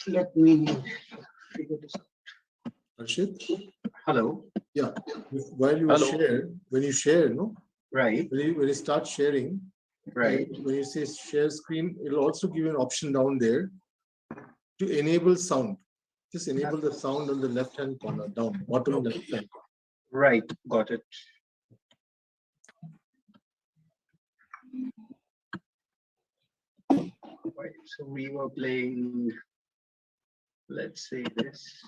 Let me figure this out. Harshit? Hello. Yeah. While you Hello. share, when you share, no? Right. When you start sharing, Right. when you say share screen, it'll also give you an option down there to enable sound. Just enable the sound on the left-hand corner, down, bottom left-hand corner. Right. Got it. Right. So we were playing, let's say this.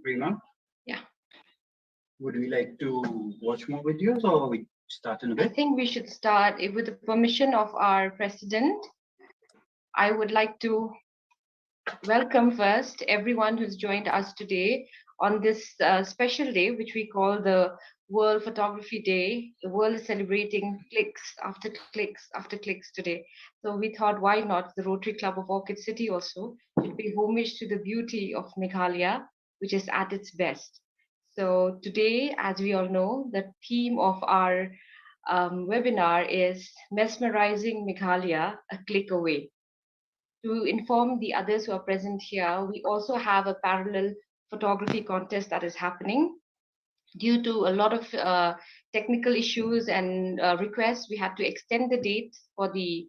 Rima? Yeah. Would we like to watch more videos or we start in a I bit? think we should start with the permission of our president. I would like to welcome first everyone who's joined us today on this special day, which we call the World Photography Day. The world is celebrating clicks after clicks after clicks today. So we thought, why not the Rotary Club of Orchid City also should pay homage to the beauty of Meghalaya, which is at its best. So today, as we all know, the theme of our webinar is Mesmerizing Meghalaya, a click away. To inform the others who are present here, we also have a parallel photography contest that is happening. Due to a lot of technical issues and requests, we had to extend the dates for the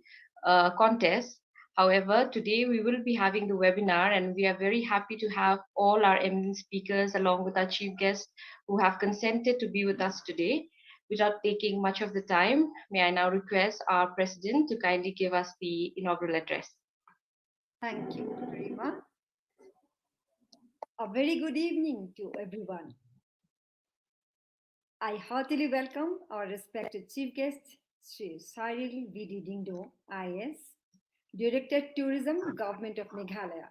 contest. However, today we will be having the webinar, and we are very happy to have all our eminent speakers along with our chief guests who have consented to be with us today. Without taking much of the time, may I now request our president to kindly give us the inaugural address. Thank you, Rima. A very good evening to everyone. I heartily welcome our respected chief guest, Sri Cyril V.D. Dingdo, IS, Director Tourism, Government of Meghalaya.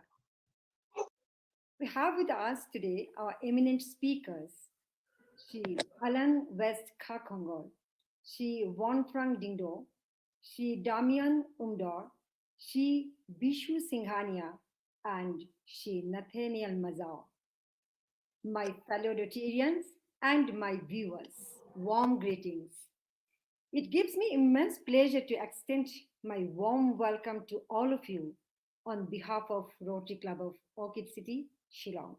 We have with us today our eminent speakers, Sri Alan West Khakongol, Sri Wonfrang Dingdo, Sri Damian Umdor, Sri Bishu Singhania, and Sri Nathaniel Mazao. My fellow Rotarians and my viewers, warm greetings. It gives me immense pleasure to extend my warm welcome to all of you on behalf of Rotary Club of Orchid City, Shillong.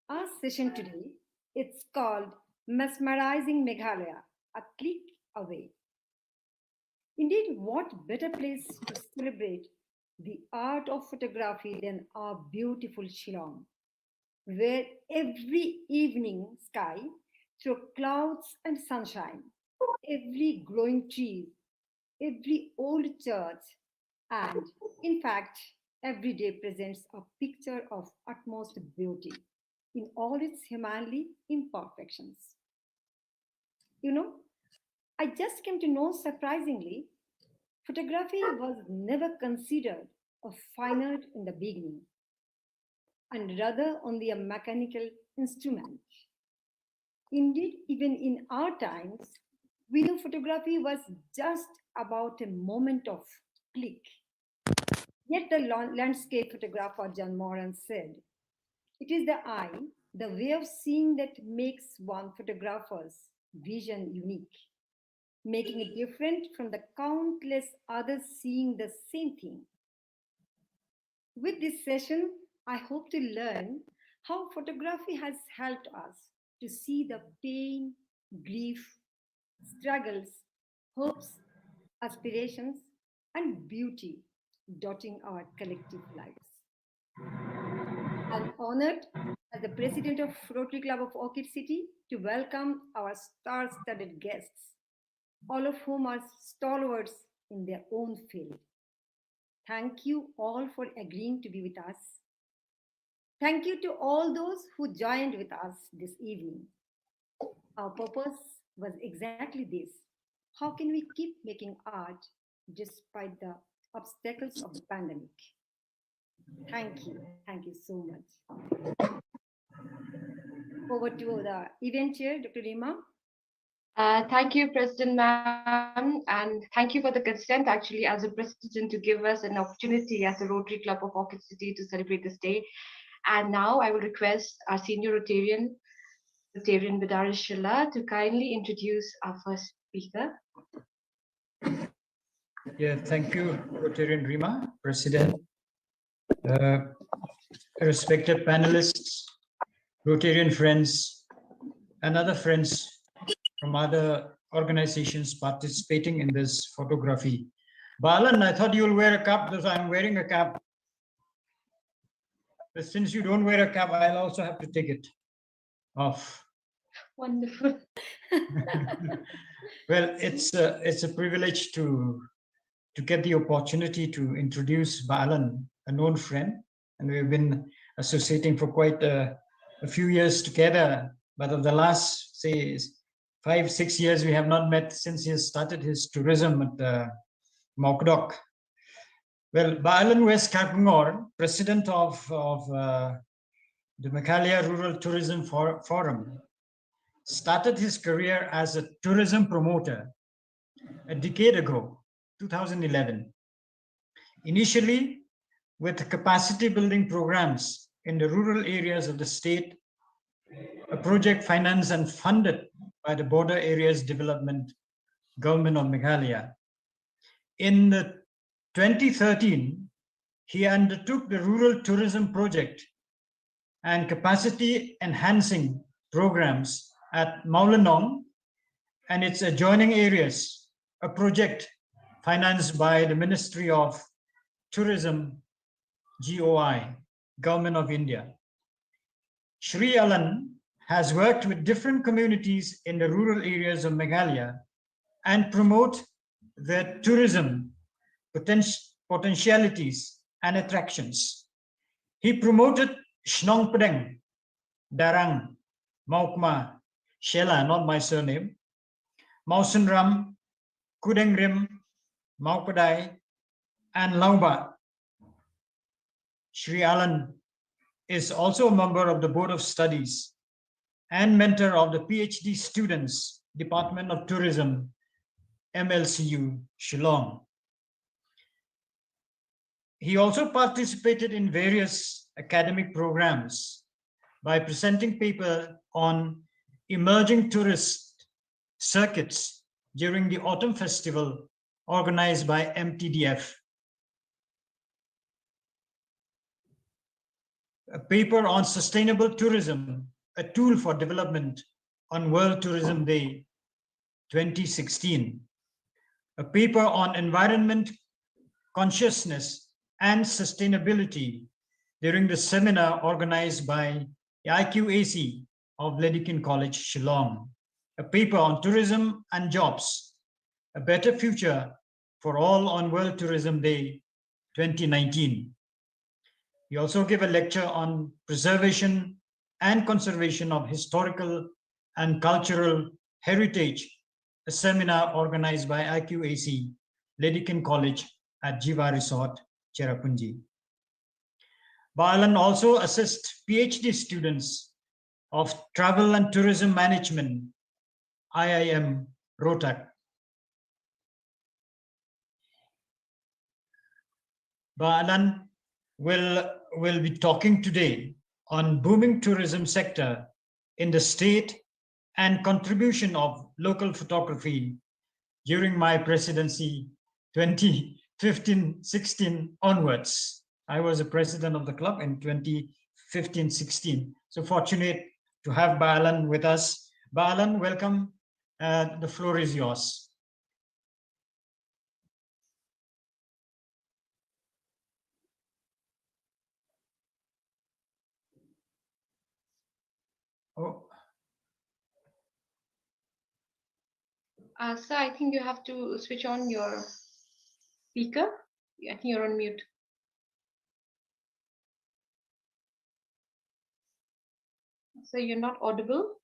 Our session today, it's called Mesmerizing Meghalaya, a click away. Indeed, what better place to celebrate the art of photography than our beautiful Shillong, where every evening sky, through clouds and sunshine, every glowing tree, every old church, and in fact, every day presents a picture of utmost beauty. in all its humanly imperfections. You know, I just came to know surprisingly, photography was never considered a fine art in the beginning, and rather only a mechanical instrument. Indeed, even in our times, video photography was just about a moment of click. Yet the landscape photographer John Moran said, it is the eye, the way of seeing that makes one photographer's vision unique, making it different from the countless others seeing the same thing. With this session, I hope to learn how photography has helped us to see the pain, grief, struggles, hopes, aspirations, and beauty dotting our collective lives. I'm honored as the president of Rotary Club of Orchid City to welcome our star-studded guests, all of whom are stalwarts in their own field. Thank you all for agreeing to be with us. Thank you to all those who joined with us this evening. Our purpose was exactly this. How can we keep making art despite the obstacles of the pandemic? Thank you. Thank you so much. Over to the event chair, Dr. Rima. Thank you, President Ma'am, and thank you for the consent actually as a president to give us an opportunity as a Rotary Club of Orchid City to celebrate this day. And now I will request our senior Rotarian Bidar Shilla, to kindly introduce our first speaker. Yeah, thank you, Rotarian Rima, President, respected panelists, Rotarian friends, and other friends from other organizations participating in this photography. Balan, I thought you'll wear a cap because I'm wearing a cap. But since you don't wear a cap, I'll also have to take it off. Wonderful. Well, it's a privilege to get the opportunity to introduce Balan, a known friend, and we've been associating for quite a few years together. But of the last, say, 5-6 years, we have not met since he has started his tourism at Mokdok. Well, Balan West Kakungor, president of the Meghalaya Rural Tourism Forum, started his career as a tourism promoter a decade ago, 2011. Initially, with capacity building programs in the rural areas of the state, a project financed and funded by the Border Areas Development Government of Meghalaya. In 2013, he undertook the Rural Tourism Project and capacity enhancing programs at Maulanong and its adjoining areas, a project financed by the Ministry of Tourism, GOI, Government of India. Shri Alan has worked with different communities in the rural areas of Meghalaya and promote their tourism potentialities and attractions. He promoted Shnong Pedeng, Darang, Maukma, Shela, not my surname, Mausenram, Kudengrim, Maupadai, and Lauba. Shri Alan is also a member of the Board of Studies and mentor of the PhD students, Department of Tourism, MLCU, Shillong. He also participated in various academic programs by presenting papers on emerging tourist circuits during the Autumn Festival organized by MTDF. A paper on sustainable tourism, a tool for development on World Tourism Day 2016. A paper on environment consciousness and sustainability during the seminar organized by the IQAC of Ledikin College, Shillong. A paper on tourism and jobs, a better future for all on World Tourism Day 2019. He also gave a lecture on preservation and Conservation of Historical and Cultural Heritage, a seminar organized by IQAC, Ledicon College at Jiva Resort, Cherrapunji. Alan also assists PhD students of Travel and Tourism Management, IIM Rohtak. Alan will be talking today on booming tourism sector in the state and contribution of local photography during my presidency 2015-16 onwards. I was a president of the club in 2015-16. So fortunate to have Alan with us. Alan, welcome. The floor is yours. Oh. Sir, I think you have to switch on your speaker. I think you're on mute. So you're not audible.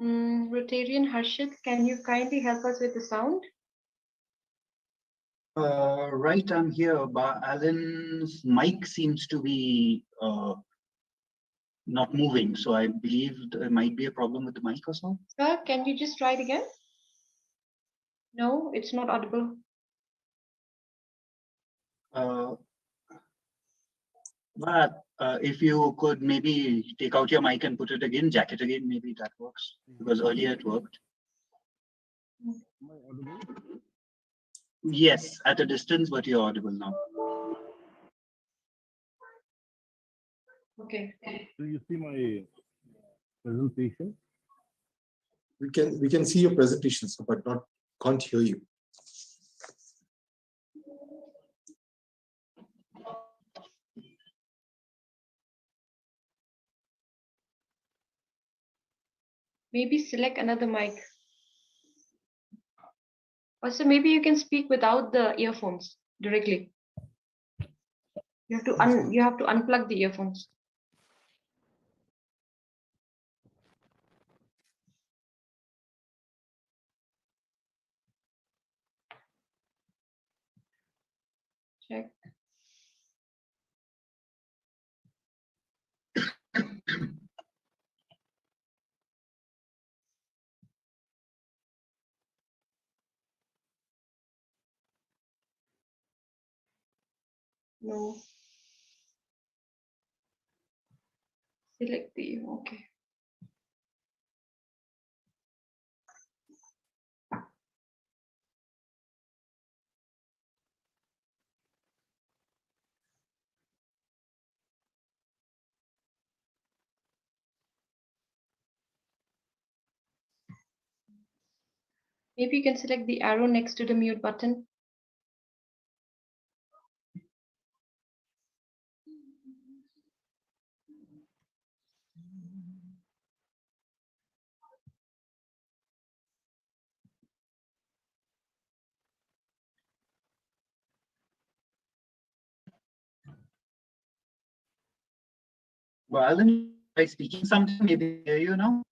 Rotarian Harshit, can you kindly help us with the sound? Right, I'm here, but Alan's mic seems to be not moving. So I believe there might be a problem with the mic or so. Sir, can you just try it again? No, it's not audible. But if you could maybe take out your mic and put it again, jack it again, maybe that works. Because earlier it worked. Am I audible? Yes, at a distance, but you're audible now. Okay. Do you see my presentation? We can see your presentation, sir, but can't hear you. Maybe select another mic. Also, maybe you can speak without the earphones directly. You have to unplug the earphones. Check. No. Select the, okay. Maybe you can select the arrow next to the mute button. Well, Alan, by speaking something, maybe hear you now.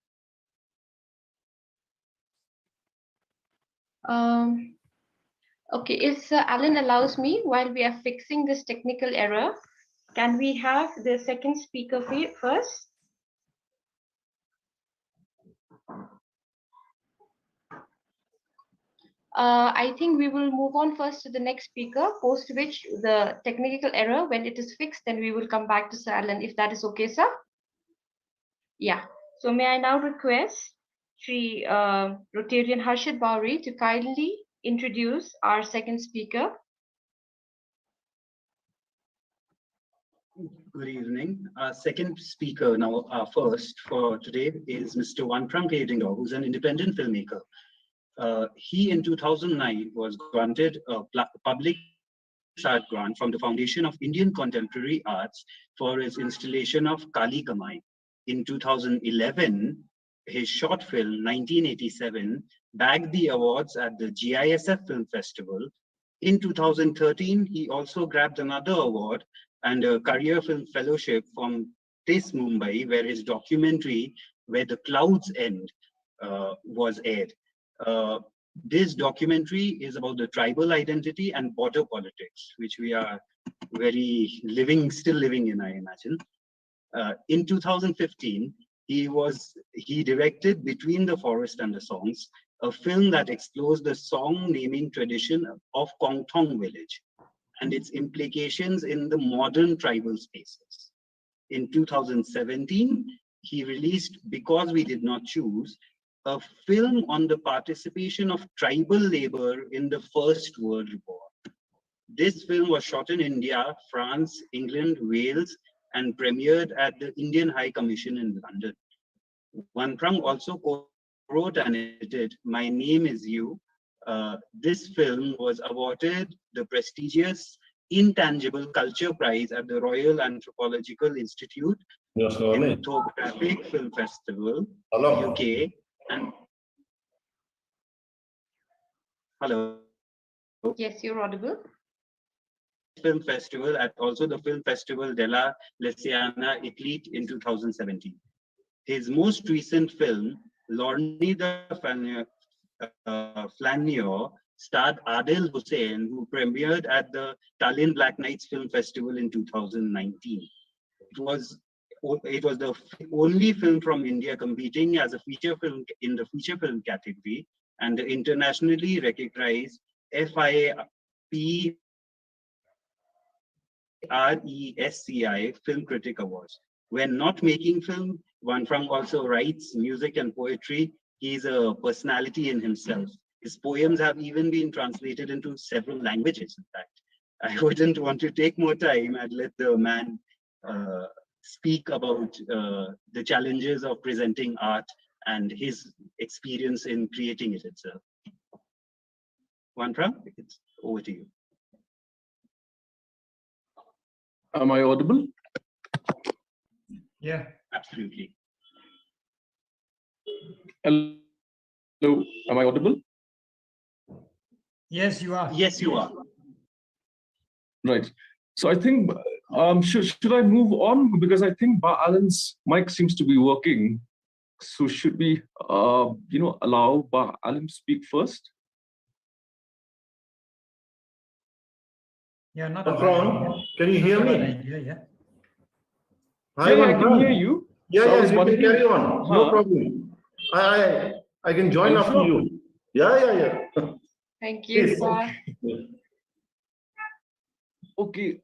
Okay, if Alan allows me, while we are fixing this technical error, can we have the second speaker first? I think we will move on first to the next speaker, post which the technical error, when it is fixed, then we will come back to Sir Alan, if that is okay, sir. Yeah, so may I now request Shri Rotarian Harshit Bauri to kindly introduce our second speaker. Good evening. Our second speaker now, first for today, is Mr. Wanprang Kedindo, who's an independent filmmaker. He, in 2009, was granted a public art grant from the Foundation of Indian Contemporary Arts for his installation of Kali Kamai. In 2011, his short film, 1987, bagged the awards at the GISF Film Festival. In 2013, he also grabbed another award and a Career Film Fellowship from TISS Mumbai, where his documentary, Where the Clouds End, was aired. This documentary is about the tribal identity and border politics, which we are still living in, I imagine. In 2015, he directed Between the Forest and the Songs, a film that explores the song naming tradition of Kongthong village and its implications in the modern tribal spaces. In 2017, he released Because We Did Not Choose, a film on the participation of tribal labor in the First World War. This film was shot in India, France, England, Wales, and premiered at the Indian High Commission in London. Wanprang also co-wrote and edited My Name Is You. This film was awarded the prestigious Intangible Culture Prize at the Royal Anthropological Institute Cinematographic Film Festival, UK. And hello. Yes, you're audible. Film Festival at also the Film Festival della Lesiana, Italy in 2017. His most recent film, Lorni the Flaneur, starred Adil Hussain, who premiered at the Tallinn Black Nights Film Festival in 2019. It was the only film from India competing as a feature film in the feature film category and the internationally recognized FIP RESCI Film Critic Awards. When not making film, Wanprang also writes music and poetry. He's a personality in himself. His poems have even been translated into several languages, in fact. I wouldn't want to take more time. I'd let the man speak about the challenges of presenting art and his experience in creating it itself. Wanprang, it's over to you. Am I audible? Yeah. Absolutely. Hello, am I audible? Yes, you are. Yes, you are. Right. So I think, should I move on? Because I think Alan's mic seems to be working. So should we, allow Alan to speak first? Yeah, not Can you hear me? idea, yeah. Hi, Yeah, I can hear you. Yeah, So I yeah, was you can wondering- carry on. No problem. I can join after sure? you. Yeah. Thank you, Please. sir. Okay.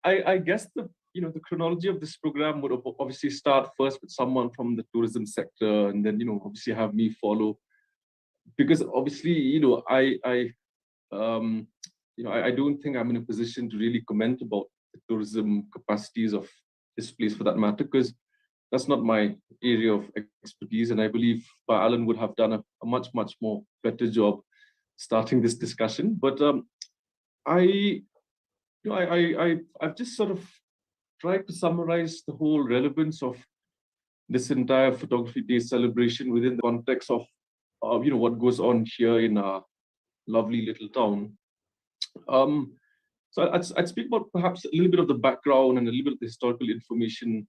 I guess the chronology of this program would obviously start first with someone from the tourism sector, and then obviously have me follow, because obviously I don't think I'm in a position to really comment about the tourism capacities of this place, for that matter, because that's not my area of expertise, and I believe Alan would have done a much more better job starting this discussion. But I've just sort of tried to summarize the whole relevance of this entire Photography Day celebration within the context of what goes on here in our lovely little town. So I'd speak about perhaps a little bit of the background and a little bit of the historical information,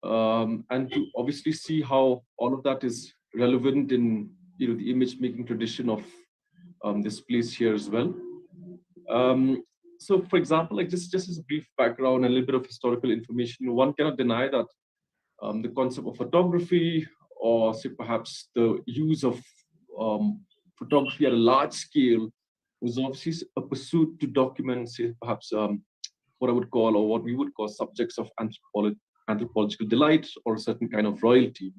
and to obviously see how all of that is relevant in the image making tradition of this place here as well. So for example, like just as a brief background and a little bit of historical information, one cannot deny that the concept of photography, or say perhaps the use of photography at a large scale, was obviously a pursuit to document, say, perhaps what I would call, or what we would call, subjects of anthropological delight or a certain kind of royalty.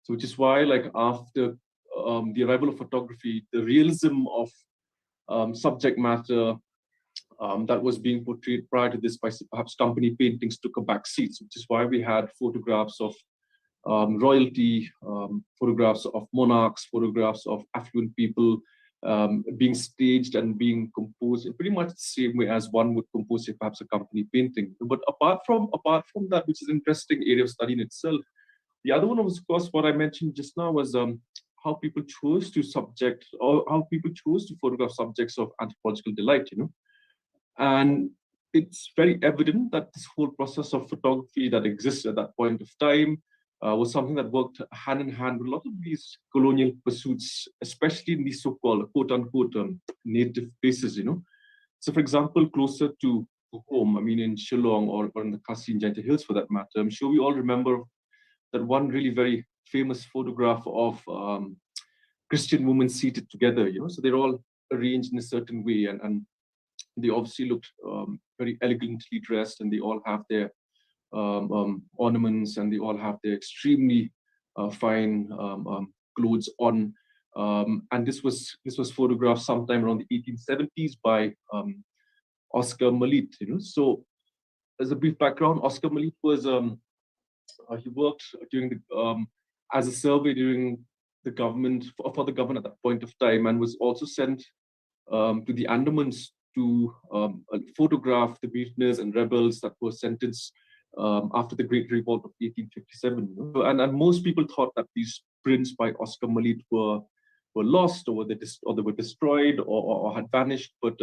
So which is why, like, after the arrival of photography, the realism of subject matter that was being portrayed prior to this by perhaps company paintings took a back seat, which is why we had photographs of royalty, photographs of monarchs, photographs of affluent people, being staged and being composed in pretty much the same way as one would compose, say, perhaps a company painting. But apart from that, which is an interesting area of study in itself, the other one was, of course, what I mentioned just now was how people chose to subject, or how people chose to photograph subjects of anthropological delight, And it's very evident that this whole process of photography that existed at that point of time was something that worked hand in hand with a lot of these colonial pursuits, especially in these so-called quote-unquote native places, So for example, closer to home, I mean in Shillong or in the Khasi and Jaintia Hills for that matter, I'm sure we all remember that one really very famous photograph of Christian women seated together, So they're all arranged in a certain way, and they obviously looked very elegantly dressed, and they all have their ornaments, and they all have their extremely fine clothes on. And this was photographed sometime around the 1870s by Oscar Malit. So as a brief background, Oscar Malit was he worked during the as a survey during the government for the government at that point of time, and was also sent to the Andamans to photograph the mutineers and rebels that were sentenced after the Great Revolt of 1857. And most people thought that these prints by Oscar Malit were lost, or they were destroyed, or had vanished. But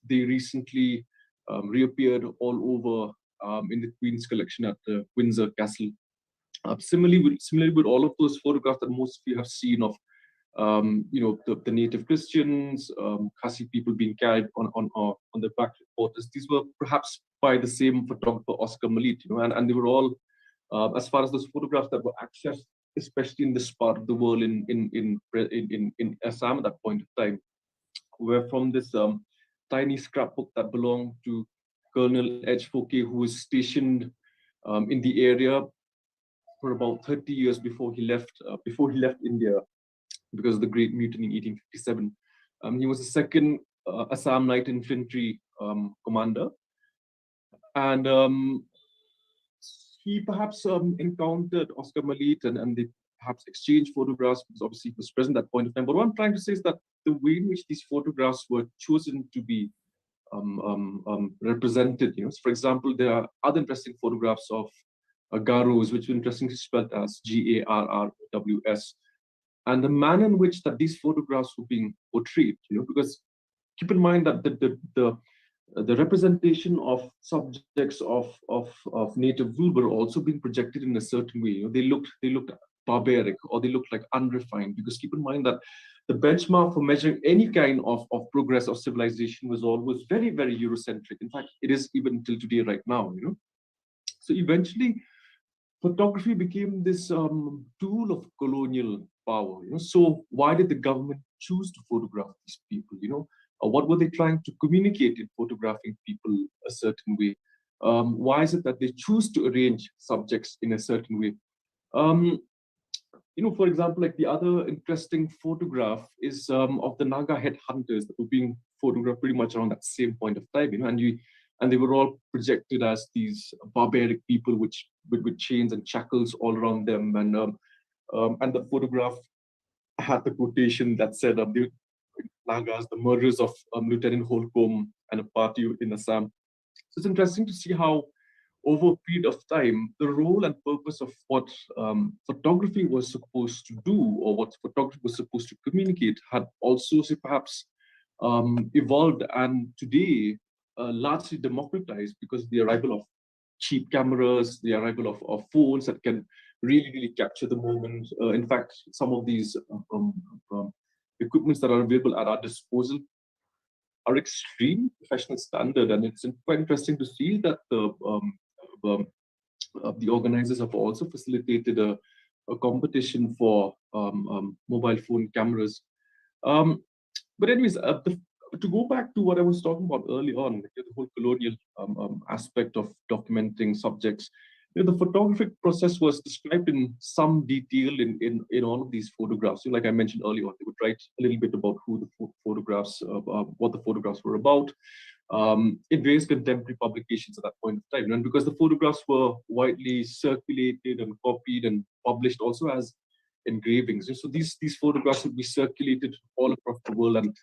they recently reappeared all over in the Queen's collection at the Windsor Castle. Similarly with all of those photographs that most of you have seen of the native Christians, Khasi people being carried on the back quarters. These were perhaps by the same photographer, Oscar Malit, and they were all, as far as those photographs that were accessed, especially in this part of the world in Assam at that point of time, were from this tiny scrapbook that belonged to Colonel H. Foke, who was stationed in the area for about 30 years before he left India, because of the Great Mutiny in 1857. He was the second Assam Light Infantry commander, and he perhaps encountered Oscar Malit, and they perhaps exchanged photographs, because obviously he was present at that point of time. But what I'm trying to say is that the way in which these photographs were chosen to be represented, so for example, there are other interesting photographs of Garus, which are interestingly spelled as Garrws, and the manner in which that these photographs were being portrayed, because keep in mind that the representation of subjects of native rule were also being projected in a certain way. They looked barbaric, or they looked like unrefined, because keep in mind that the benchmark for measuring any kind of progress or civilization was always very, very Eurocentric. In fact, it is even till today right now, So eventually, photography became this tool of colonial power. So why did the government choose to photograph these people? What were they trying to communicate in photographing people a certain way? Why is it that they choose to arrange subjects in a certain way? For example, like the other interesting photograph is of the Naga headhunters that were being photographed pretty much around that same point of time, and they were all projected as these barbaric people with chains and shackles all around them, and the photograph had the quotation that said, "The Nagas, the murderers of Lieutenant Holcomb and a party in Assam." So it's interesting to see how, over a period of time, the role and purpose of what photography was supposed to do, or what photography was supposed to communicate, had also perhaps evolved, and today largely democratized, because of the arrival of cheap cameras, the arrival of phones that can really, really capture the moment. In fact, some of these equipments that are available at our disposal are extreme professional standard, and it's quite interesting to see that the organizers have also facilitated a competition for mobile phone cameras. But anyways, to go back to what I was talking about early on, the whole colonial aspect of documenting subjects, the photographic process was described in some detail in all of these photographs. Like I mentioned earlier on, they would write a little bit about who the photographs, what the photographs were about, in various contemporary publications at that point of time. And because the photographs were widely circulated and copied and published also as engravings, so these photographs would be circulated all across the world, and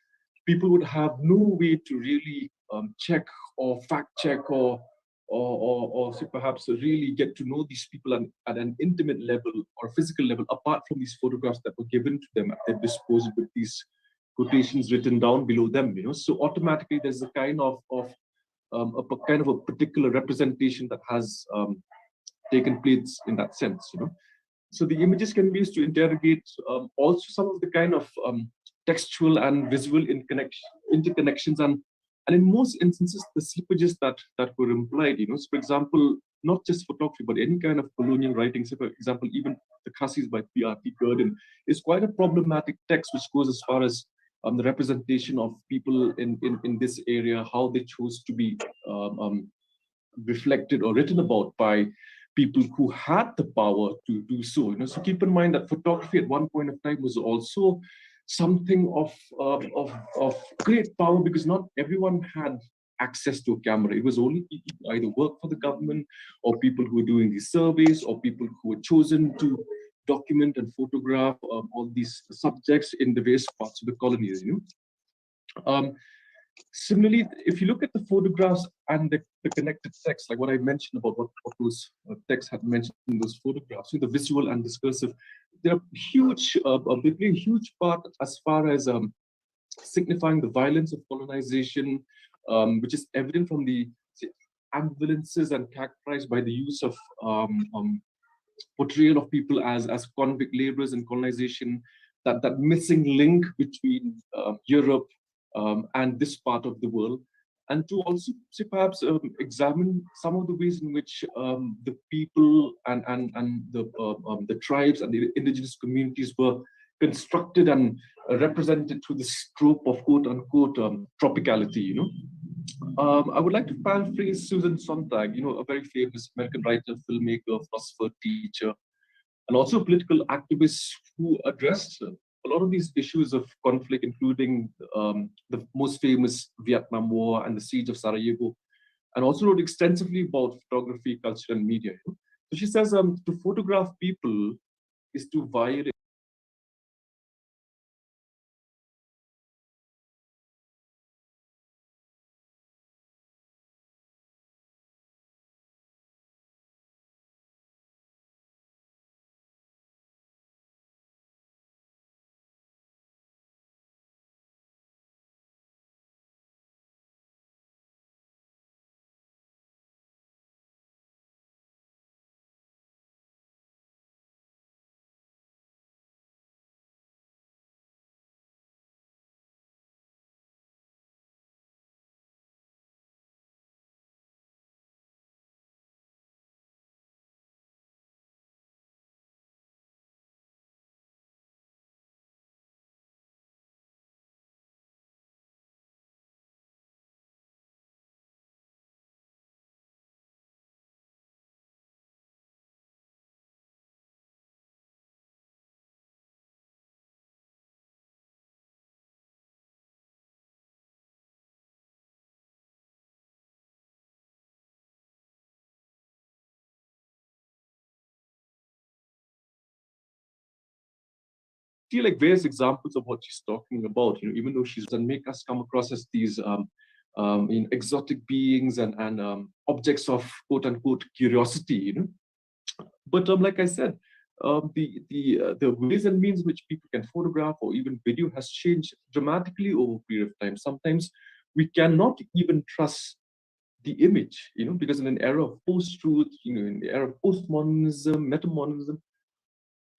people would have no way to really check or fact check or or say perhaps really get to know these people at an intimate level or physical level, apart from these photographs that were given to them at their disposal with these quotations written down below them. So automatically there's a kind of a particular representation that has taken place in that sense. So the images can be used to interrogate also some of the kind of textual and visual interconnections, and in most instances the slippages that were implied. So for example, not just photography but any kind of colonial writing. So for example, even the Khassis by P.R.T. Gurdon is quite a problematic text, which goes as far as the representation of people in this area, how they chose to be reflected or written about by people who had the power to do so. So keep in mind that photography at one point of time was also something of great power, because not everyone had access to a camera. It was only people who either work for the government, or people who were doing these surveys, or people who were chosen to document and photograph all these subjects in the various parts of the colonies. Similarly, if you look at the photographs and the connected text, like what I mentioned about what those texts had mentioned in those photographs, the visual and discursive, they're huge, they play a huge part as far as signifying the violence of colonization, which is evident from the ambivalences and characterized by the use of portrayal of people as convict laborers in colonization, that missing link between Europe and this part of the world, and to also perhaps examine some of the ways in which the people and the tribes and the indigenous communities were constructed and represented through this trope of quote unquote tropicality. I would like to paraphrase Susan Sontag, a very famous American writer, filmmaker, philosopher, teacher, and also political activist, who addressed a lot of these issues of conflict, including the most famous Vietnam War and the siege of Sarajevo, and also wrote extensively about photography, culture, and media. So she says, to photograph people is to violate see like various examples of what she's talking about, even though she's doesn't make us come across as these exotic beings and objects of quote unquote curiosity, But like I said, the ways and means which people can photograph or even video has changed dramatically over a period of time. Sometimes we cannot even trust the image, because in an era of post-truth, in the era of postmodernism, metamodernism,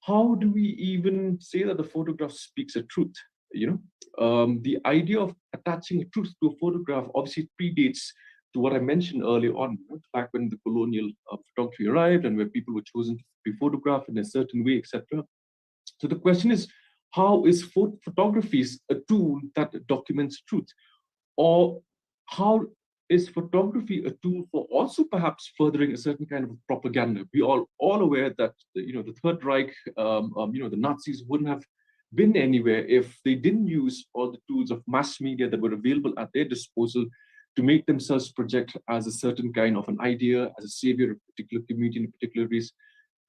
how do we even say that the photograph speaks a truth? The idea of attaching a truth to a photograph obviously predates to what I mentioned earlier on, back when the colonial photography arrived and where people were chosen to be photographed in a certain way, etc. So the question is, how is photography a tool that documents truth? Or how is photography a tool for also perhaps furthering a certain kind of propaganda? We are all aware that the Third Reich, the Nazis wouldn't have been anywhere if they didn't use all the tools of mass media that were available at their disposal to make themselves project as a certain kind of an idea, as a savior of a particular community in a particular race.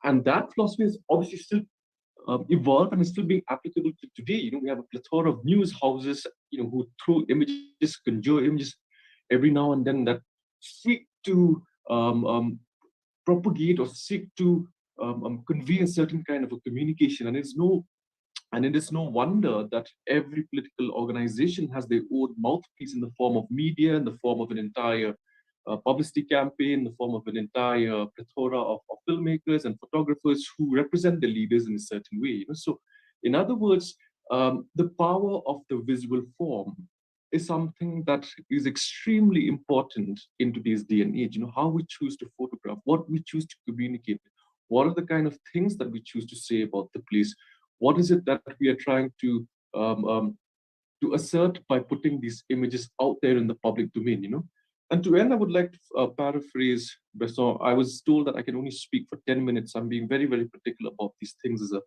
And that philosophy is obviously still evolved and is still being applicable to today. We have a plethora of news houses, who throw images, conjure images every now and then that seek to propagate or seek to convey a certain kind of a communication. And it is no wonder that every political organization has their own mouthpiece in the form of media, in the form of an entire publicity campaign, in the form of an entire plethora of filmmakers and photographers who represent the leaders in a certain way. So, in other words, the power of the visual form is something that is extremely important in today's day and age. How we choose to photograph, what we choose to communicate, what are the kind of things that we choose to say about the place, what is it that we are trying to assert by putting these images out there in the public domain. And to end, I would like to paraphrase Bresson. I was told that I can only speak for 10 minutes. I'm being very, very particular about these things as a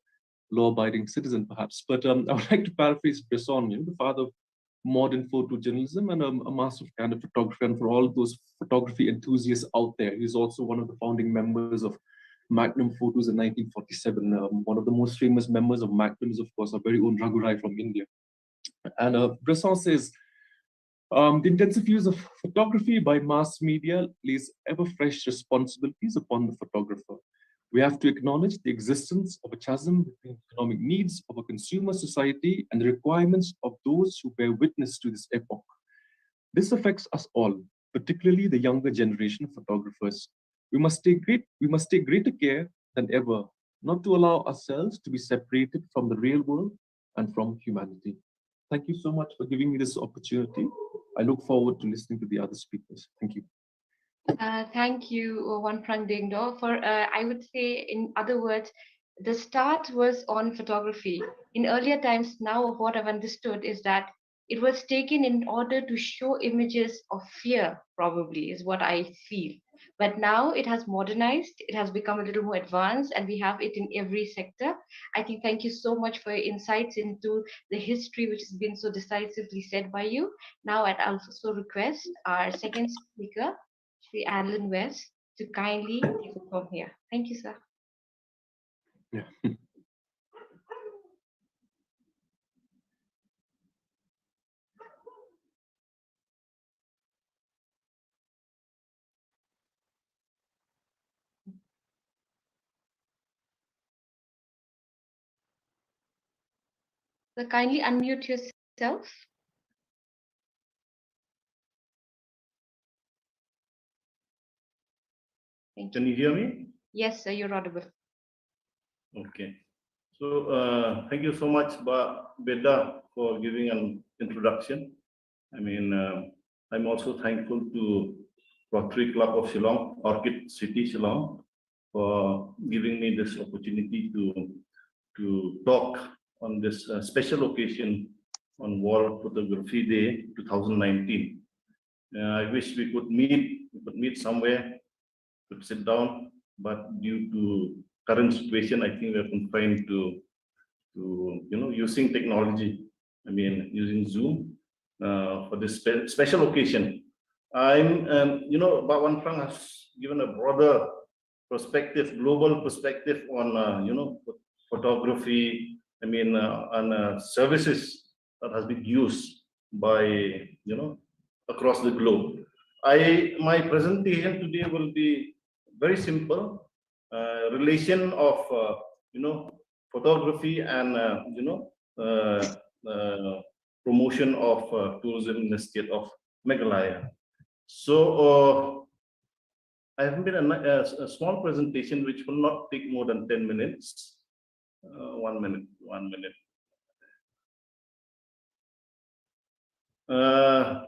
law-abiding citizen, perhaps. But I would like to paraphrase Bresson, the father of modern photojournalism and a master of candid photography. And for all those photography enthusiasts out there, he's also one of the founding members of Magnum Photos in 1947. One of the most famous members of Magnum is, of course, our very own Raghurai from India. And Bresson says, the intensive use of photography by mass media lays ever fresh responsibilities upon the photographer. We have to acknowledge the existence of a chasm between economic needs of a consumer society and the requirements of those who bear witness to this epoch. This affects us all, particularly the younger generation of photographers. We must take greater care than ever not to allow ourselves to be separated from the real world and from humanity. Thank you so much for giving me this opportunity. I look forward to listening to the other speakers. Thank you. Thank you, Wan Prang Dingdo. I would say, in other words, the start was on photography. In earlier times, now what I've understood is that it was taken in order to show images of fear, probably, is what I feel. But now it has modernized, it has become a little more advanced, and we have it in every sector. I think thank you so much for your insights into the history, which has been so decisively said by you. Now I'd also request our second speaker, Sri Alan West, to kindly take it from here. Thank you, sir. Yeah. So kindly unmute yourself. Thank you. Can you hear me? Yes, sir, you're audible. Okay. So thank you so much, Beda, for giving an introduction. I mean, I'm also thankful to Rotary Club of Shillong, Orchid City, Shillong, for giving me this opportunity to talk on this special occasion on World Photography Day 2019. I wish we could meet somewhere, could sit down, but due to current situation, I think we're confined to using technology. I mean, using Zoom for this special occasion. Wan Prang has given a broader perspective, global perspective on photography. I mean, on services that has been used by across the globe. My presentation today will be very simple. Relation of photography and promotion of tourism in the state of Meghalaya. So I have made a small presentation which will not take more than 10 minutes. 1 minute.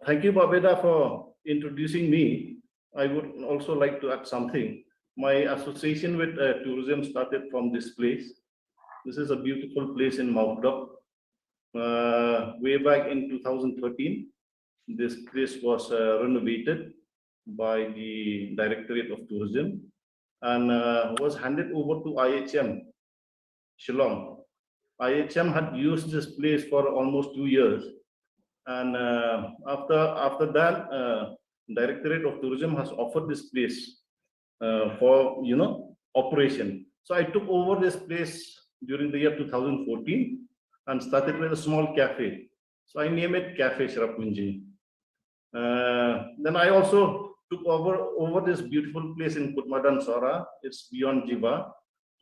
Thank you, Babeda, for introducing me. I would also like to add something. My association with tourism started from this place. This is a beautiful place in Maugdok. Way back in 2013, this place was renovated by the Directorate of Tourism and was handed over to IHM Shillong. IHM had used this place for almost 2 years, and after that, Directorate of Tourism has offered this place for operation. So I took over this place during the year 2014 and started with a small cafe. So I named it Cafe Shrapunji. Then I also took over this beautiful place in Kutmadan, Sora. It's beyond Jiva.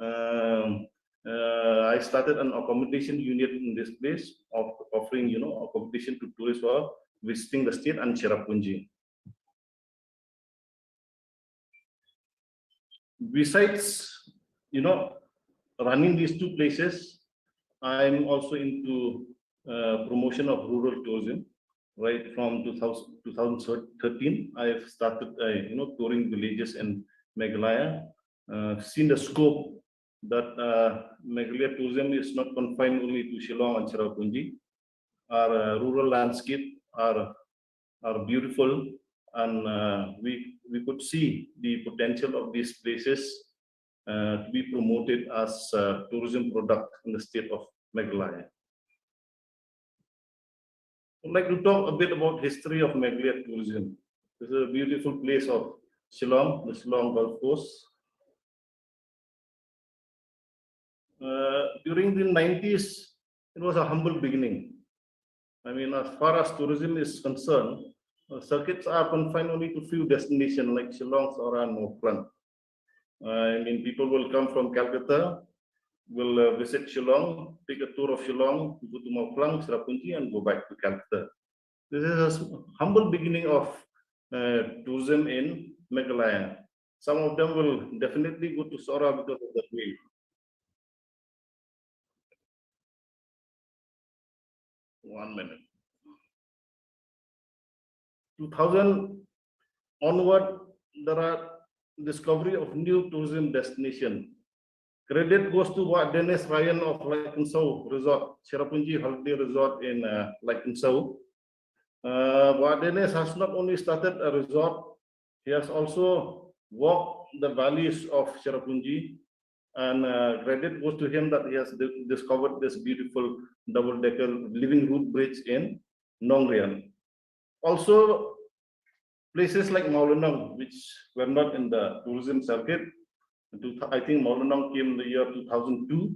I started an accommodation unit in this place, offering accommodation to tourists who are visiting the state and Cherrapunji. Besides, running these two places, I'm also into promotion of rural tourism. Right from 2013, I have started, touring villages in Meghalaya. Seen the scope that Meghalaya tourism is not confined only to Shillong and Cherrapunji. Our rural landscape are beautiful, and we could see the potential of these places to be promoted as a tourism product in the state of Meghalaya. I'd like to talk a bit about history of Meghalaya tourism. This is a beautiful place of Shillong, the Shillong Golf Course. During the 90s, it was a humble beginning. I mean, as far as tourism is concerned, circuits are confined only to few destinations like Shillong, Sora, and Auckland. I mean, people will come from Calcutta, will visit Shillong, take a tour of Shillong, go to Auckland, Cherrapunji, and go back to Calcutta. This is a humble beginning of tourism in Meghalaya. Some of them will definitely go to Sora because of the way. One minute. 2000 onward, there are discovery of new tourism destination. Credit goes to Dennis Ryan of Laikensau Resort, Cherrapunji Holiday Resort in Laikensau. Dennis has not only started a resort, he has also walked the valleys of Cherrapunji, and credit goes to him that he has discovered this beautiful double-decker living root bridge in Nongrian. Also, places like Maulanang, which were not in the tourism circuit. I think Maulanang came in the year 2002.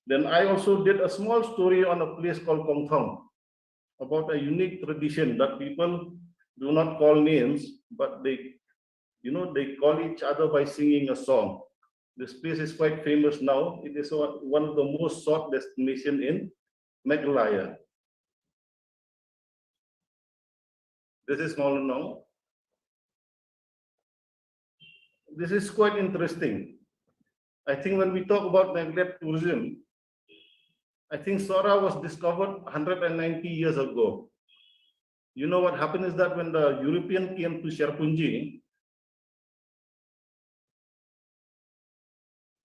Then I also did a small story on a place called Kong Thong, about a unique tradition that people do not call names, but they call each other by singing a song. This place is quite famous now. It is one of the most sought destinations in Meghalaya. This is Maulanang. This is quite interesting. I think when we talk about Meghalaya tourism, I think Sora was discovered 190 years ago. You know what happened is that when the European came to Cherrapunji,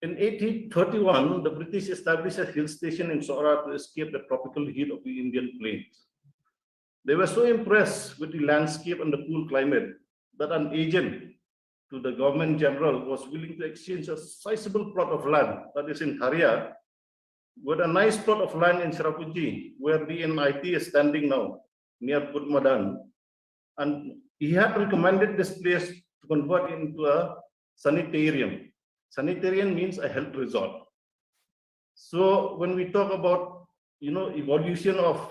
in 1831, the British established a hill station in Sora to escape the tropical heat of the Indian plains. They were so impressed with the landscape and the cool climate that an agent to the government general was willing to exchange a sizable plot of land that is in Haria with a nice plot of land in Cherrapunji, where the NIT is standing now, near Kutmadan. And he had recommended this place to convert into a sanitarium. Sanitarium means a health resort. So when we talk about, evolution of,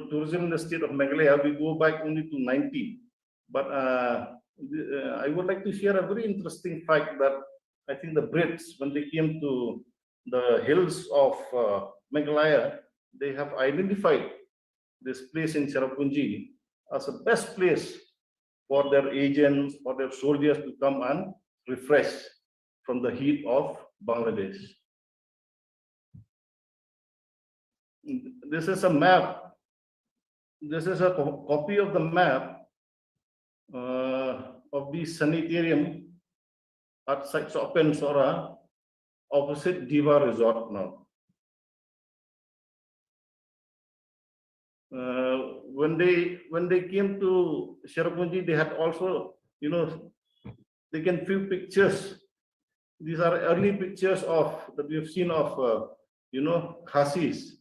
tourism in the state of Meghalaya, we go back only to 90. But I would like to share a very interesting fact that I think the Brits, when they came to the hills of Meghalaya, they have identified this place in Cherrapunji as the best place for their agents, for their soldiers to come and refresh from the heat of Bangladesh. This is a map. This is a copy of the map of the sanitarium at Open Sora, opposite Diva Resort now. When they came to Cherrapunji, they had also, taken few pictures. These are early pictures that we have seen of, Khasis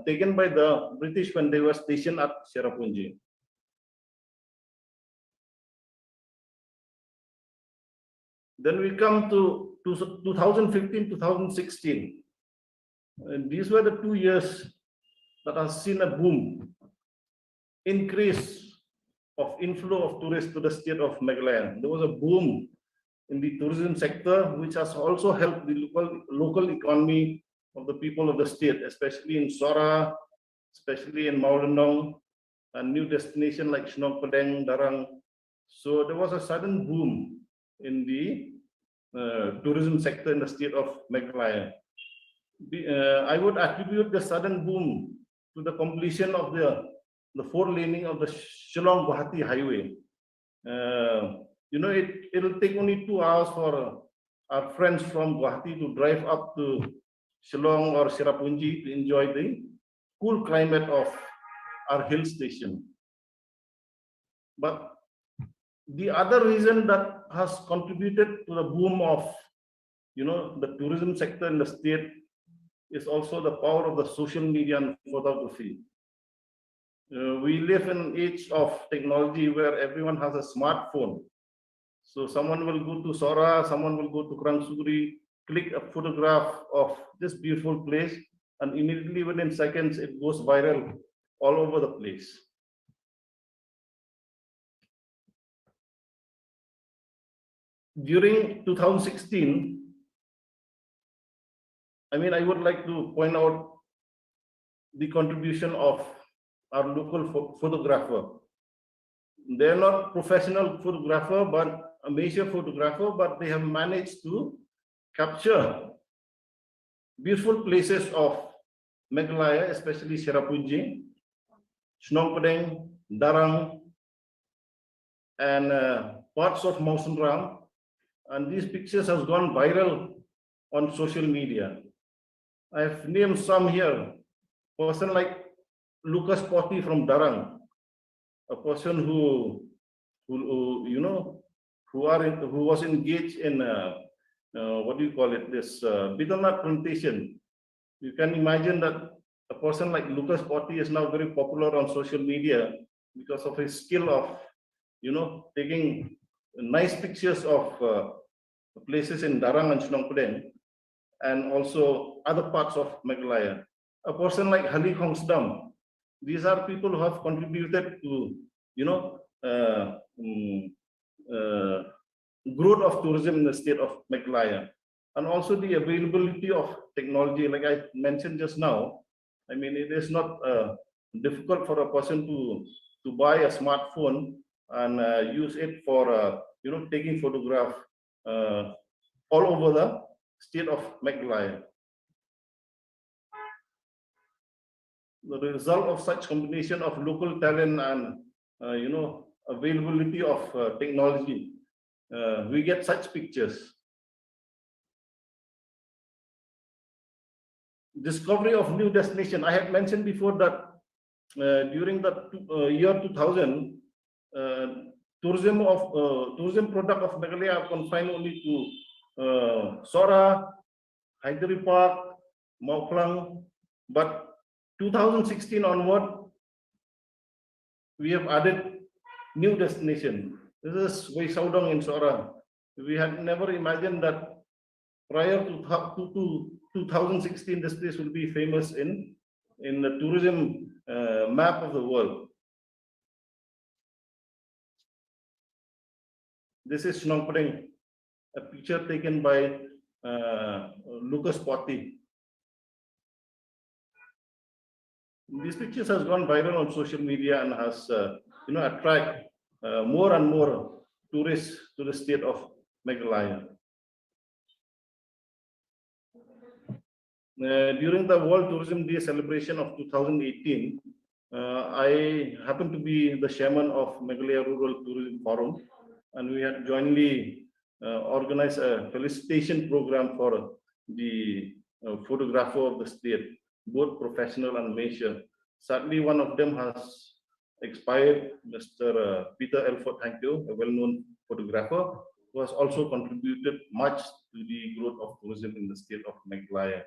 taken by the British when they were stationed at Cherrapunji. Then we come to 2015, 2016. And these were the 2 years that has seen a boom, increase of inflow of tourists to the state of Meghalaya. There was a boom in the tourism sector, which has also helped the local economy of the people of the state, especially in Sora, especially in Maulendong, a new destination like Shnok Padang, Darang. So there was a sudden boom in the tourism sector in the state of Meghalaya. I would attribute the sudden boom to the completion of the 4-laning of the Shillong-Guwahati highway. It'll take only 2 hours for our friends from Guwahati to drive up to Shillong or Cherrapunji to enjoy the cool climate of our hill station. But the other reason that has contributed to the boom of the tourism sector in the state is also the power of the social media and photography. We live in an age of technology where everyone has a smartphone. So someone will go to Sora, someone will go to Krangsuri, click a photograph of this beautiful place, and immediately within seconds, it goes viral all over the place. During 2016, I would like to point out the contribution of our local photographer. They're not professional photographer, but a major photographer, but they have managed to capture beautiful places of Meghalaya, especially Cherrapunji, Shnok Padang, Darang, and parts of Mausenrang. And these pictures have gone viral on social media. I have named some here. A person like Lucas Potti from Darang, a person who was engaged in this betel nut plantation. You can imagine that a person like Lucas Potti is now very popular on social media because of his skill of taking nice pictures of places in Darang and Shnok Padang, and also other parts of Meghalaya. A person like Hali Khongsdam. These are people who have contributed to growth of tourism in the state of Meghalaya, and also the availability of technology. Like I mentioned just now, it is not difficult for a person to buy a smartphone and use it for taking photograph all over the state of Meghalaya. The result of such combination of local talent and availability of technology, we get such pictures. Discovery of new destination. I had mentioned before that during the year 2000, tourism product of Meghalaya are confined only to Sora, Haidari Park, Mauplang, but 2016 onward, we have added new destination. This is Wai Saudong in Sora. We had never imagined that prior to 2016, this place will be famous in the tourism map of the world. This is Shnok Padang, a picture taken by Lucas Potti. These pictures has gone viral on social media and has attract more and more tourists to the state of Meghalaya. During the World Tourism Day celebration of 2018, I happened to be the chairman of Meghalaya Rural Tourism Forum, and we had jointly organized a felicitation program for the photographer of the state, both professional and major. Sadly, one of them has expired, Mr. Peter Elford, thank you, a well-known photographer, who has also contributed much to the growth of tourism in the state of Meghalaya.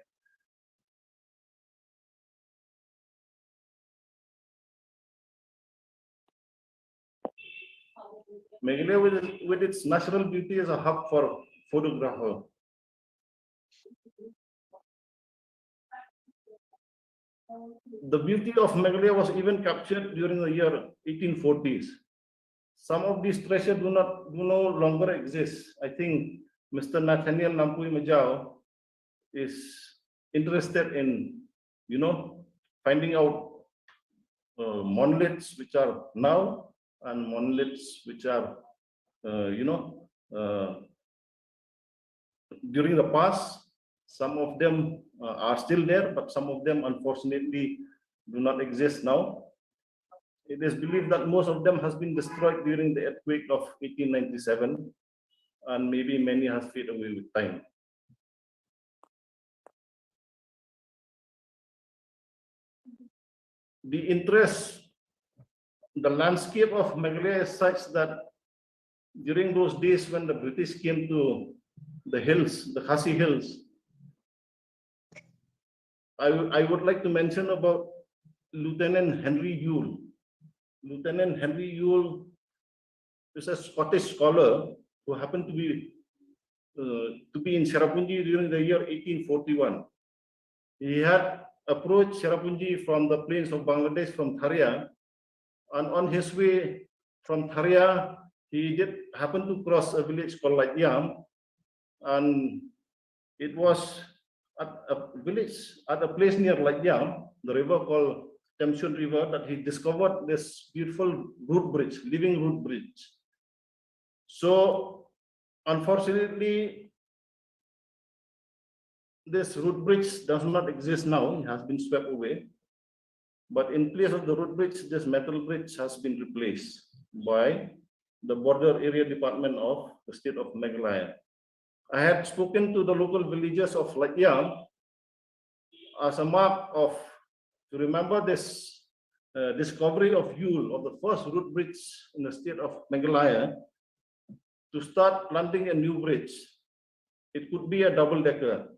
Meghalaya, with its natural beauty, is a hub for photographer. The beauty of Meghalaya was even captured during the year 1840s. some of these treasures do no longer exist. I think Mr. Nathaniel Nampui Majau is interested in, finding out monoliths which are now and monoliths which are, during the past. Some of them are still there, but some of them unfortunately do not exist now. It is believed that most of them has been destroyed during the earthquake of 1897, and maybe many has faded away with time. The interest, the landscape of Meghalaya is such that during those days when the British came to the hills, the Khasi Hills, I would like to mention about Lieutenant Henry Yule. Lieutenant Henry Yule is a Scottish scholar who happened to be in Cherrapunji during the year 1841. He had approached Cherrapunji from the plains of Bangladesh from Tharia, and on his way from Tharia, he did happen to cross a village called Laityam, and it was at a village, at a place near Laityam, the river called Temshun River, that he discovered this beautiful root bridge, living root bridge. So, unfortunately, this root bridge does not exist now. It has been swept away. But in place of the root bridge, this metal bridge has been replaced by the Border Area Department of the state of Meghalaya. I had spoken to the local villagers of Laityam as a mark of, to remember this discovery of Yule, of the first root bridge in the state of Meghalaya, to start planting a new bridge. It could be a double-decker.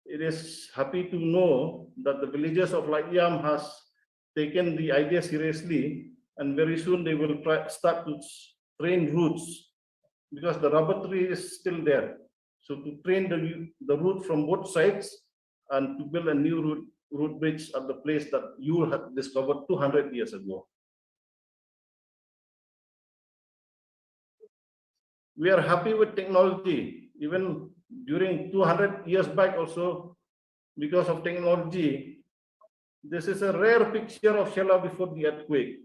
It is happy to know that the villagers of Laityam has taken the idea seriously, and very soon they will start to train roots, because the rubber tree is still there. So to train the root from both sides and to build a new root bridge at the place that you had discovered 200 years ago. We are happy with technology, even during 200 years back also, because of technology. This is a rare picture of Shela before the earthquake.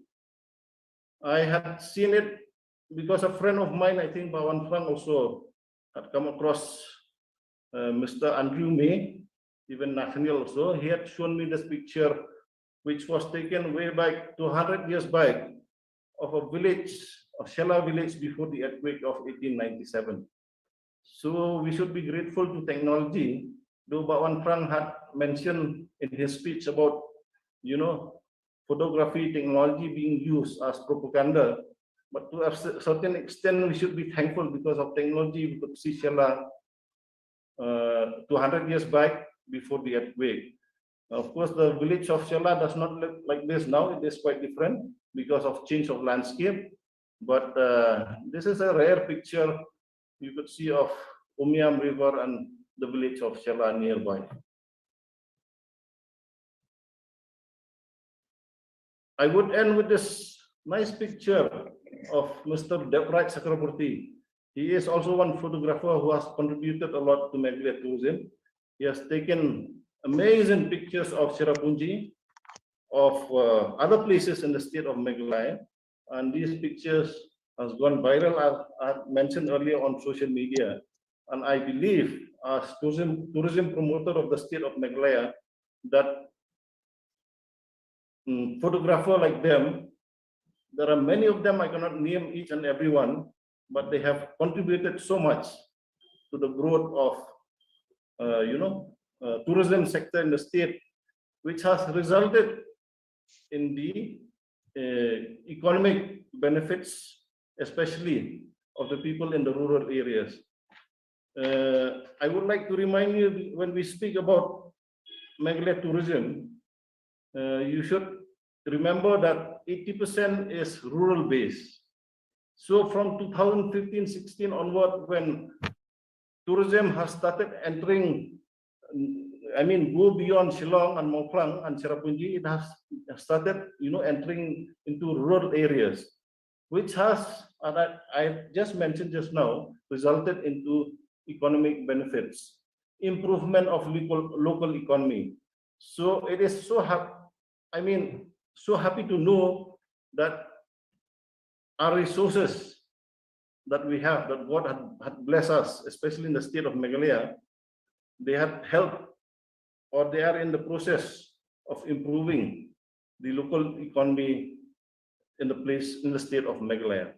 I had seen it because a friend of mine, I think Bawan Frank, also had come across Mr. Andrew May, even Nathaniel also. He had shown me this picture, which was taken way back 200 years back, of a village, of Shela village before the earthquake of 1897. So we should be grateful to technology, though Bawan Frank had mentioned in his speech about, photography technology being used as propaganda. But to a certain extent, we should be thankful because of technology. We could see Shela 200 years back before the earthquake. Of course, the village of Shela does not look like this now. It is quite different because of change of landscape. But this is a rare picture you could see of Umiam River and the village of Shela nearby. I would end with this nice picture of Mr. Devrat Chakraborty. He is also one photographer who has contributed a lot to Meghalaya tourism. He has taken amazing pictures of Cherrapunji, of other places in the state of Meghalaya, and these pictures has gone viral, as I mentioned earlier, on social media. And I believe, as tourism promoter of the state of Meghalaya, that photographer like them, there are many of them, I cannot name each and every one, but they have contributed so much to the growth of tourism sector in the state, which has resulted in the economic benefits, especially of the people in the rural areas. I would like to remind you, when we speak about Meghalaya tourism, you should remember that 80% is rural based. So from 2015-16 onward, when tourism has started entering, go beyond Shillong and Moplang and Cherrapunji, it has started, entering into rural areas. which has, and I just mentioned just now, resulted into economic benefits, improvement of local economy. So it is so so happy to know that our resources that we have, that God had blessed us, especially in the state of Meghalaya, they have helped, or they are in the process of improving the local economy in the state of Meghalaya.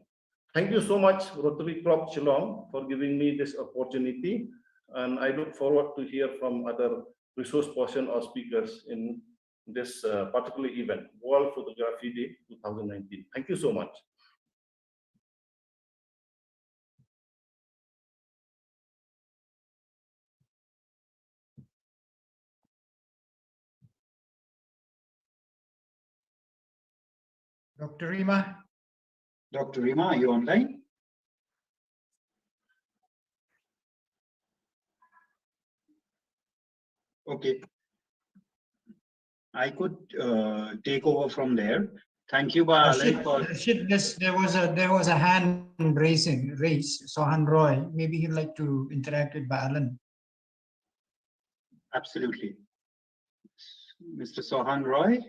Thank you so much, Rotary Club Shillong, for giving me this opportunity. And I look forward to hear from other resource person or speakers in this particular event, World Photography Day 2019. Thank you so much. Dr. Rima. Dr. Rima, are you online? Okay. I could take over from there. Thank you, Alan, for There was a hand raised. Sohan Roy. Maybe he'd like to interact with Alan. absolutely. Mr. Sohan Roy,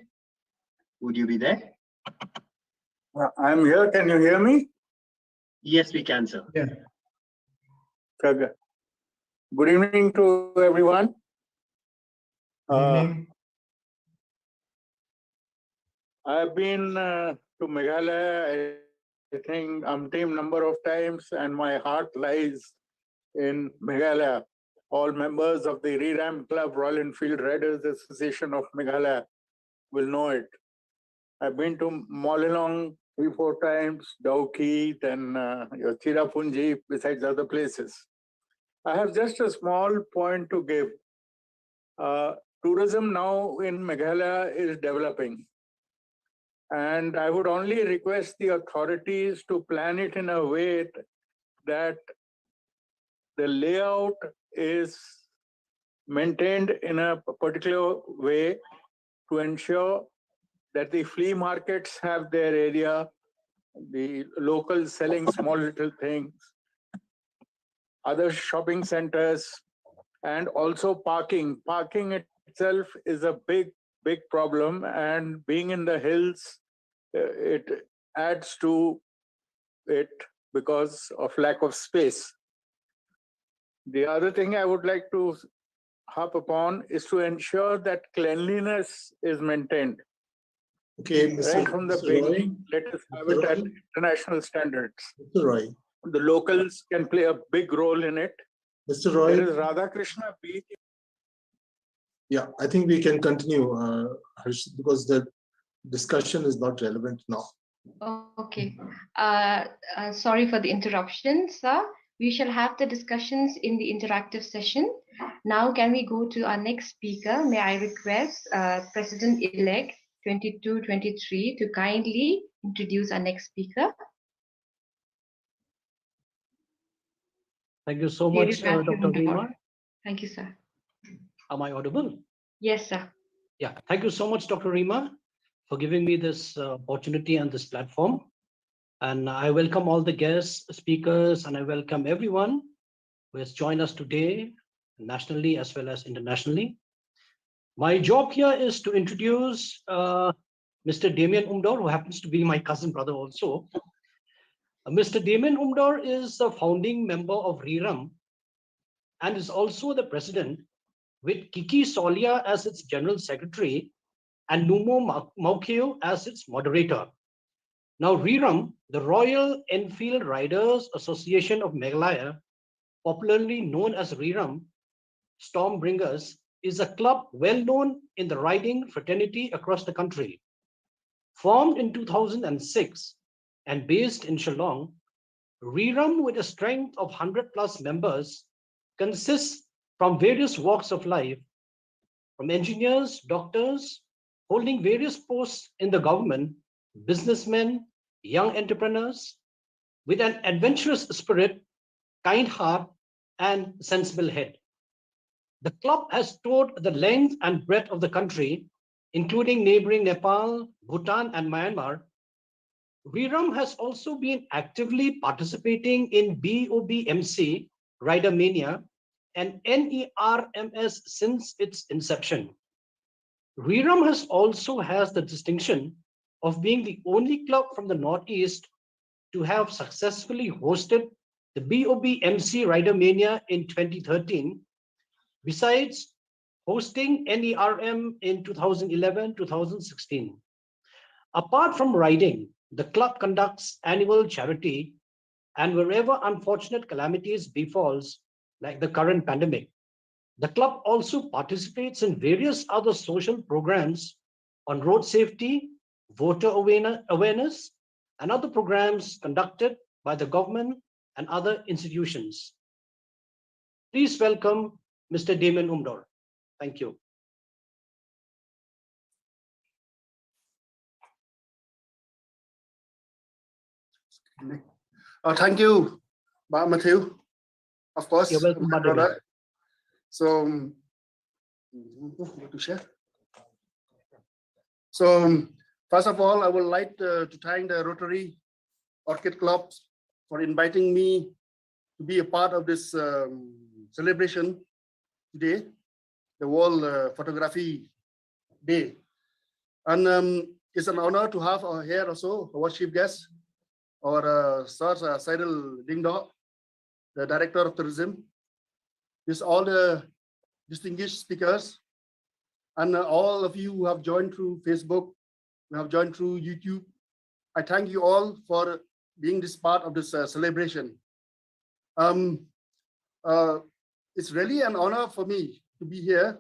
would you be there? I'm here. Can you hear me? Yes, we can, sir. Yeah. Okay. Good evening to everyone. Evening. I've been to Meghalaya, I think, umpteen number of times, and my heart lies in Meghalaya. All members of the Re-Ram Club, Royal Enfield Riders Association of Meghalaya will know it. I've been to Molilong 3-4 times, Dauki, then Chirapunji, besides other places. I have just a small point to give. Tourism now in Meghalaya is developing. And I would only request the authorities to plan it in a way that the layout is maintained in a particular way to ensure that the flea markets have their area, the locals selling small little things, other shopping centers, and also parking. Parking itself is a big problem, and being in the hills, it adds to it because of lack of space. The other thing I would like to harp upon is to ensure that cleanliness is maintained. Okay, Right from the Mr. Roy, beginning, let us have it at international standards. Mr. Roy, The locals can play a big role in it. Mr. Roy. There is Radhakrishna Beach. Yeah, I think we can continue, Harsh, because the discussion is not relevant now. Okay. Sorry for the interruption, sir. We shall have the discussions in the interactive session. Now, can we go to our next speaker? May I request President-elect 2223 to kindly introduce our next speaker. Thank you so much, Dr. Rima. Thank you, sir. Am I audible? Yes, sir. Yeah, thank you so much, Dr. Rima, for giving me this opportunity and this platform. And I welcome all the guests, speakers, and I welcome everyone who has joined us today, nationally as well as internationally. My job here is to introduce Mr. Damien Umdor, who happens to be my cousin brother also. Mr. Damien Umdor is a founding member of Re-Ram and is also the president, with Kiki Solia as its general secretary and Numo Maukeo as its moderator. Now, Re-Ram, the Royal Enfield Riders Association of Meghalaya, popularly known as Re-Ram Stormbringers, is a club well known in the riding fraternity across the country. Formed in 2006 and based in Shillong, Re-Ram, with a strength of 100+ members, consists from various walks of life, from engineers, doctors, holding various posts in the government, businessmen, young entrepreneurs, with an adventurous spirit, kind heart, and sensible head. The club has toured the length and breadth of the country, including neighboring Nepal, Bhutan, and Myanmar, RERAM has also been actively participating in BOBMC, Rider Mania, and NERMS since its inception. RERAM has the distinction of being the only club from the Northeast to have successfully hosted the BOBMC Rider Mania in 2013, besides hosting NERM in 2011-2016. Apart from riding, the club conducts annual charity, and wherever unfortunate calamities befalls, like the current pandemic, the club also participates in various other social programs on road safety, voter awareness, and other programs conducted by the government and other institutions. Please welcome Mr. Damon Umdor. Thank you. Thank you, Matthew. Of course, You're welcome, my brother. So, to share. So, first of all, I would like to thank the Rotary Orchid Club for inviting me to be a part of this celebration today, the World Photography Day. And it's an honor to have here also our chief guest, our Sir Cyril Dingdo, the Director of Tourism, with all the distinguished speakers, and all of you who have joined through Facebook, who have joined through YouTube. I thank you all for being this part of this celebration. It's really an honor for me to be here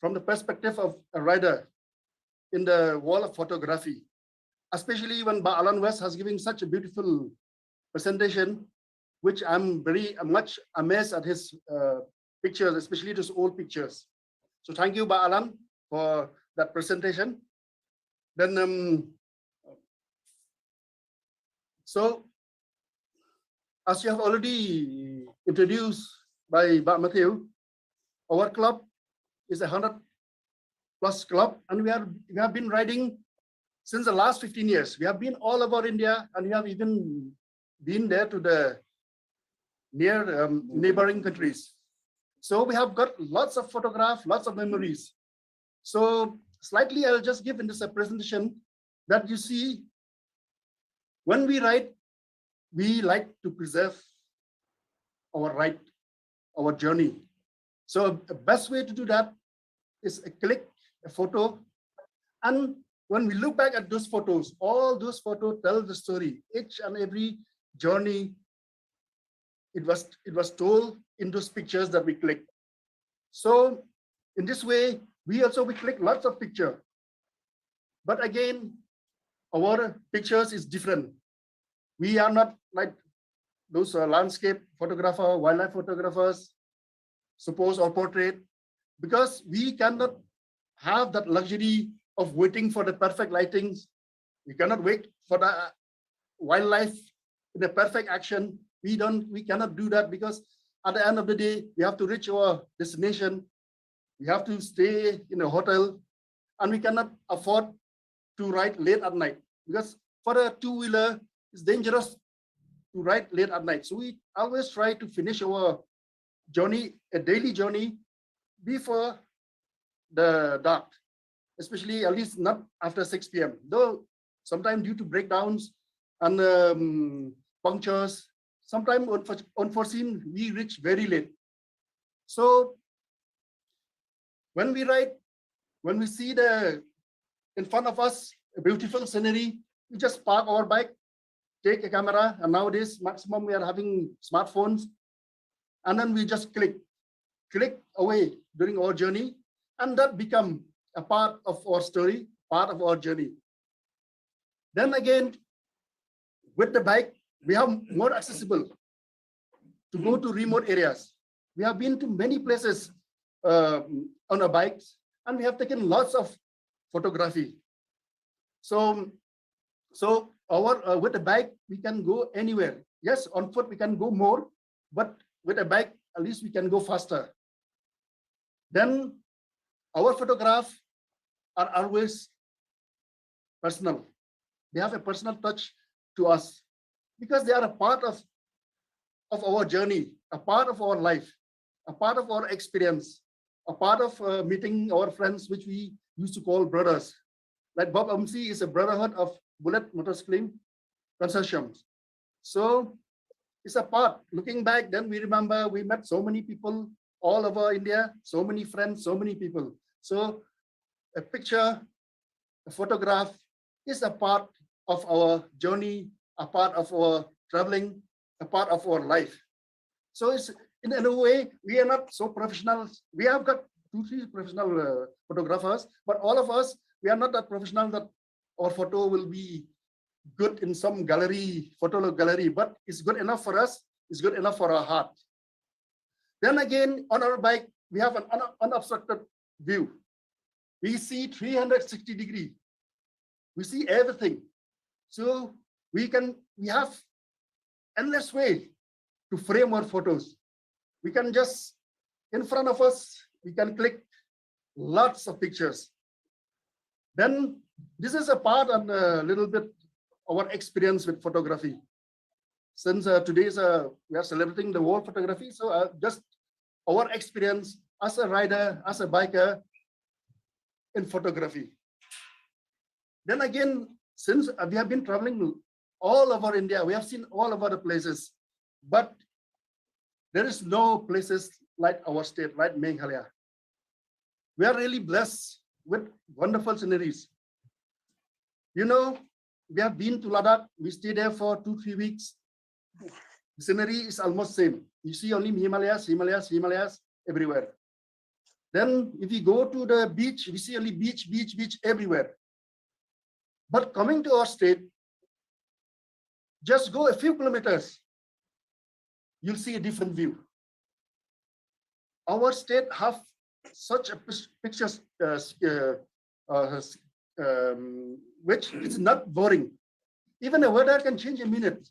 from the perspective of a rider in the world of photography, especially when Alan West has given such a beautiful presentation, which I'm very much amazed at his pictures, especially those old pictures. So thank you, Alan, for that presentation. Then, so as you have already introduced by Matthew, our club is a 100+ club, and we have been riding since the last 15 years. We have been all over India, and we have even been there to the near neighboring countries. So we have got lots of photographs, lots of memories. So slightly, I'll just give in this presentation that you see, when we ride, we like to preserve our ride, our journey. So the best way to do that is a click, a photo, and when we look back at those photos, all those photos tell the story. Each and every journey, it was told in those pictures that we click. So in this way, we click lots of pictures. But again, our pictures is different. We are not like those landscape photographer, wildlife photographers, suppose, or portrait, because we cannot have that luxury of waiting for the perfect lightings. We cannot wait for the wildlife in the perfect action. We cannot do that, because at the end of the day, we have to reach our destination. We have to stay in a hotel, and we cannot afford to ride late at night, because for a two-wheeler, it's dangerous to ride late at night. So we always try to finish our journey, a daily journey, before the dark, especially at least not after 6 p.m. Though sometimes due to breakdowns and punctures, sometimes unforeseen, we reach very late. So when we ride, when we see in front of us a beautiful scenery, we just park our bike, take a camera, and nowadays maximum we are having smartphones, and then we just click away during our journey, and that become a part of our story, part of our journey. Then again, with the bike, we have more accessible to go to remote areas. We have been to many places on our bikes, and we have taken lots of photography. So with the bike, we can go anywhere. Yes, on foot we can go more, but with a bike, at least we can go faster. Then our photographs are always personal. They have a personal touch to us because they are a part of our journey, a part of our life, a part of our experience, a part of meeting our friends, which we used to call brothers. Like Bob Amsi is a brotherhood of Bullet Motorcycling Consortium. So it's a part. Looking back, then we remember we met so many people all over India, so many friends, so many people. So a picture, a photograph is a part of our journey, a part of our traveling, a part of our life. So it's in a way, we are not so professional. We have got 2-3 professional photographers, but all of us, we are not that professional that our photo will be good in some gallery, photo gallery, but it's good enough for us. It's good enough for our heart. Then again, on our bike, we have an unobstructed view. We see 360 degrees. We see everything. So we have endless way to frame our photos. We can just, in front of us, we can click lots of pictures. Then this is a part and a little bit our experience with photography. Since today we are celebrating the world photography, so just our experience as a rider, as a biker in photography. Then again, since we have been traveling all over India, we have seen all over the places, but there is no places like our state, like Meghalaya. We are really blessed with wonderful sceneries. You know, we have been to Ladakh, we stayed there for 2-3 weeks. The scenery is almost same. You see only Himalayas, Himalayas, Himalayas everywhere. Then if you go to the beach, we see only beach, beach, beach everywhere. But coming to our state, just go a few kilometers, you'll see a different view. Our state have such a pictures which is not boring. Even the weather can change a minute.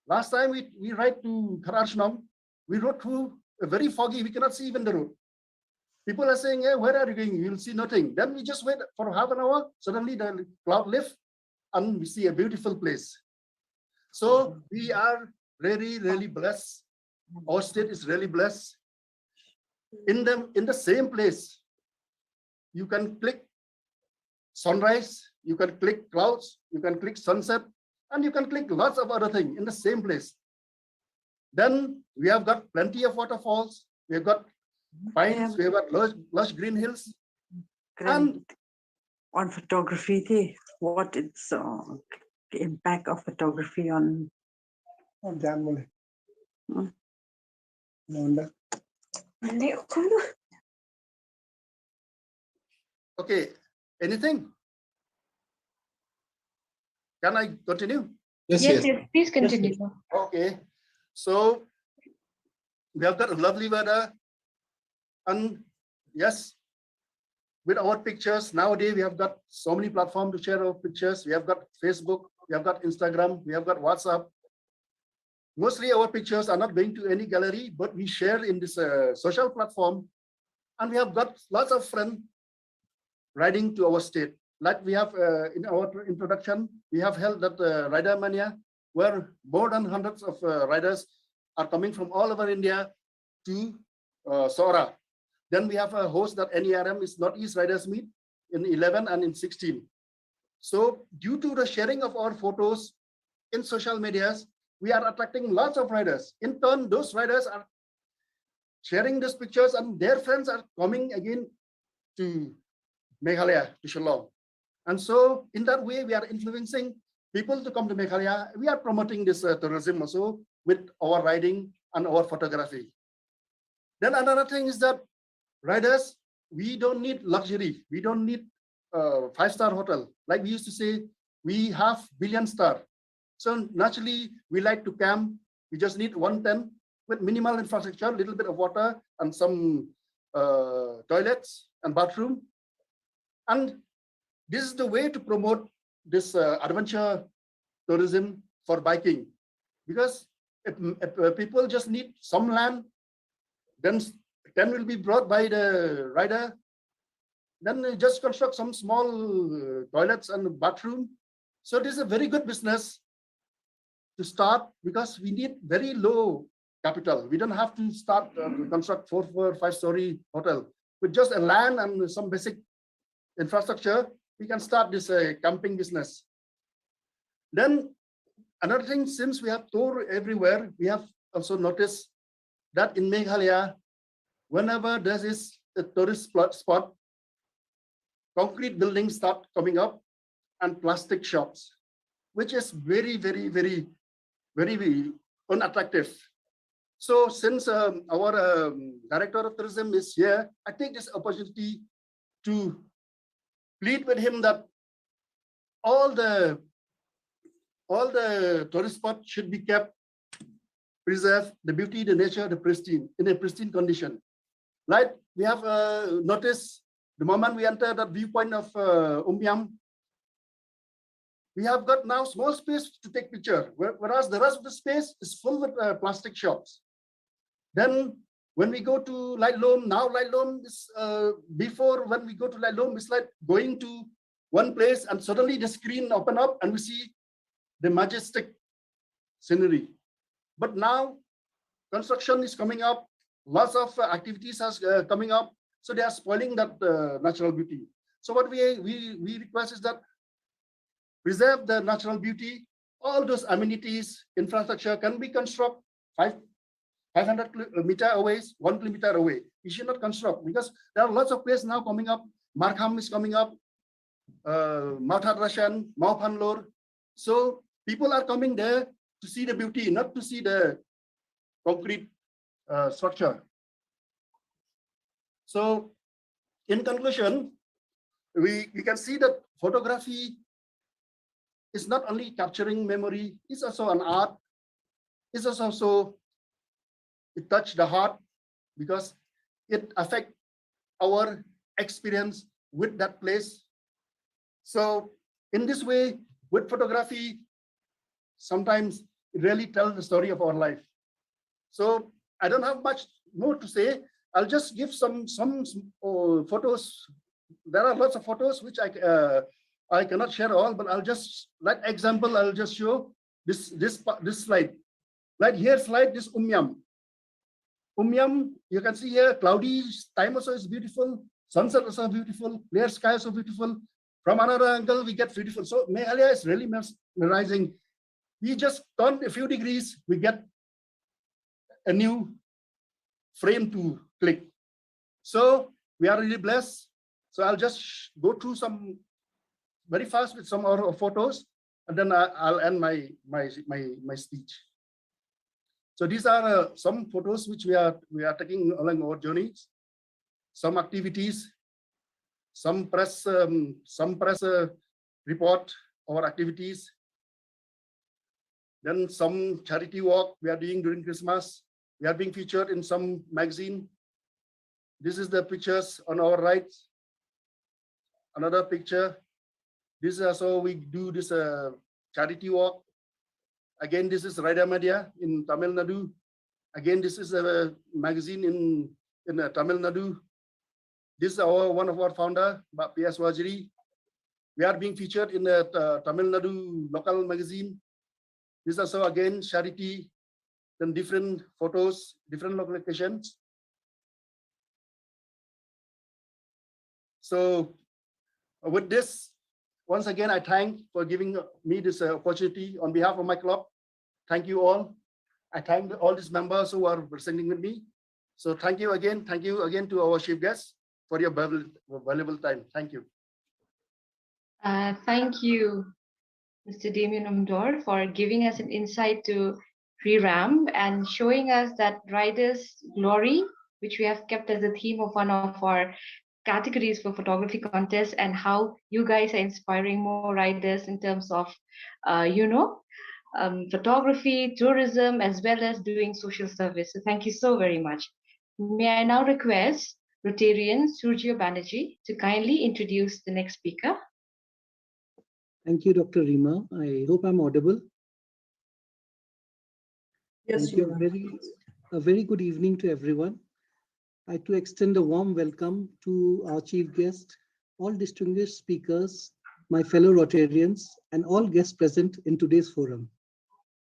Last time we ride to Kharashnam, we rode through a very foggy, we cannot see even the road. People are saying, hey, where are you going? You'll see nothing. Then we just wait for half an hour. Suddenly the cloud lift and we see a beautiful place. So we are really, really blessed. Our state is really blessed. In the same place, you can click sunrise, you can click clouds, you can click sunset, and you can click lots of other things in the same place. Then we have got plenty of waterfalls, we have got pines, we have got lush green hills. And on photography, what is the impact of photography on Jamule? Okay, anything? Can I continue? Yes, please continue. Yes, Okay, so we have got a lovely weather, and yes, with our pictures nowadays we have got so many platforms to share our pictures. We have got Facebook, we have got Instagram, we have got WhatsApp. Mostly our pictures are not going to any gallery, but we share in this social platform, and we have got lots of friends riding to our state. Like we have in our introduction, we have held that Rider Mania, where more than hundreds of riders are coming from all over India to Sora. Then we have a host that NERM is Northeast Riders Meet in 11 and in 16. So due to the sharing of our photos in social medias, we are attracting lots of riders. In turn, those riders are sharing these pictures and their friends are coming again to Meghalaya, to Shillong. And so in that way, we are influencing people to come to Meghalaya. We are promoting this tourism also with our riding and our photography. Then another thing is that riders, we don't need luxury. We don't need a 5-star hotel. Like we used to say, we have billion star. So naturally, we like to camp. We just need one tent with minimal infrastructure, a little bit of water and some toilets and bathroom. And this is the way to promote this adventure tourism for biking. Because if people just need some land, then tent will be brought by the rider. Then just construct some small toilets and bathroom. So this is a very good business to start because we need very low capital. We don't have to start construct 4 or 5-story hotel with just a land and some basic infrastructure. We can start this camping business. Then another thing, since we have tour everywhere, we have also noticed that in Meghalaya, whenever there is a tourist spot, concrete buildings start coming up and plastic shops, which is very, very, very, very unattractive. So since our director of tourism is here, I take this opportunity to plead with him that all the tourist spots should be kept, preserve the beauty, the nature, the pristine, in a pristine condition. Like we have noticed the moment we enter that viewpoint of Umyam, we have got now small space to take picture, whereas the rest of the space is full with plastic shops. Then when we go to Light Loam, now Light Loam is, before when we go to Light Loam, it's like going to one place and suddenly the screen open up and we see the majestic scenery. But now construction is coming up, lots of activities are coming up, so they are spoiling that natural beauty. So what we request is that preserve the natural beauty. All those amenities, infrastructure can be constructed 500 meter away, 1 kilometer away. We should not construct because there are lots of places now coming up. Markham is coming up, Mauthad Rashan, Maupanlor. So people are coming there to see the beauty, not to see the concrete structure. So in conclusion, we can see that photography is not only capturing memory, it's also an art. It's also, it touched the heart because it affects our experience with that place. So in this way, with photography, sometimes it really tells the story of our life. So I don't have much more to say. I'll just give some photos. There are lots of photos which I cannot share all, but I'll just, like example, I'll just show this slide. Like here slide, this Umyam. Umyam, you can see here, cloudy time also is beautiful, sunset also beautiful, clear sky also beautiful. From another angle, we get beautiful. So Meghalaya is really mesmerizing. We just turn a few degrees, we get a new frame to click. So we are really blessed. So I'll just go through some very fast with some of our photos, and then I'll end my speech. So these are some photos which we are taking along our journeys, some activities, some press report our activities, then some charity walk we are doing during Christmas. We are being featured in some magazine. This is the pictures on our right. Another picture. This is also we do this charity walk. Again, this is Raida Media in Tamil Nadu. Again, this is a magazine in Tamil Nadu. This is one of our founder, P.S. Wajiri. We are being featured in the Tamil Nadu local magazine. This is also again charity, then different photos, different locations. So with this, once again, I thank for giving me this opportunity on behalf of my club. Thank you all. I thank all these members who are presenting with me. So thank you again to our chief guests for your valuable time. Thank you. Thank you, Mr. Damien Umdor, for giving us an insight to Pre-Ram and showing us that riders' glory, which we have kept as a theme of one of our categories for photography contests, and how you guys are inspiring more riders in terms of, photography, tourism, as well as doing social service. So thank you so very much. May I now request Rotarian Surjio Banerjee to kindly introduce the next speaker. Thank you, Dr. Rima. I hope I'm audible. Yes, Thank you. A very good evening to everyone. I extend a warm welcome to our chief guest, all distinguished speakers, my fellow Rotarians, and all guests present in today's forum.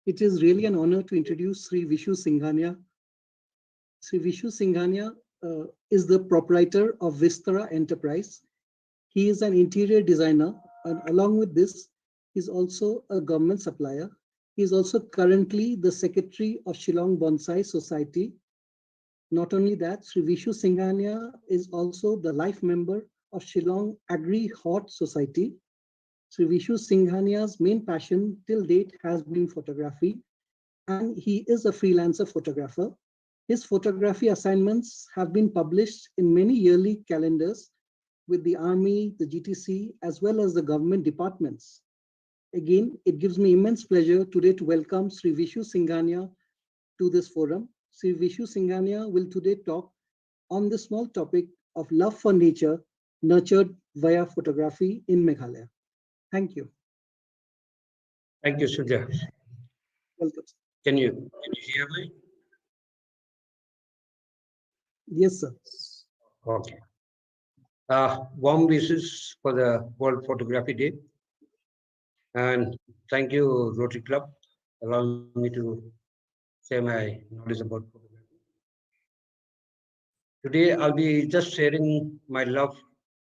It is really an honor to introduce Sri Vishu Singhania. Sri Vishu Singhania is the proprietor of Vistara Enterprise. He is an interior designer, and along with this, he's also a government supplier. He is also currently the secretary of Shillong Bonsai Society. Not only that, Sri Vishu Singhania is also the life member of Shillong Agri Hort Society. Sri Vishu Singhania's main passion till date has been photography, and he is a freelancer photographer. His photography assignments have been published in many yearly calendars with the Army, the GTC, as well as the government departments. Again, it gives me immense pleasure today to welcome Sri Vishu Singhania to this forum. Sri Vishu Singhania will today talk on the small topic of love for nature nurtured via photography in Meghalaya. Thank you. Thank you, Sujya. Welcome. Can you hear me? Yes, sir. Okay. Warm wishes for the World Photography Day. And thank you, Rotary Club, allowing me to share my knowledge about photography. Today, I'll be just sharing my love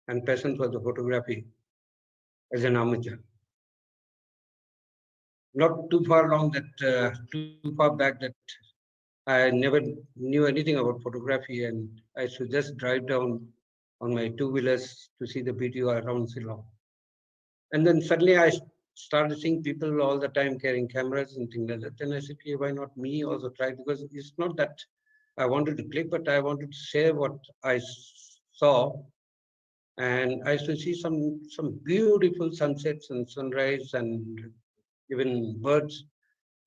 and passion for the photography as an amateur. Not too far back that I never knew anything about photography, and I should just drive down on my two-wheelers to see the beauty around Shillong. And then suddenly I started seeing people all the time carrying cameras and things like that. Then I said, okay, why not me also try? Because it's not that I wanted to click, but I wanted to share what I saw. And I used to see some beautiful sunsets and sunrise and even birds.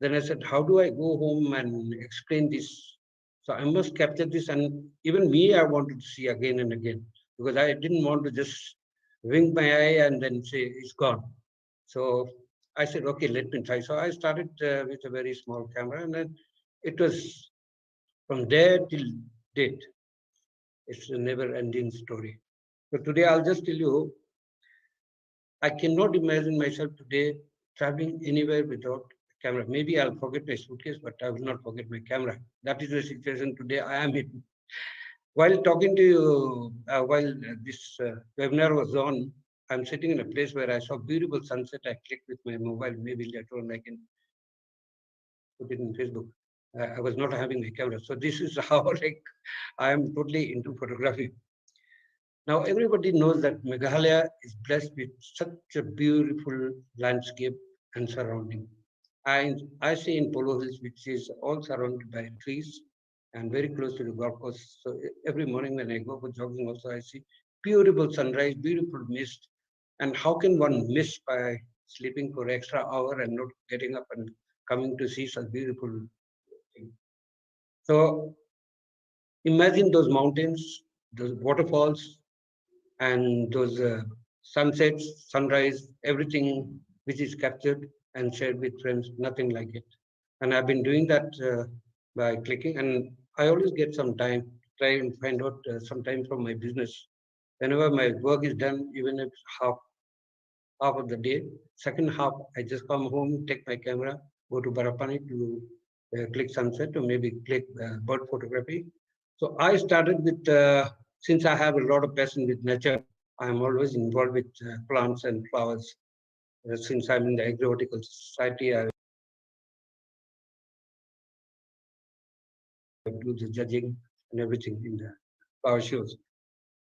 Then I said, how do I go home and explain this? So I must capture this, and even me, I wanted to see again and again, because I didn't want to just wink my eye and then say it's gone. So I said, okay, let me try. So I started with a very small camera, and then it was from there till date. It's a never-ending story. So today I'll just tell you, I cannot imagine myself today traveling anywhere without a camera. Maybe I'll forget my suitcase, but I will not forget my camera. That is the situation today I am in. While talking to you, while this webinar was on, I'm sitting in a place where I saw beautiful sunset. I clicked with my mobile. Maybe later on I can put it in Facebook. I was not having my camera. So this is how I am totally into photography. Now, everybody knows that Meghalaya is blessed with such a beautiful landscape and surrounding. I stay in Polo Hills, which is all surrounded by trees and very close to the golf course. So every morning when I go for jogging also, I see beautiful sunrise, beautiful mist. And how can one miss by sleeping for extra hour and not getting up and coming to see such beautiful thing? So imagine those mountains, those waterfalls, and those sunsets, sunrise, everything which is captured and shared with friends, nothing like it. And I've been doing that by clicking, and I always get some time, try and find out some time from my business. Whenever my work is done, even if half of the day, second half, I just come home, take my camera, go to Barapani to click sunset or maybe click bird photography. So I started with, since I have a lot of passion with nature, I'm always involved with plants and flowers. Since I'm in the Agri-Horticultural Society, I do the judging and everything in the flower shows.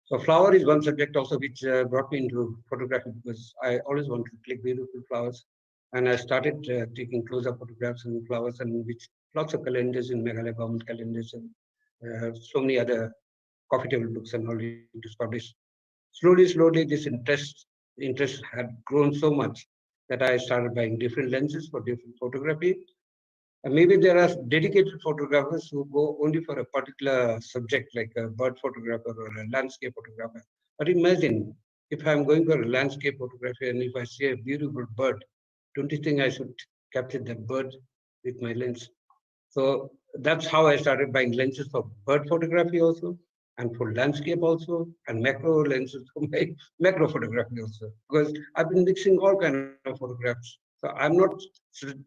So flower is one subject also which brought me into photography, because I always wanted to click beautiful flowers. And I started taking close-up photographs and flowers, and which lots of calendars in Meghalaya government calendars and so many other coffee table books and all it is published. Slowly, this interest had grown so much that I started buying different lenses for different photography. And maybe there are dedicated photographers who go only for a particular subject, like a bird photographer or a landscape photographer. But imagine if I'm going for a landscape photography and if I see a beautiful bird, don't you think I should capture that bird with my lens? So that's how I started buying lenses for bird photography also. and for landscape also, and macro lenses for my macro photography also, because I've been mixing all kind of photographs. So I'm not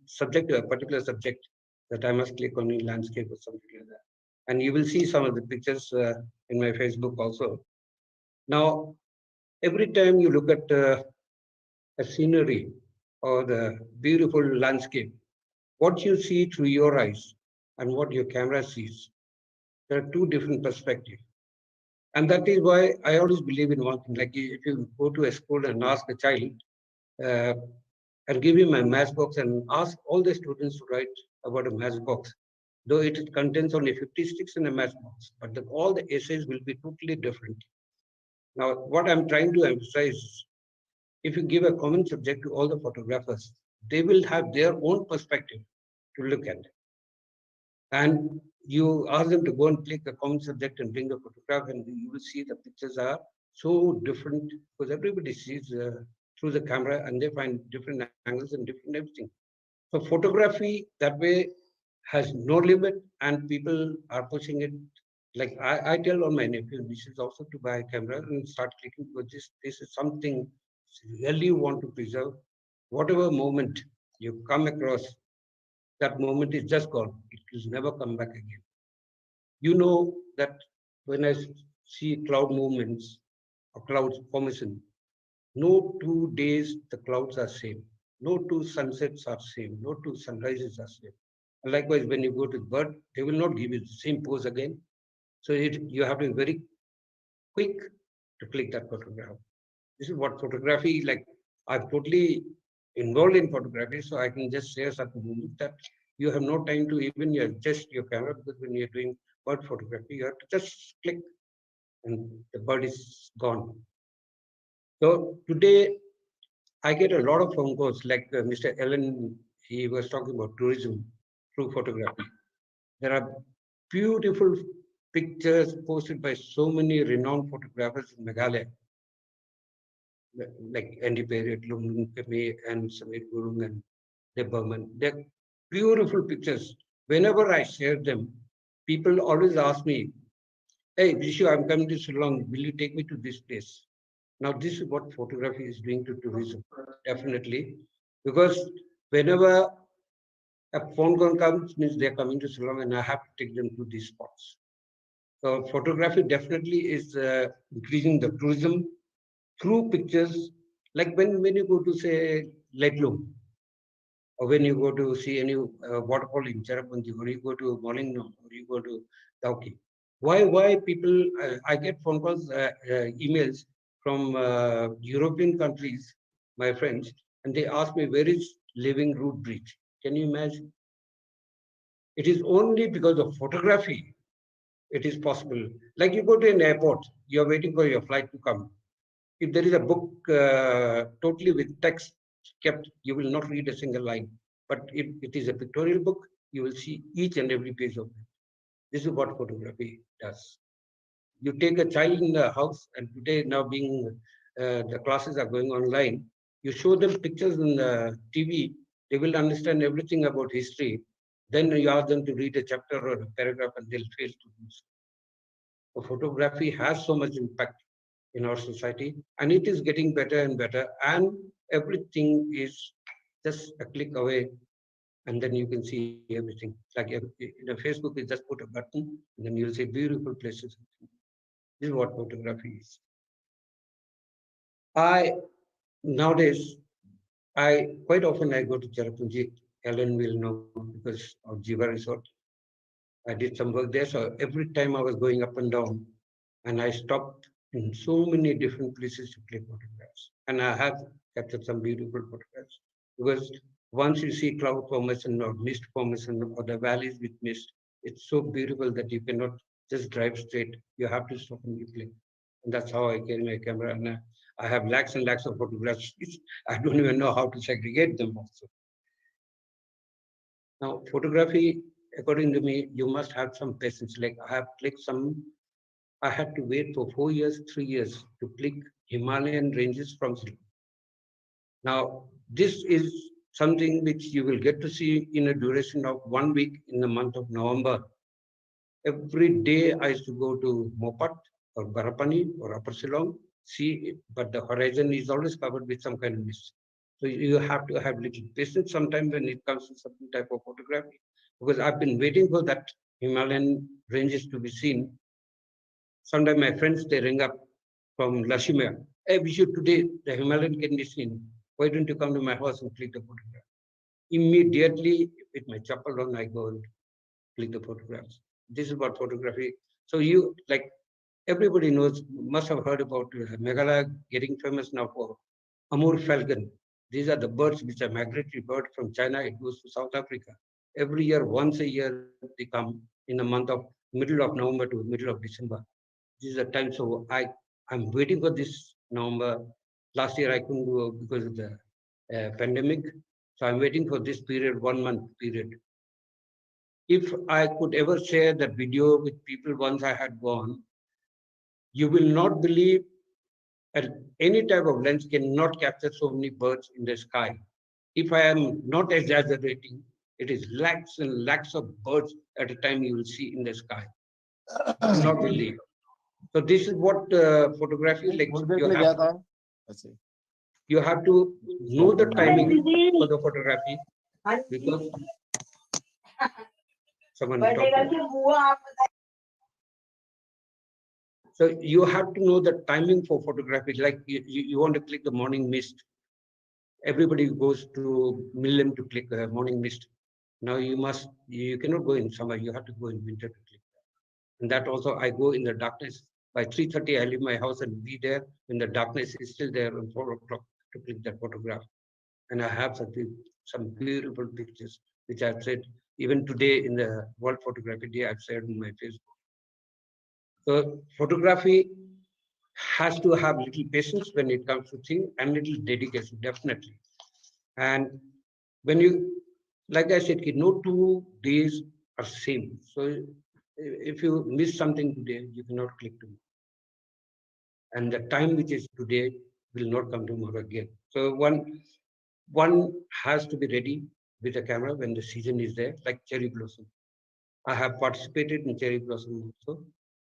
subject to a particular subject that I must click on in landscape or something like that. And you will see some of the pictures in my Facebook also. Now, every time you look at a scenery or the beautiful landscape, what you see through your eyes and what your camera sees, there are two different perspectives. And that is why I always believe in one thing. Like if you go to a school and ask a child uh, and give him a match box and ask all the students to write about a match box, though it contains only 50 sticks in a match box, but all the essays will be totally different. Now, what I'm trying to emphasize is, if you give a common subject to all the photographers, they will have their own perspective to look at. And you ask them to go and click a common subject and bring a photograph, and you will see the pictures are so different because everybody sees through the camera and they find different angles and different everything. So photography that way has no limit, and people are pushing it. Like I tell all my nephews, this is also to buy a camera and start clicking, because this is something really you want to preserve. Whatever moment you come across, that moment is just gone. It will never come back again. You know that when I see cloud movements or clouds formation, no 2 days the clouds are same. No two sunsets are same. No two sunrises are same. And likewise, when you go to the bird, they will not give you the same pose again. So you have to be very quick to click that photograph. This is what photography, like I'm totally involved in photography, so I can just share certain moments that you have no time to even adjust your camera, because when you're doing bird photography, you have to just click and the bird is gone. So today, I get a lot of phone calls, like Mr. Ellen, he was talking about tourism through photography. There are beautiful pictures posted by so many renowned photographers in Meghalaya, like Andy Perret, Lumlung Peme, and Samir Gurung and Deb Burman. They're beautiful pictures. Whenever I share them, people always ask me, hey, Vishu, I'm coming to Shillong. Will you take me to this place? Now, this is what photography is doing to tourism, definitely. Because whenever a phone call comes, means they're coming to Shillong and I have to take them to these spots. So photography definitely is increasing the tourism through pictures. Like when you go to, say, Letlum, or when you go to see any waterfall in Cherrapunji, or you go to Molingno, or you go to Dauki. Why people, I get phone calls, emails from European countries, my friends, and they ask me, where is Living Root Bridge? Can you imagine? It is only because of photography it is possible. Like you go to an airport, you're waiting for your flight to come. If there is a book totally with text kept, you will not read a single line. But if it is a pictorial book, you will see each and every page of it. This is what photography does. You take a child in the house, and today now being the classes are going online, you show them pictures in the TV, they will understand everything about history. Then you ask them to read a chapter or a paragraph and they'll fail to do so. So photography has so much impact in our society, and it is getting better and better, and everything is just a click away, and then you can see everything. Like in a Facebook, you just put a button, and then you'll see beautiful places. This is what photography is. Nowadays, quite often I go to Cherrapunji. Ellen will know because of Jiva Resort. I did some work there, so every time I was going up and down, and I stopped in so many different places to click photographs. And I have captured some beautiful photographs, because once you see cloud formation or mist formation or the valleys with mist, it's so beautiful that you cannot just drive straight. You have to stop and click. And that's how I carry my camera. And I have lakhs and lakhs of photographs. I don't even know how to segregate them also. Now, photography, according to me, you must have some patience. Like I have clicked some, I had to wait for 4 years, 3 years to click Himalayan ranges from Sri Lanka. Now, this is something which you will get to see in a duration of 1 week in the month of November. Every day I used to go to Mopat or Barapani or Upper Shillong, see it, but the horizon is always covered with some kind of mist. So you have to have little patience sometimes when it comes to certain type of photography, because I've been waiting for that Himalayan ranges to be seen. Sometimes my friends, they ring up from Lashimia. Hey, we should today, the Himalayan can be seen. Why don't you come to my house and click the photograph? Immediately, with my chappal on, I go and click the photographs. This is about photography. So you, like everybody knows, must have heard about Meghalaya getting famous now for Amur falcon. These are the birds which are migratory bird from China. It goes to South Africa. Every year, once a year, they come in the month of middle of November to middle of December. This is the time. So I'm waiting for this November. Last year I couldn't go because of the pandemic. So I'm waiting for this period, 1 month period. If I could ever share that video with people once I had gone, you will not believe any type of lens cannot capture so many birds in the sky. If I am not exaggerating, it is lakhs and lakhs of birds at a time you will see in the sky. You will not believe. So this is what photography like. You have to know the timing for the photography because someone is talking. So you have to know the timing for photography. Like you want to click the morning mist. Everybody goes to Millennium to click the morning mist. Now you cannot go in summer. You have to go in winter to click that. And that also I go in the darkness. By 3:30, I leave my house and be there when the darkness is still there on 4 o'clock to click that photograph. And I have some beautiful pictures, which I've said even today in the World Photography Day, I've shared on my Facebook. So photography has to have little patience when it comes to things and little dedication, definitely. And when you, like I said, no 2 days are same. So if you miss something today, you cannot click tomorrow. And the time which is today will not come tomorrow again. So one has to be ready with a camera when the season is there, like cherry blossom. I have participated in cherry blossom also.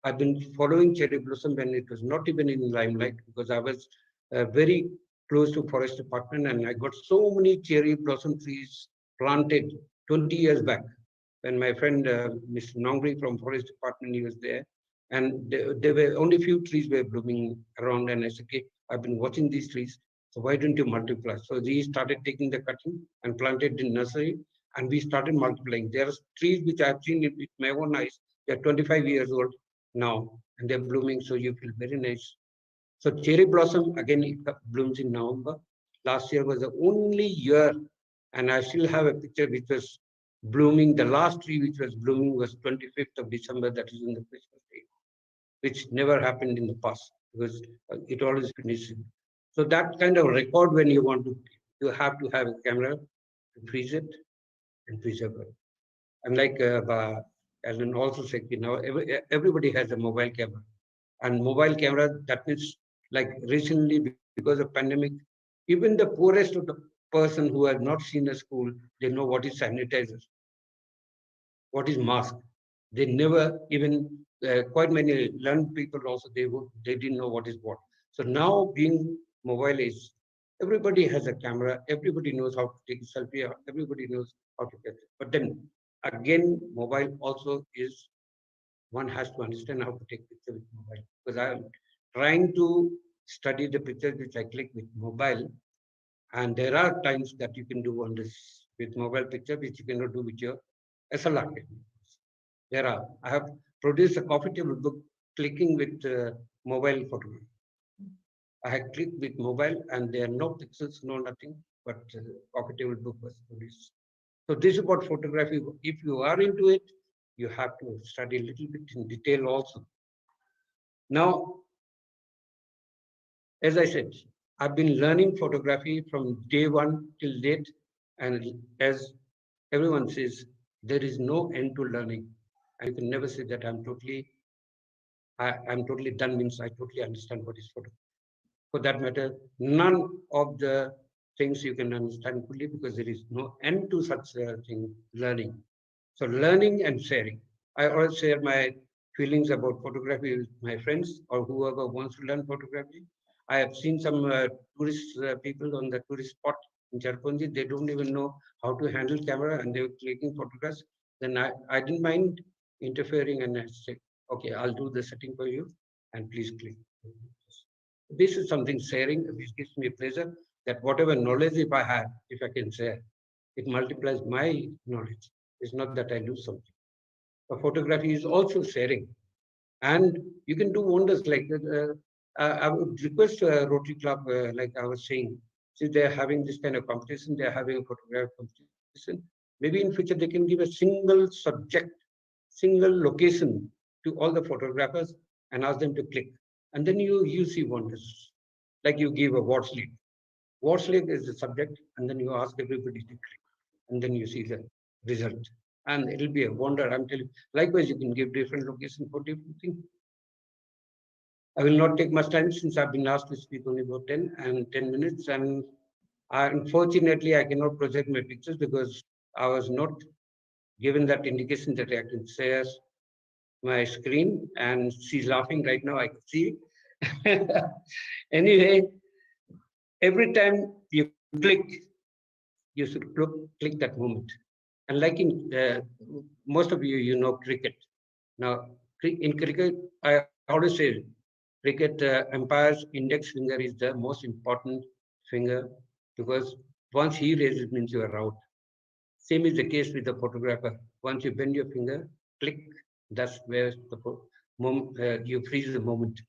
I've been following cherry blossom when it was not even in limelight because I was very close to forest department and I got so many cherry blossom trees planted 20 years back when my friend Mr. Nongri from forest department, he was there. And there were only few trees were blooming around and I said, okay, I've been watching these trees. So why don't you multiply? So we started taking the cutting and planted in nursery and we started multiplying. There are trees which I've seen with my own eyes. They're 25 years old now and they're blooming. So you feel very nice. So cherry blossom, again, it blooms in November. Last year was the only year and I still have a picture which was blooming. The last tree which was blooming was 25th of December. That is in the Christmas day, which never happened in the past because it always finishes. So that kind of record when you want to, you have to have a camera to freeze it and preserve it. And like Alan also said, everybody has a mobile camera. And mobile camera, that means like recently because of pandemic, even the poorest of the person who has not seen a school, they know what is sanitizer, what is mask. They never even, quite many learned people also, they didn't know what is what. So now being mobile is, everybody has a camera, everybody knows how to take a selfie, everybody knows how to get it. But then again, mobile also is, one has to understand how to take picture with mobile. Because I am trying to study the pictures which I click with mobile. And there are times that you can do on this with mobile picture, which you cannot do with your SLR technique. I have produced a coffee table book clicking with mobile photography. I had clicked with mobile and there are no pixels, no nothing, but coffee table book was produced. So this is about photography. If you are into it, you have to study a little bit in detail also. Now, as I said, I've been learning photography from day one till date. And as everyone says, there is no end to learning. I can never say that I'm totally done, means I totally understand what is photography. For that matter, none of the things you can understand fully because there is no end to such thing, learning. So learning and sharing. I always share my feelings about photography with my friends or whoever wants to learn photography. I have seen some tourist people on the tourist spot in Cherponji. They don't even know how to handle camera and they were clicking photographs. Then I didn't mind interfering and I said, okay, I'll do the setting for you and please click. This is something sharing, which gives me pleasure that whatever knowledge if I have, if I can share, it multiplies my knowledge. It's not that I lose something. The photography is also sharing. And you can do wonders like that. I would request Rotary Club, like I was saying, since they're having this kind of competition, they're having a photograph competition. Maybe in future they can give a single subject, single location to all the photographers and ask them to click. And then you see wonders. Like you give a Watts Lake. Watts Lake is the subject, and then you ask everybody to click. And then you see the result. And it'll be a wonder, I'm telling you. Likewise, you can give different locations for different things. I will not take much time since I've been asked to speak only about 10 minutes. And unfortunately, I cannot project my pictures because I was not given that indication that I can share my screen. And she's laughing right now, I can see. Anyway, every time you click, you should click that moment. And like in most of you know cricket. Now, in cricket, I always say cricket umpire's index finger is the most important finger because once he raises it means you are out. Same is the case with the photographer. Once you bend your finger, click, that's where you freeze the moment.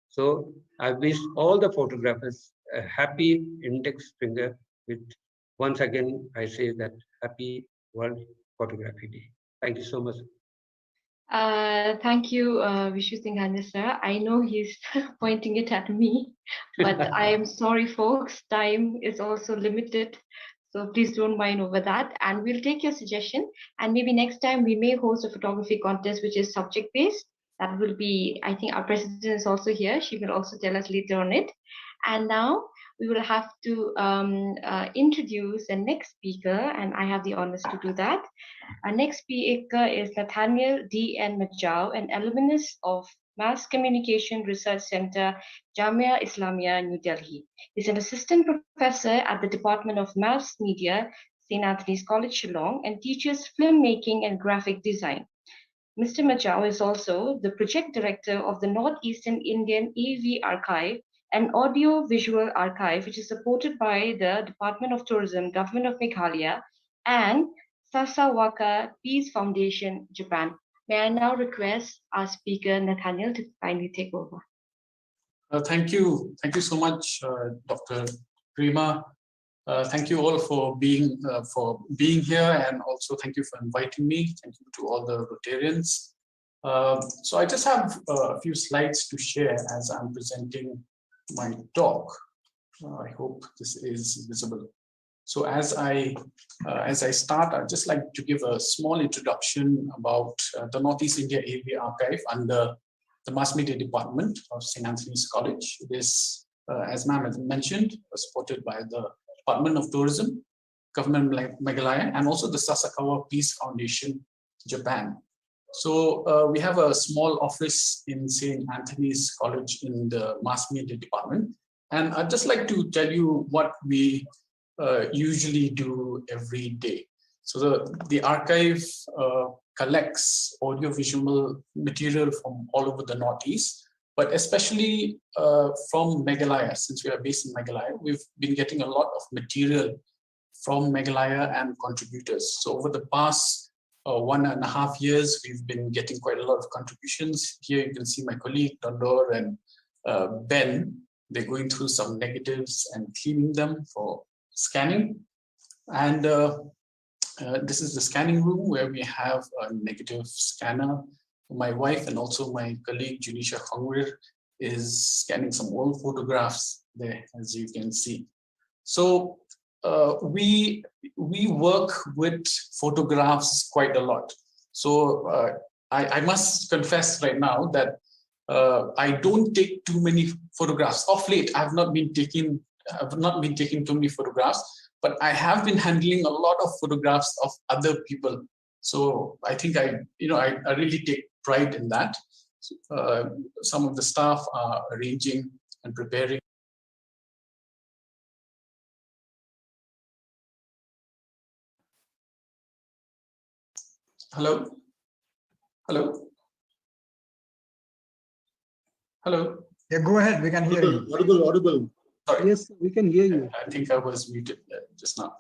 So I wish all the photographers a happy index finger with, once again, I say that happy World Photography Day. Thank you so much. Thank you, Vishu Singhania sir. I know he's pointing it at me, but I am sorry, folks. Time is also limited. So please don't mind over that. And we'll take your suggestion. And maybe next time we may host a photography contest, which is subject-based. That will be, I think our president is also here. She will also tell us later on it. And now we will have to introduce the next speaker, and I have the honors to do that. Our next speaker is Nathaniel D.N. Majau, an alumnus of Mass Communication Research Center, Jamia Islamia, New Delhi. He's an assistant professor at the Department of Mass Media, St. Anthony's College, Shillong, and teaches filmmaking and graphic design. Mr. Majau is also the project director of the Northeastern Indian AV Archive, an audio-visual archive which is supported by the Department of Tourism, Government of Meghalaya, and Sasawaka Peace Foundation, Japan. May I now request our speaker, Nathaniel, to kindly take over. Thank you. Thank you so much, Dr. Rima. Thank you all for being here, and also thank you for inviting me. Thank you to all the Rotarians. So I just have a few slides to share as I'm presenting my talk. I hope this is visible. So as I start, I'd just like to give a small introduction about the Northeast India AV Archive under the Mass Media Department of St. Anthony's College. This, as ma'am has mentioned, was supported by the Department of Tourism, Government of Meghalaya, and also the Sasakawa Peace Foundation, Japan. So we have a small office in St. Anthony's College in the Mass Media Department. And I'd just like to tell you what we usually do every day. So the archive collects audiovisual material from all over the Northeast, but especially from Meghalaya. Since we are based in Meghalaya, we've been getting a lot of material from Meghalaya and contributors. So over the past 1.5 years, we've been getting quite a lot of contributions. Here you can see my colleague, Dondor and Ben. They're going through some negatives and cleaning them for scanning. And this is the scanning room where we have a negative scanner. My wife and also my colleague, Junisha Khongwir, is scanning some old photographs there, as you can see. So we work with photographs quite a lot. So I must confess right now that I don't take too many photographs. Of late, I've not been taking too many photographs, but I have been handling a lot of photographs of other people. So I think I really take pride in that. Some of the staff are arranging and preparing. Hello? Hello? Hello? Yeah, go ahead. We can hear you. Audible. Sorry. Yes, we can hear you. I think I was muted just now.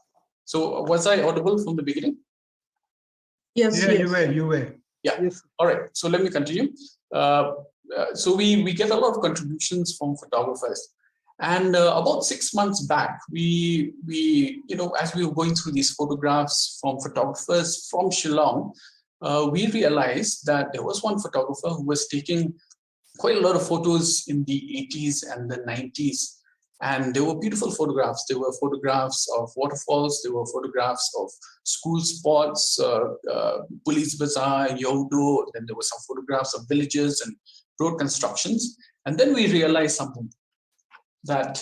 So was I audible from the beginning? Yes, Yeah, yes. you were. Yeah. Yes. All right. So let me continue. So we get a lot of contributions from photographers, and about 6 months back, we as we were going through these photographs from photographers from Shillong, we realized that there was one photographer who was taking quite a lot of photos in the 80s and the 90s. And there were beautiful photographs. There were photographs of waterfalls. There were photographs of school sports, police bazaar, Yodo. Then there were some photographs of villages and road constructions. And then we realized something, that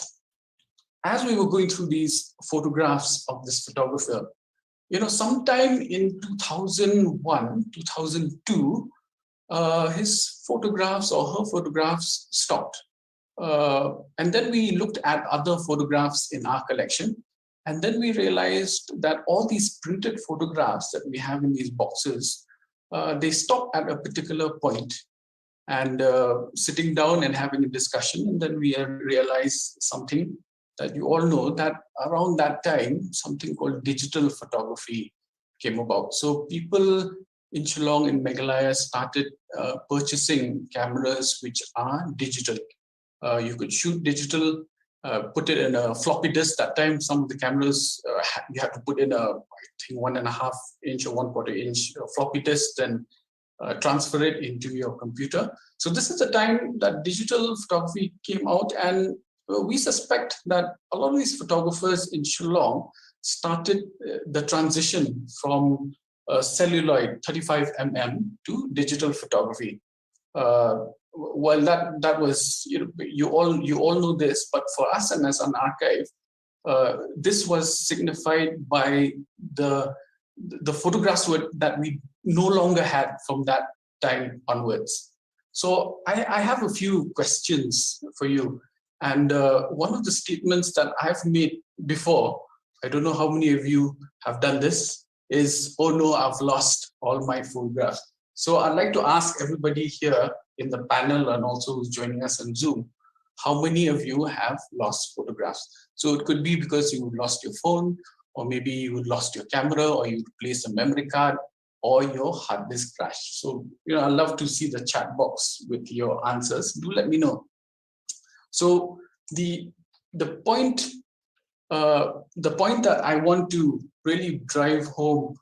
as we were going through these photographs of this photographer, sometime in 2001, 2002, his photographs or her photographs stopped. And then we looked at other photographs in our collection. And then we realized that all these printed photographs that we have in these boxes, they stop at a particular point. And sitting down and having a discussion, and then we realized something that you all know, that around that time, something called digital photography came about. So people in Shillong, in Meghalaya, started purchasing cameras which are digital. You could shoot digital, put it in a floppy disk. That time, some of the cameras, you had to put in I think 1.5 inch or 1/4 inch floppy disk, then transfer it into your computer. So this is the time that digital photography came out, and we suspect that a lot of these photographers in Shillong started the transition from celluloid 35 mm to digital photography. Well, that was, you all know this, but for us and as an archive, this was signified by the photographs that we no longer had from that time onwards. So I have a few questions for you. And one of the statements that I've made before, I don't know how many of you have done this, is, oh no, I've lost all my photographs. So I'd like to ask everybody here in the panel and also who's joining us on Zoom, how many of you have lost photographs? So it could be because you lost your phone, or maybe you lost your camera, or you replaced a memory card, or your hard disk crashed. So, I'd love to see the chat box with your answers. Do let me know. So the point that I want to really drive home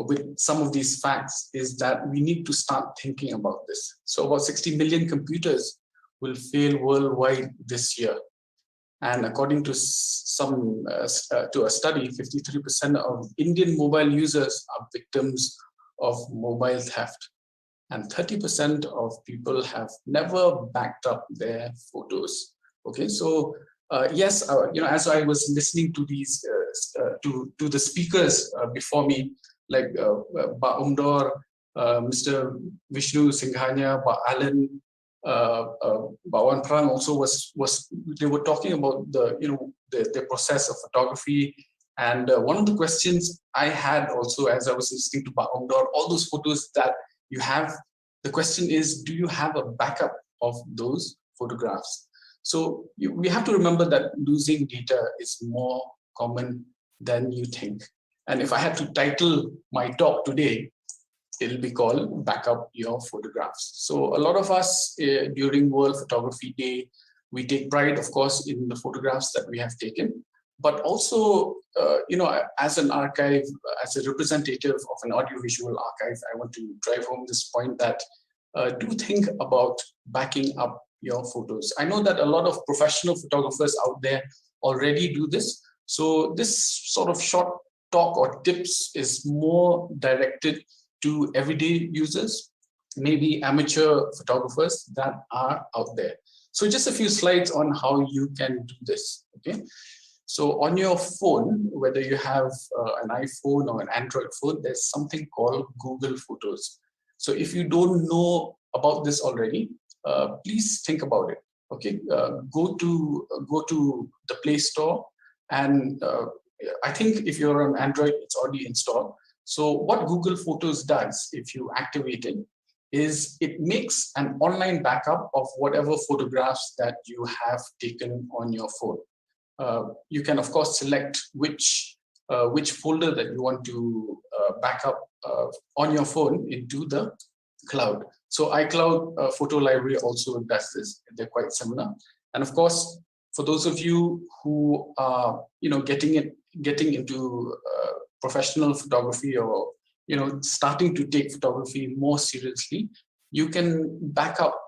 with some of these facts is that we need to start thinking about this. So about 60 million computers will fail worldwide this year. And according to a study, 53% of Indian mobile users are victims of mobile theft. And 30% of people have never backed up their photos. Okay, so yes, as I was listening to these, to the speakers before me, like Ba Umdor, Mr. Vishnu Singhania, Ba Alan, Ba Wan Prang also they were talking about the process of photography. And one of the questions I had also as I was listening to Ba Umdor, all those photos that you have, the question is, do you have a backup of those photographs? So we have to remember that losing data is more common than you think. And if I had to title my talk today, it'll be called Backup Your Photographs. So a lot of us during World Photography Day, we take pride, of course, in the photographs that we have taken, but also, as an archive, as a representative of an audiovisual archive, I want to drive home this point that do think about backing up your photos. I know that a lot of professional photographers out there already do this. So this sort of short talk or tips is more directed to everyday users, maybe amateur photographers that are out there. So just a few slides on how you can do this, okay? So on your phone, whether you have an iPhone or an Android phone, there's something called Google Photos. So if you don't know about this already, please think about it. Okay, go to the Play Store, and I think if you're on Android, it's already installed. So what Google Photos does, if you activate it, is it makes an online backup of whatever photographs that you have taken on your phone. You can, of course, select which folder that you want to back up on your phone into the cloud. So iCloud Photo Library also does this. They're quite similar. And of course, for those of you who are, getting into professional photography, or starting to take photography more seriously, you can back up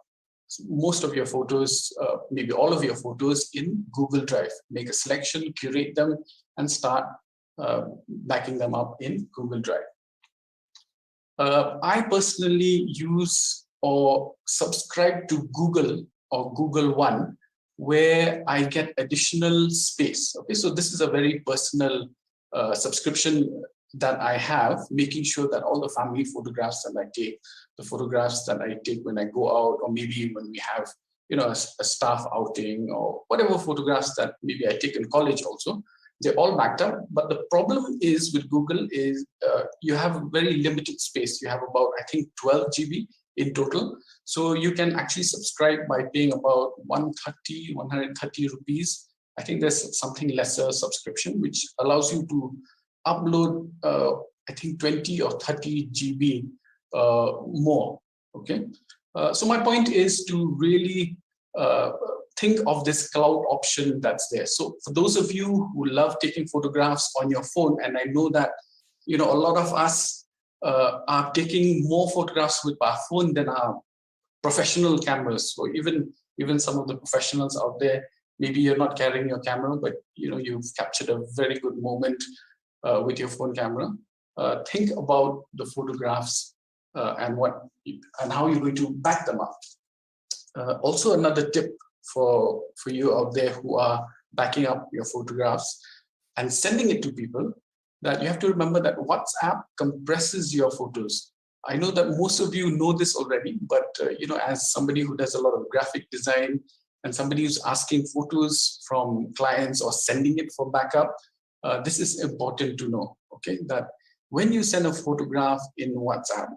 most of your photos, maybe all of your photos, in Google Drive. Make a selection, curate them, and start backing them up in Google Drive. I personally use or subscribe to Google or Google One, where I get additional space. Okay, so this is a very personal subscription that I have, making sure that all the family photographs that I take, the photographs that I take when I go out, or maybe when we have, a staff outing, or whatever photographs that maybe I take in college also, they're all backed up. But the problem is with Google is you have very limited space. You have about, I think, 12 GB in total. So you can actually subscribe by paying about 130 rupees. I think there's something lesser subscription, which allows you to upload, I think, 20 or 30 GB more. Okay. So my point is to really think of this cloud option that's there. So for those of you who love taking photographs on your phone, and I know that a lot of us are taking more photographs with our phone than our professional cameras. So even some of the professionals out there, maybe you're not carrying your camera, but you've captured a very good moment with your phone camera. Think about the photographs and how you're going to back them up. Also, another tip for you out there who are backing up your photographs and sending it to people, that you have to remember that WhatsApp compresses your photos. I know that most of you know this already, but as somebody who does a lot of graphic design and somebody who's asking photos from clients or sending it for backup, this is important to know. Okay, that when you send a photograph in WhatsApp,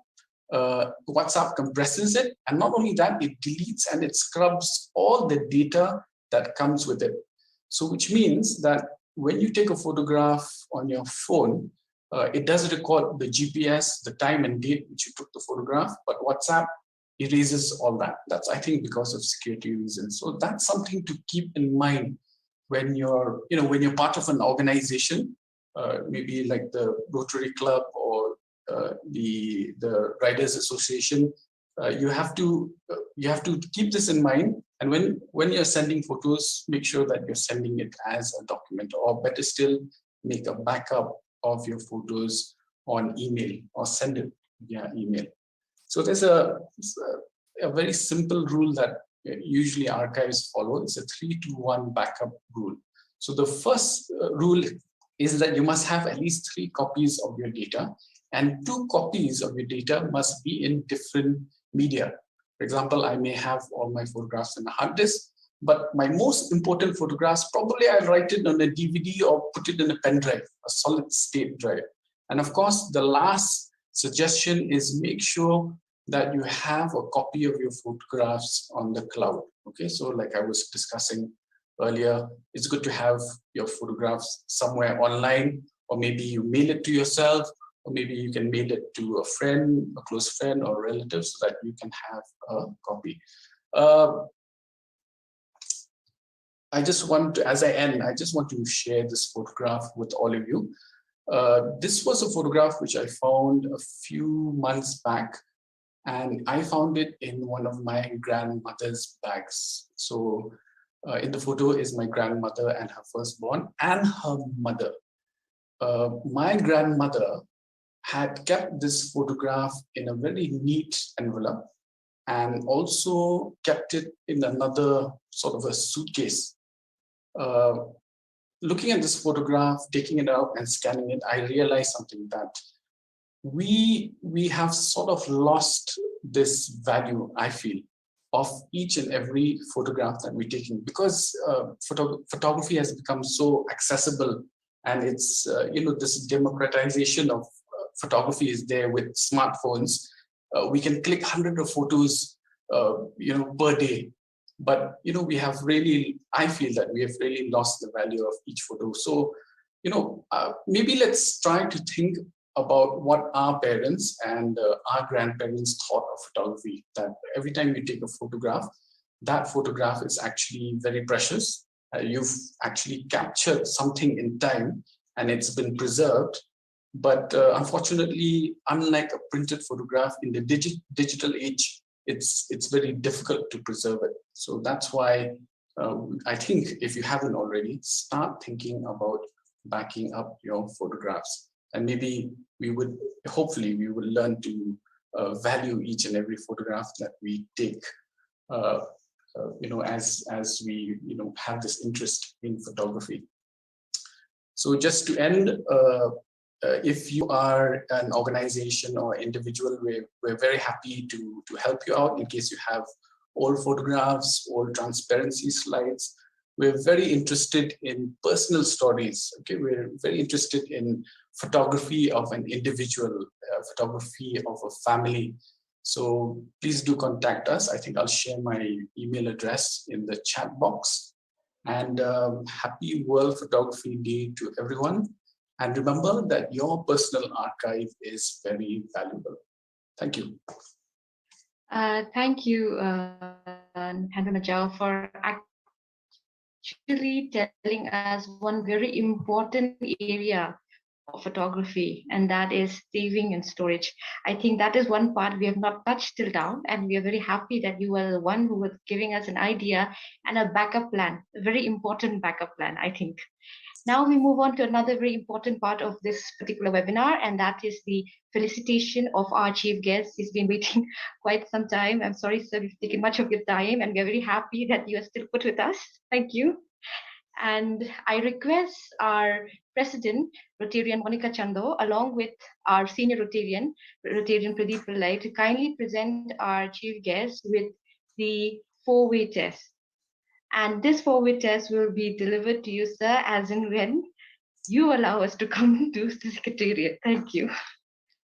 WhatsApp compresses it, and not only that, it deletes and it scrubs all the data that comes with it. So which means that when you take a photograph on your phone, it does record the GPS, the time and date which you took the photograph, but WhatsApp erases all that. That's, I think, because of security reasons. So that's something to keep in mind when you're, when you're part of an organization, maybe like the Rotary Club or the Riders Association. You have to keep this in mind, and when you're sending photos, make sure that you're sending it as a document, or better still, make a backup of your photos on email or send it via email. So there's a very simple rule that usually archives follow. It's a 3-to-1 backup rule. So the first rule is that you must have at least 3 copies of your data, and 2 copies of your data must be in different media. For example, I may have all my photographs in a hard disk, but my most important photographs, probably I'll write it on a DVD or put it in a pen drive, a solid state drive. And of course, the last suggestion is make sure that you have a copy of your photographs on the cloud. Okay, so like I was discussing earlier, it's good to have your photographs somewhere online, or maybe you mail it to yourself, or maybe you can mail it to a friend, a close friend or relative, so that you can have a copy. I just want to, as I end, I just want to share this photograph with all of you. This was a photograph which I found a few months back, and I found it in one of my grandmother's bags. So in the photo is my grandmother and her firstborn and her mother. My grandmother had kept this photograph in a very neat envelope, and also kept it in another sort of a suitcase. looking at this photograph, taking it out and scanning it, I realized something, that we have sort of lost this value, I feel, of each and every photograph that we're taking, because photography has become so accessible, and it's this democratization of photography is there with smartphones. We can click hundreds of photos per day, but we have really, I feel that we have really lost the value of each photo. So maybe let's try to think about what our parents and our grandparents thought of photography, that every time you take a photograph, that photograph is actually very precious. You've actually captured something in time and it's been preserved. But unfortunately, unlike a printed photograph in the digital age, it's very difficult to preserve it. So that's why I think if you haven't already, start thinking about backing up your photographs. And maybe hopefully we will learn to value each and every photograph that we take, as we have this interest in photography. So just to end, if you are an organization or individual, we're very happy to help you out in case you have old photographs, old transparency slides. We're very interested in personal stories. Okay, we're very interested in photography of an individual, photography of a family. So please do contact us. I think I'll share my email address in the chat box. And happy World Photography Day to everyone. And remember that your personal archive is very valuable. Thank you. Thank you, Henry Majal, for actually telling us one very important area of photography, and that is saving and storage. I think that is one part we have not touched till now, and we are very happy that you were the one who was giving us an idea and a backup plan, a very important backup plan, I think. Now we move on to another very important part of this particular webinar, and that is the felicitation of our chief guest. He's been waiting quite some time. I'm sorry, sir, we've taken much of your time, and we're very happy that you are still put with us. Thank you. And I request our president, Rotarian Monica Chando, along with our senior Rotarian Pradeep Pillai, to kindly present our chief guest with the 4-way test. And this 4-way test will be delivered to you, sir, as and when you allow us to come to the Secretariat. Thank you.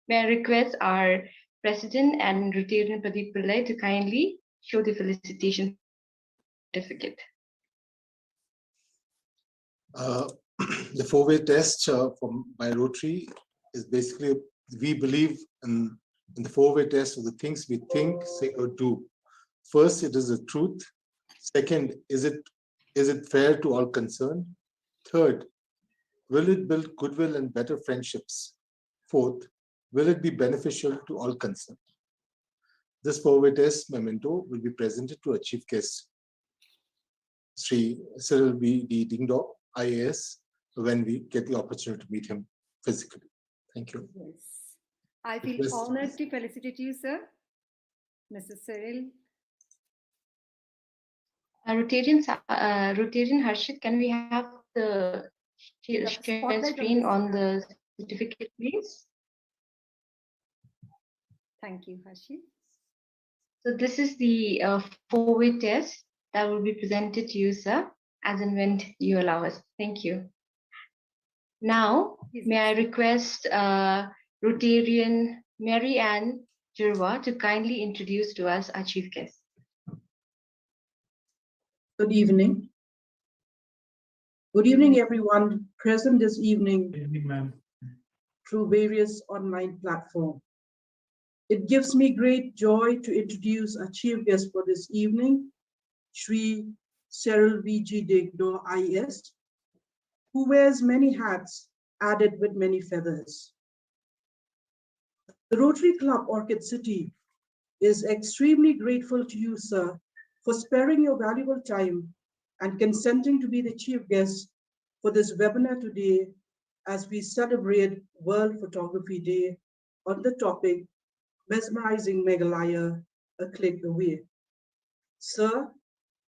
May I request our President and Rotarian Pradeep Pillai to kindly show the felicitation certificate. The 4-way test by Rotary is basically, we believe in the 4-way test of the things we think, say, or do. First, it is the truth. Second, is it fair to all concerned? Third, will it build goodwill and better friendships? Fourth, will it be beneficial to all concerned? This 4-way test memento will be presented to our chief guest, Sri Cyril B. Dingdor, IAS, when we get the opportunity to meet him physically. Thank you. Yes. I feel honored to felicitate you, sir. Mr. Cyril. Rotarian Harshit, can we have the share screen on the certificate, please? Thank you, Harshit. So this is the 4-way test that will be presented to you, sir, as and when you allow us. Thank you. Now, may I request Rotarian Mary Ann Jirwa to kindly introduce to us our chief guest. Good evening. Good evening, everyone present this evening through various online platforms. It gives me great joy to introduce our chief guest for this evening, Sri Cyril V.G. Dingdor, IAS, who wears many hats, added with many feathers. The Rotary Club Orchid City is extremely grateful to you, sir, for sparing your valuable time and consenting to be the chief guest for this webinar today as we celebrate World Photography Day on the topic, Mesmerizing Meghalaya, a click away. Sir,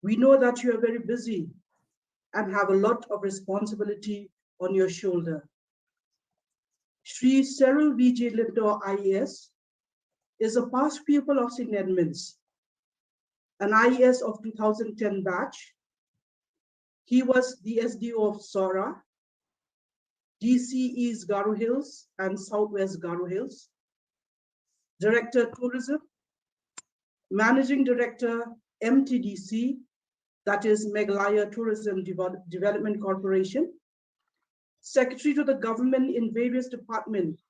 we know that you are very busy and have a lot of responsibility on your shoulder. Shri Cyril V.J. Lindo IAS is a past pupil of St. Edmunds, an IAS of 2010 batch. He was the SDO of Sora, DCE's Garo Hills and Southwest Garo Hills, Director Tourism, Managing Director MTDC, that is Meghalaya Tourism Development Corporation, Secretary to the government in various departments,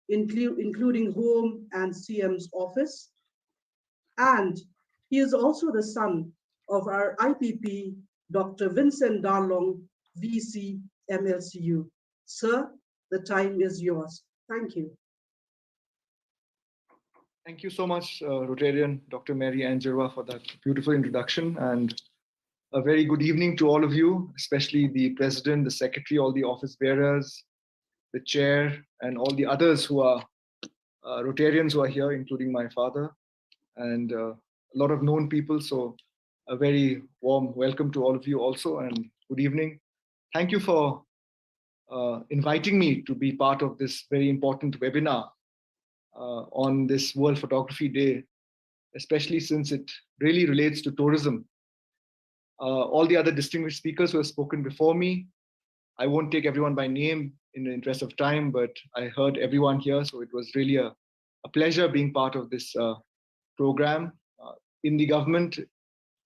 including Home and CM's office. And he is also the son of our IPP, Dr. Vincent Darlong, VC, MLCU. Sir, the time is yours. Thank you. Thank you so much, Rotarian Dr. Mary Ann Jirwa, for that beautiful introduction, and a very good evening to all of you, especially the President, the Secretary, all the office bearers, the Chair, and all the others who are Rotarians who are here, including my father, and a lot of known people. So a very warm welcome to all of you also, and good evening. Thank you for inviting me to be part of this very important webinar on this World Photography Day, especially since it really relates to tourism. All the other distinguished speakers who have spoken before me, I won't take everyone by name in the interest of time, but I heard everyone here, so it was really a pleasure being part of this program. In the government,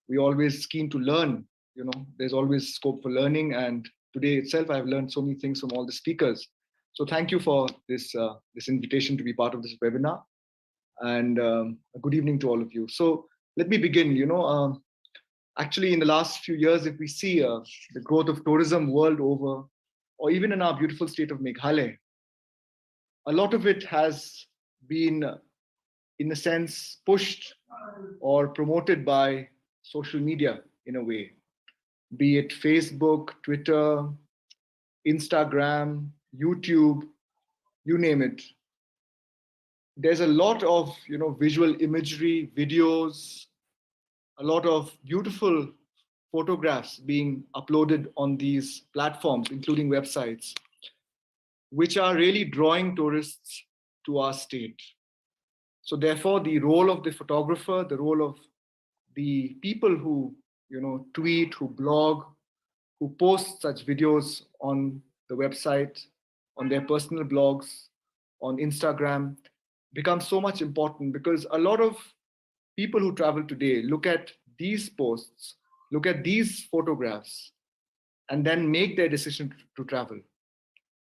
we always keen to learn, you know, there's always scope for learning, and today itself I've learned so many things from all the speakers. So thank you for this, this invitation to be part of this webinar, and a good evening to all of you. So let me begin. You know, actually in the last few years, if we see the growth of tourism world over, or even in our beautiful state of Meghalaya, a lot of it has been, in a sense, pushed or promoted by social media in a way, be it Facebook, Twitter, Instagram, YouTube, you name it. There's a lot of, you know, visual imagery, videos, a lot of beautiful photographs being uploaded on these platforms, including websites, which are really drawing tourists to our state. So therefore, the role of the photographer, the role of the people who, you know, tweet, who blog, who post such videos on the website, on their personal blogs, on Instagram, becomes so much important, because a lot of people who travel today look at these posts, look at these photographs, and then make their decision to travel.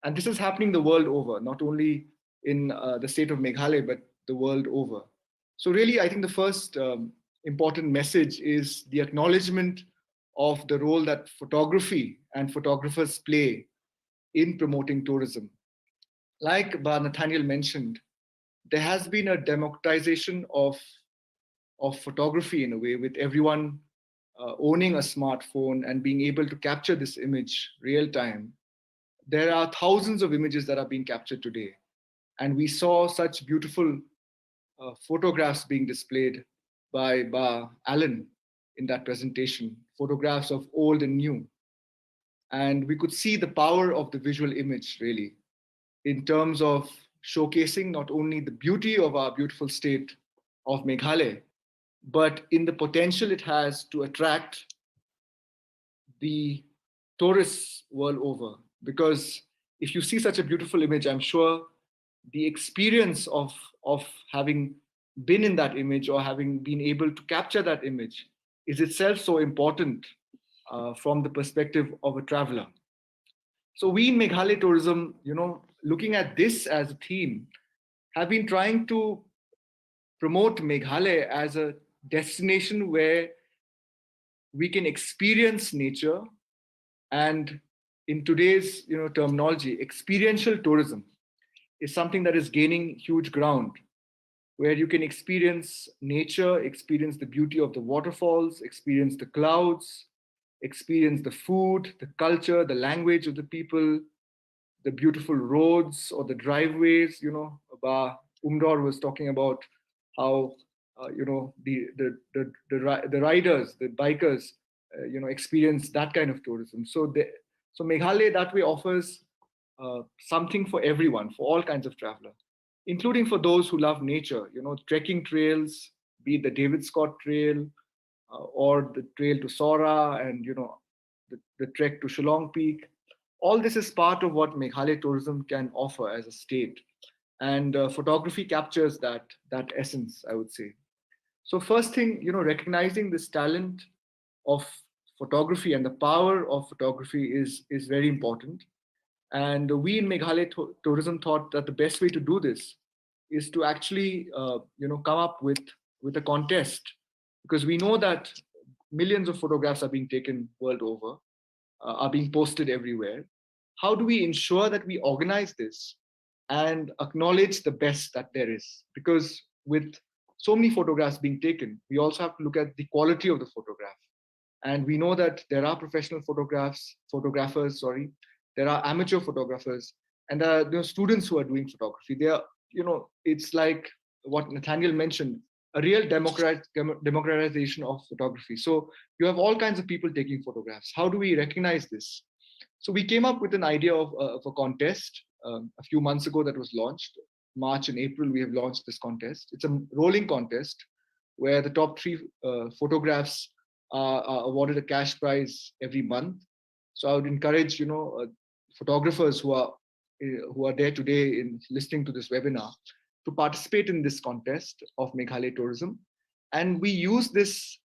And this is happening the world over, not only in the state of Meghalaya, but the world over. So really, I think the first important message is the acknowledgement of the role that photography and photographers play in promoting tourism. Like Nathaniel mentioned, there has been a democratization of photography in a way, with everyone owning a smartphone and being able to capture this image real time. There are thousands of images that are being captured today. And we saw such beautiful photographs being displayed by Alan in that presentation, photographs of old and new. And we could see the power of the visual image, really, in terms of showcasing not only the beauty of our beautiful state of Meghalaya, but in the potential it has to attract the tourists world over. Because if you see such a beautiful image, I'm sure the experience of having been in that image or having been able to capture that image is itself so important from the perspective of a traveler. So we in Meghalaya Tourism, you know, looking at this as a theme, have been trying to promote Meghalaya as a destination where we can experience nature, and in today's, you know, terminology, experiential tourism is something that is gaining huge ground, where you can experience nature, experience the beauty of the waterfalls, experience the clouds, experience the food, the culture, the language of the people, the beautiful roads or the driveways. You know, Umdor was talking about how you know, the riders, the bikers experience that kind of tourism. So Meghalaya that way offers something for everyone, for all kinds of traveler, including for those who love nature. Trekking trails, be it the David Scott Trail or the trail to Sora, and the trek to Shillong Peak. All this is part of what Meghalaya tourism can offer as a state, and photography captures that essence, I would say. So first thing, recognizing this talent of photography and the power of photography is very important. And we in Meghalaya Tourism thought that the best way to do this is to actually, come up with a contest, because we know that millions of photographs are being taken world over, are being posted everywhere. How do we ensure that we organize this and acknowledge the best that there is? Because with so many photographs being taken, we also have to look at the quality of the photograph. And we know that there are professional photographers, there are amateur photographers, and there are students who are doing photography. They are, it's like what Nathaniel mentioned, a real democratization of photography. So you have all kinds of people taking photographs. How do we recognize this? So we came up with an idea of a contest a few months ago that was launched. March and April, we have launched this contest. It's a rolling contest where the top 3 photographs are awarded a cash prize every month. So I would encourage, photographers who are there today in listening to this webinar to participate in this contest of Meghalaya Tourism. And we use these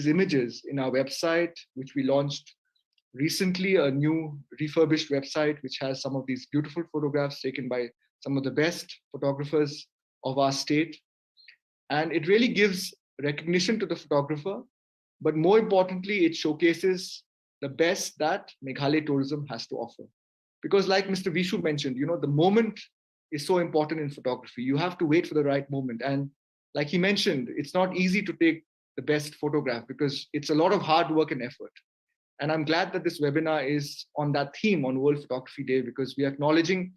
images in our website, which we launched recently, a new refurbished website, which has some of these beautiful photographs taken by some of the best photographers of our state. And it really gives recognition to the photographer, but more importantly, it showcases the best that Meghalaya tourism has to offer. Because like Mr. Vishu mentioned, the moment is so important in photography. You have to wait for the right moment. And like he mentioned, it's not easy to take the best photograph because it's a lot of hard work and effort. And I'm glad that this webinar is on that theme on World Photography Day, because we are acknowledging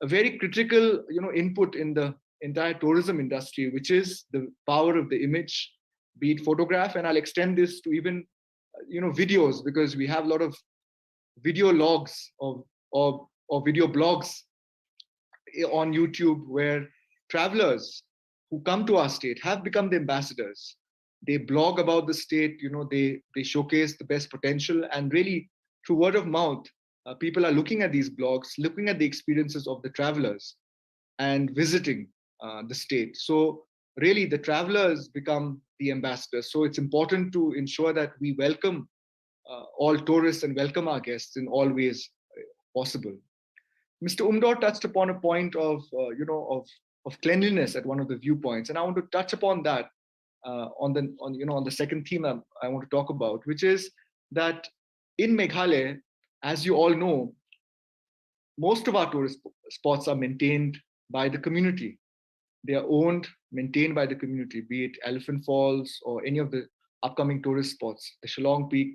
a very critical, input in the entire tourism industry, which is the power of the image, be it photograph. And I'll extend this to even, videos, because we have a lot of video logs or video blogs on YouTube where travelers who come to our state have become the ambassadors. They blog about the state, they showcase the best potential, and really through word of mouth, people are looking at these blogs, looking at the experiences of the travelers and visiting the state. So really the travelers become the ambassadors. So it's important to ensure that we welcome all tourists and welcome our guests in all ways possible. Mr. Umdor touched upon a point of cleanliness at one of the viewpoints, and I want to touch upon that on the second theme I want to talk about, which is that in Meghalaya, as you all know, most of our tourist spots are maintained by the community. They are owned, maintained by the community, be it Elephant Falls or any of the upcoming tourist spots, the Shillong Peak.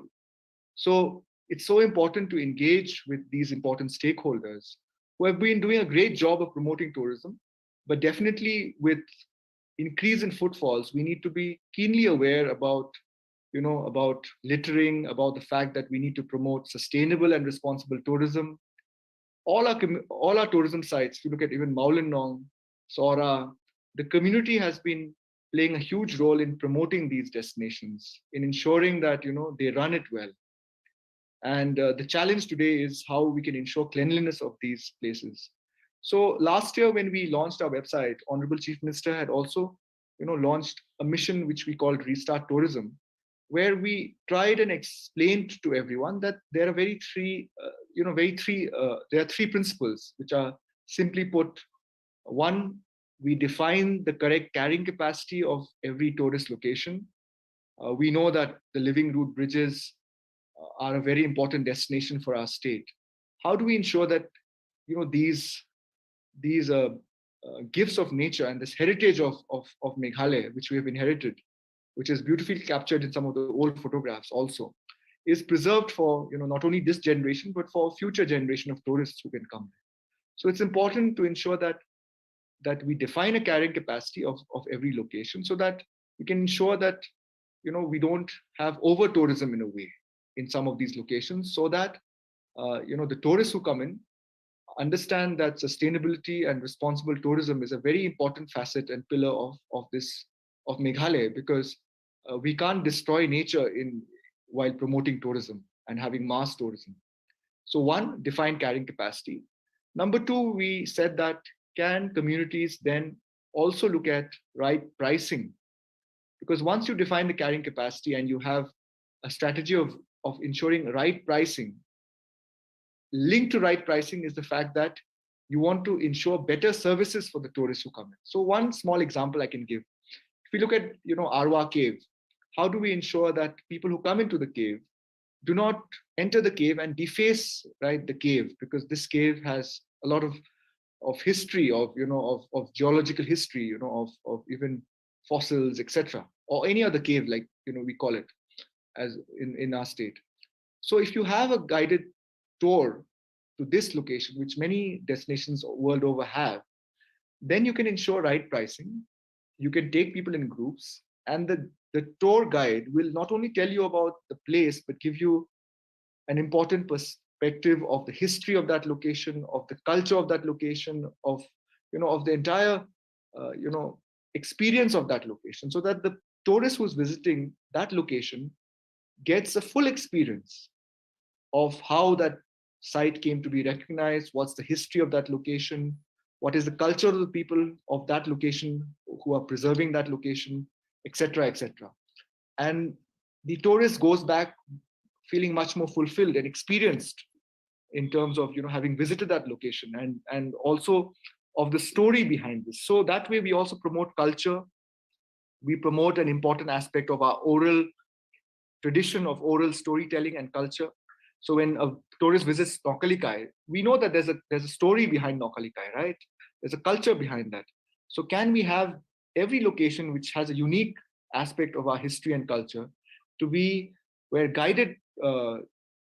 So it's so important to engage with these important stakeholders who have been doing a great job of promoting tourism, but definitely with increase in footfalls, we need to be keenly aware about littering, about the fact that we need to promote sustainable and responsible tourism. All our tourism sites, if you look at even Maulinong, Sora, the community has been playing a huge role in promoting these destinations, in ensuring that they run it well. And the challenge today is how we can ensure cleanliness of these places. So last year, when we launched our website, Honorable Chief Minister had also, launched a mission which we called Restart Tourism, where we tried and explained to everyone that there are three principles, which are simply put: one, we define the correct carrying capacity of every tourist location. We know that the living root bridges are a very important destination for our state. How do we ensure that these gifts of nature and this heritage of Meghalaya, which we have inherited, which is beautifully captured in some of the old photographs also, is preserved for not only this generation, but for future generation of tourists who can come there. So it's important to ensure that we define a carrying capacity of every location, so that we can ensure that we don't have over tourism in a way in some of these locations, so that the tourists who come in understand that sustainability and responsible tourism is a very important facet and pillar of Meghalaya, because we can't destroy nature while promoting tourism and having mass tourism. So one, define carrying capacity. Number two, we said that can communities then also look at right pricing? Because once you define the carrying capacity and you have a strategy of ensuring right pricing, linked to right pricing is the fact that you want to ensure better services for the tourists who come in. So one small example I can give. If we look at, Arwa Cave, how do we ensure that people who come into the cave do not enter the cave and deface, right, the cave? Because this cave has a lot of history, of geological history, of even fossils, etc., or any other cave, like we call it as in our state. So if you have a guided tour to this location, which many destinations world over have, then you can ensure right pricing. You can take people in groups, and the tour guide will not only tell you about the place, but give you an important perspective of the history of that location, of the culture of that location, of the entire experience of that location, so that the tourist who's visiting that location gets a full experience of how that site came to be recognized, what's the history of that location, what is the culture of the people of that location who are preserving that location, etc., etc. And the tourist goes back feeling much more fulfilled and experienced in terms of having visited that location, and also of the story behind this. So that way we also promote culture. We promote an important aspect of our oral tradition of oral storytelling and culture. So when a tourist visits Nokkalikai, we know that there's a story behind Nokkalikai, right? There's a culture behind that. So can we have every location which has a unique aspect of our history and culture to be where guided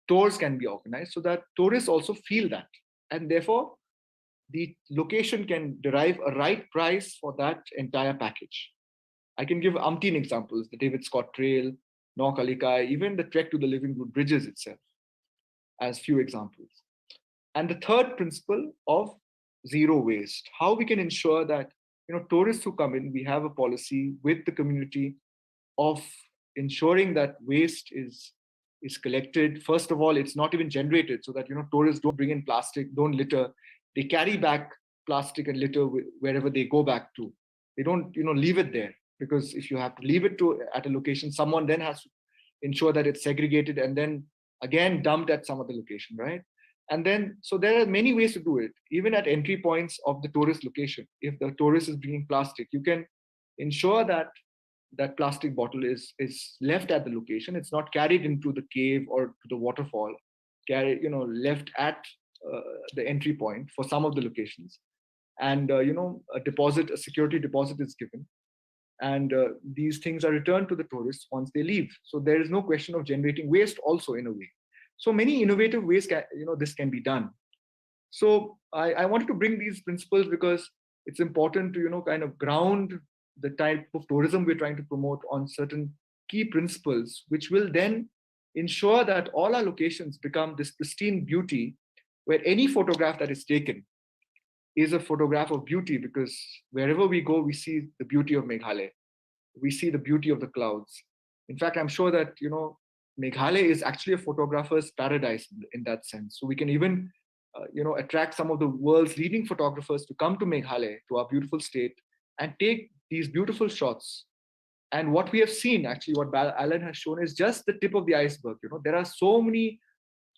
tours can be organized, so that tourists also feel that, and therefore the location can derive a right price for that entire package. I can give umpteen examples: the David Scott Trail, Nokkalikai, even the trek to the Living Root Bridges itself, as few examples. And the third principle of zero waste, how we can ensure that tourists who come in, we have a policy with the community of ensuring that waste is collected. First of all, it's not even generated, so that tourists don't bring in plastic, don't litter. They carry back plastic and litter wherever they go back to. They don't leave it there, because if you have to leave it at a location, someone then has to ensure that it's segregated and then again dumped at some other location, right? And then, so there are many ways to do it. Even at entry points of the tourist location, if the tourist is bringing plastic, you can ensure that that plastic bottle is left at the location. It's not carried into the cave or to the waterfall, left at the entry point for some of the locations. And a security deposit is given, and these things are returned to the tourists once they leave. So there is no question of generating waste also, in a way. So many innovative ways this can be done. So I wanted to bring these principles because it's important to kind of ground the type of tourism we're trying to promote on certain key principles, which will then ensure that all our locations become this pristine beauty, where any photograph that is taken is a photograph of beauty, because wherever we go, we see the beauty of Meghalaya. We see the beauty of the clouds. In fact, I'm sure that, Meghalaya is actually a photographer's paradise in that sense. So we can even, attract some of the world's leading photographers to come to Meghalaya, to our beautiful state, and take these beautiful shots. And what we have seen, actually, what Alan has shown is just the tip of the iceberg. There are so many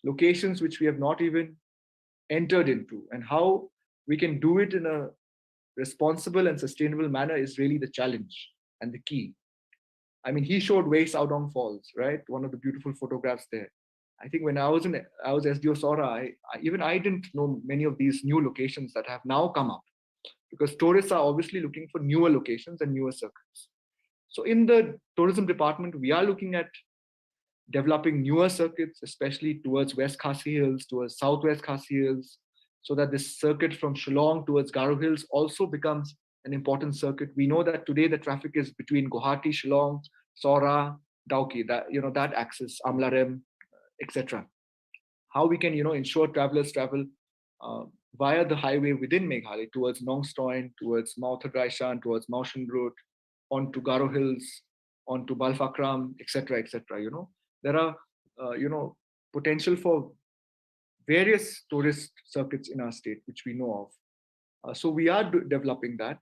locations which we have not even entered into, and how we can do it in a responsible and sustainable manner is really the challenge and the key. I mean, he showed Wei Saodong Falls, right? One of the beautiful photographs there. I think when I was SDO Sora, I didn't know many of these new locations that have now come up, because tourists are obviously looking for newer locations and newer circuits. So in the tourism department, we are looking at developing newer circuits, especially towards West Khasi Hills, towards Southwest Khasi Hills, so that this circuit from Shillong towards Garo Hills also becomes an important circuit. We know that today the traffic is between Guwahati, Shillong, Sora, Dauki, that axis, Amlarem, etc. How we can, ensure travelers travel via the highway within Meghalaya towards Nongstoin, towards Mount Graishan, towards Maushan Road, onto Garo Hills, onto Balfakram, etc., etc. There are, potential for various tourist circuits in our state, which we know of. So we are developing that.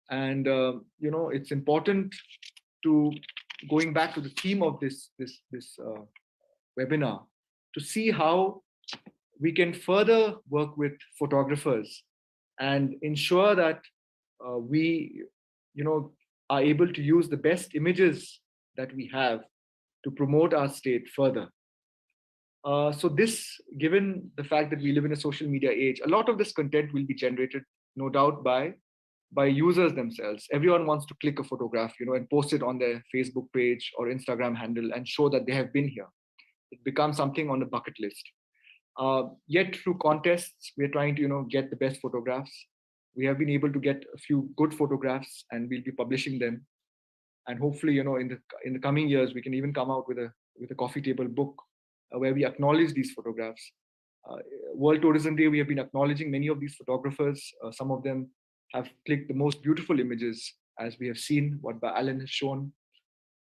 And, it's important to, going back to the theme of this webinar, to see how we can further work with photographers and ensure that we, are able to use the best images that we have to promote our state further. So this, given the fact that we live in a social media age, a lot of this content will be generated, no doubt, by users themselves. Everyone wants to click a photograph, and post it on their Facebook page or Instagram handle and show that they have been here. It becomes something on the bucket list. Yet through contests, we're trying to, get the best photographs. We have been able to get a few good photographs, and we'll be publishing them. And hopefully, in the coming years, we can even come out with a coffee table book where we acknowledge these photographs. World Tourism Day, we have been acknowledging many of these photographers. Some of them have clicked the most beautiful images, as we have seen what Alan has shown.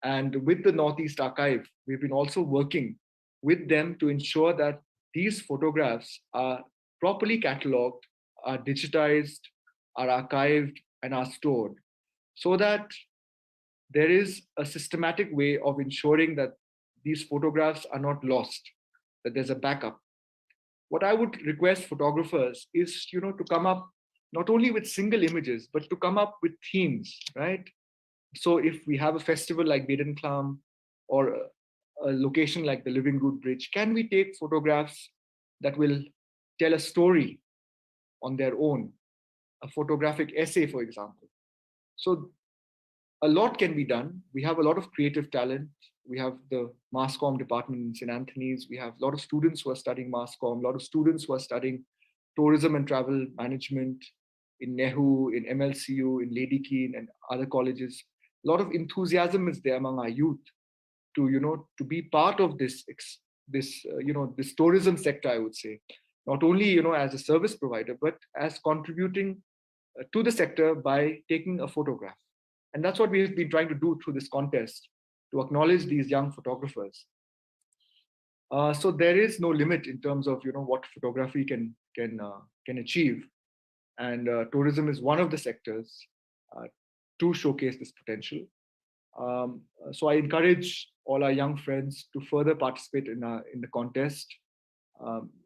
And with the Northeast Archive, we've been also working with them to ensure that these photographs are properly catalogued, are digitized, are archived, and are stored, so that there is a systematic way of ensuring that these photographs are not lost, that there's a backup. What I would request photographers is, to come up not only with single images, but to come up with themes, right? So if we have a festival like Baden Klam, or a location like the Living Root Bridge, can we take photographs that will tell a story on their own, a photographic essay, for example? So a lot can be done. We have a lot of creative talent. We have the Mass Comm department in St. Anthony's. We have a lot of students who are studying Mass Comm, a lot of students who are studying tourism and travel management in NEHU, in MLCU, in Lady Keane, and other colleges. A lot of enthusiasm is there among our youth to, to be part of this tourism sector, I would say. Not only, as a service provider, but as contributing to the sector by taking a photograph. And that's what we've been trying to do through this contest, to acknowledge these young photographers. So there is no limit in terms of, what photography can achieve. And tourism is one of the sectors to showcase this potential. So I encourage all our young friends to further participate in the contest.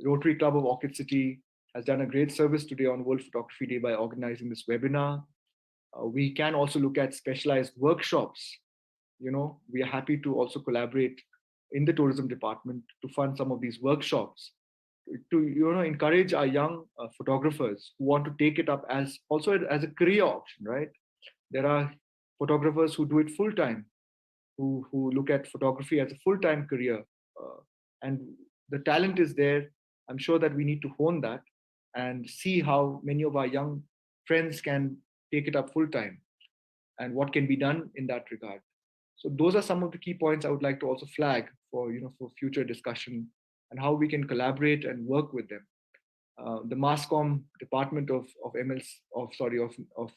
Rotary Club of Orchid City has done a great service today on World Photography Day by organizing this webinar. We can also look at specialized workshops. We are happy to also collaborate in the tourism department to fund some of these workshops, to encourage our young photographers who want to take it up as a career option, right? There are photographers who do it full time, who look at photography as a full-time career, and the talent is there. I'm sure that we need to hone that and see how many of our young friends can take it up full time and what can be done in that regard. So those are some of the key points I would like to also flag for future discussion, and how we can collaborate and work with them. The Mass Comm department of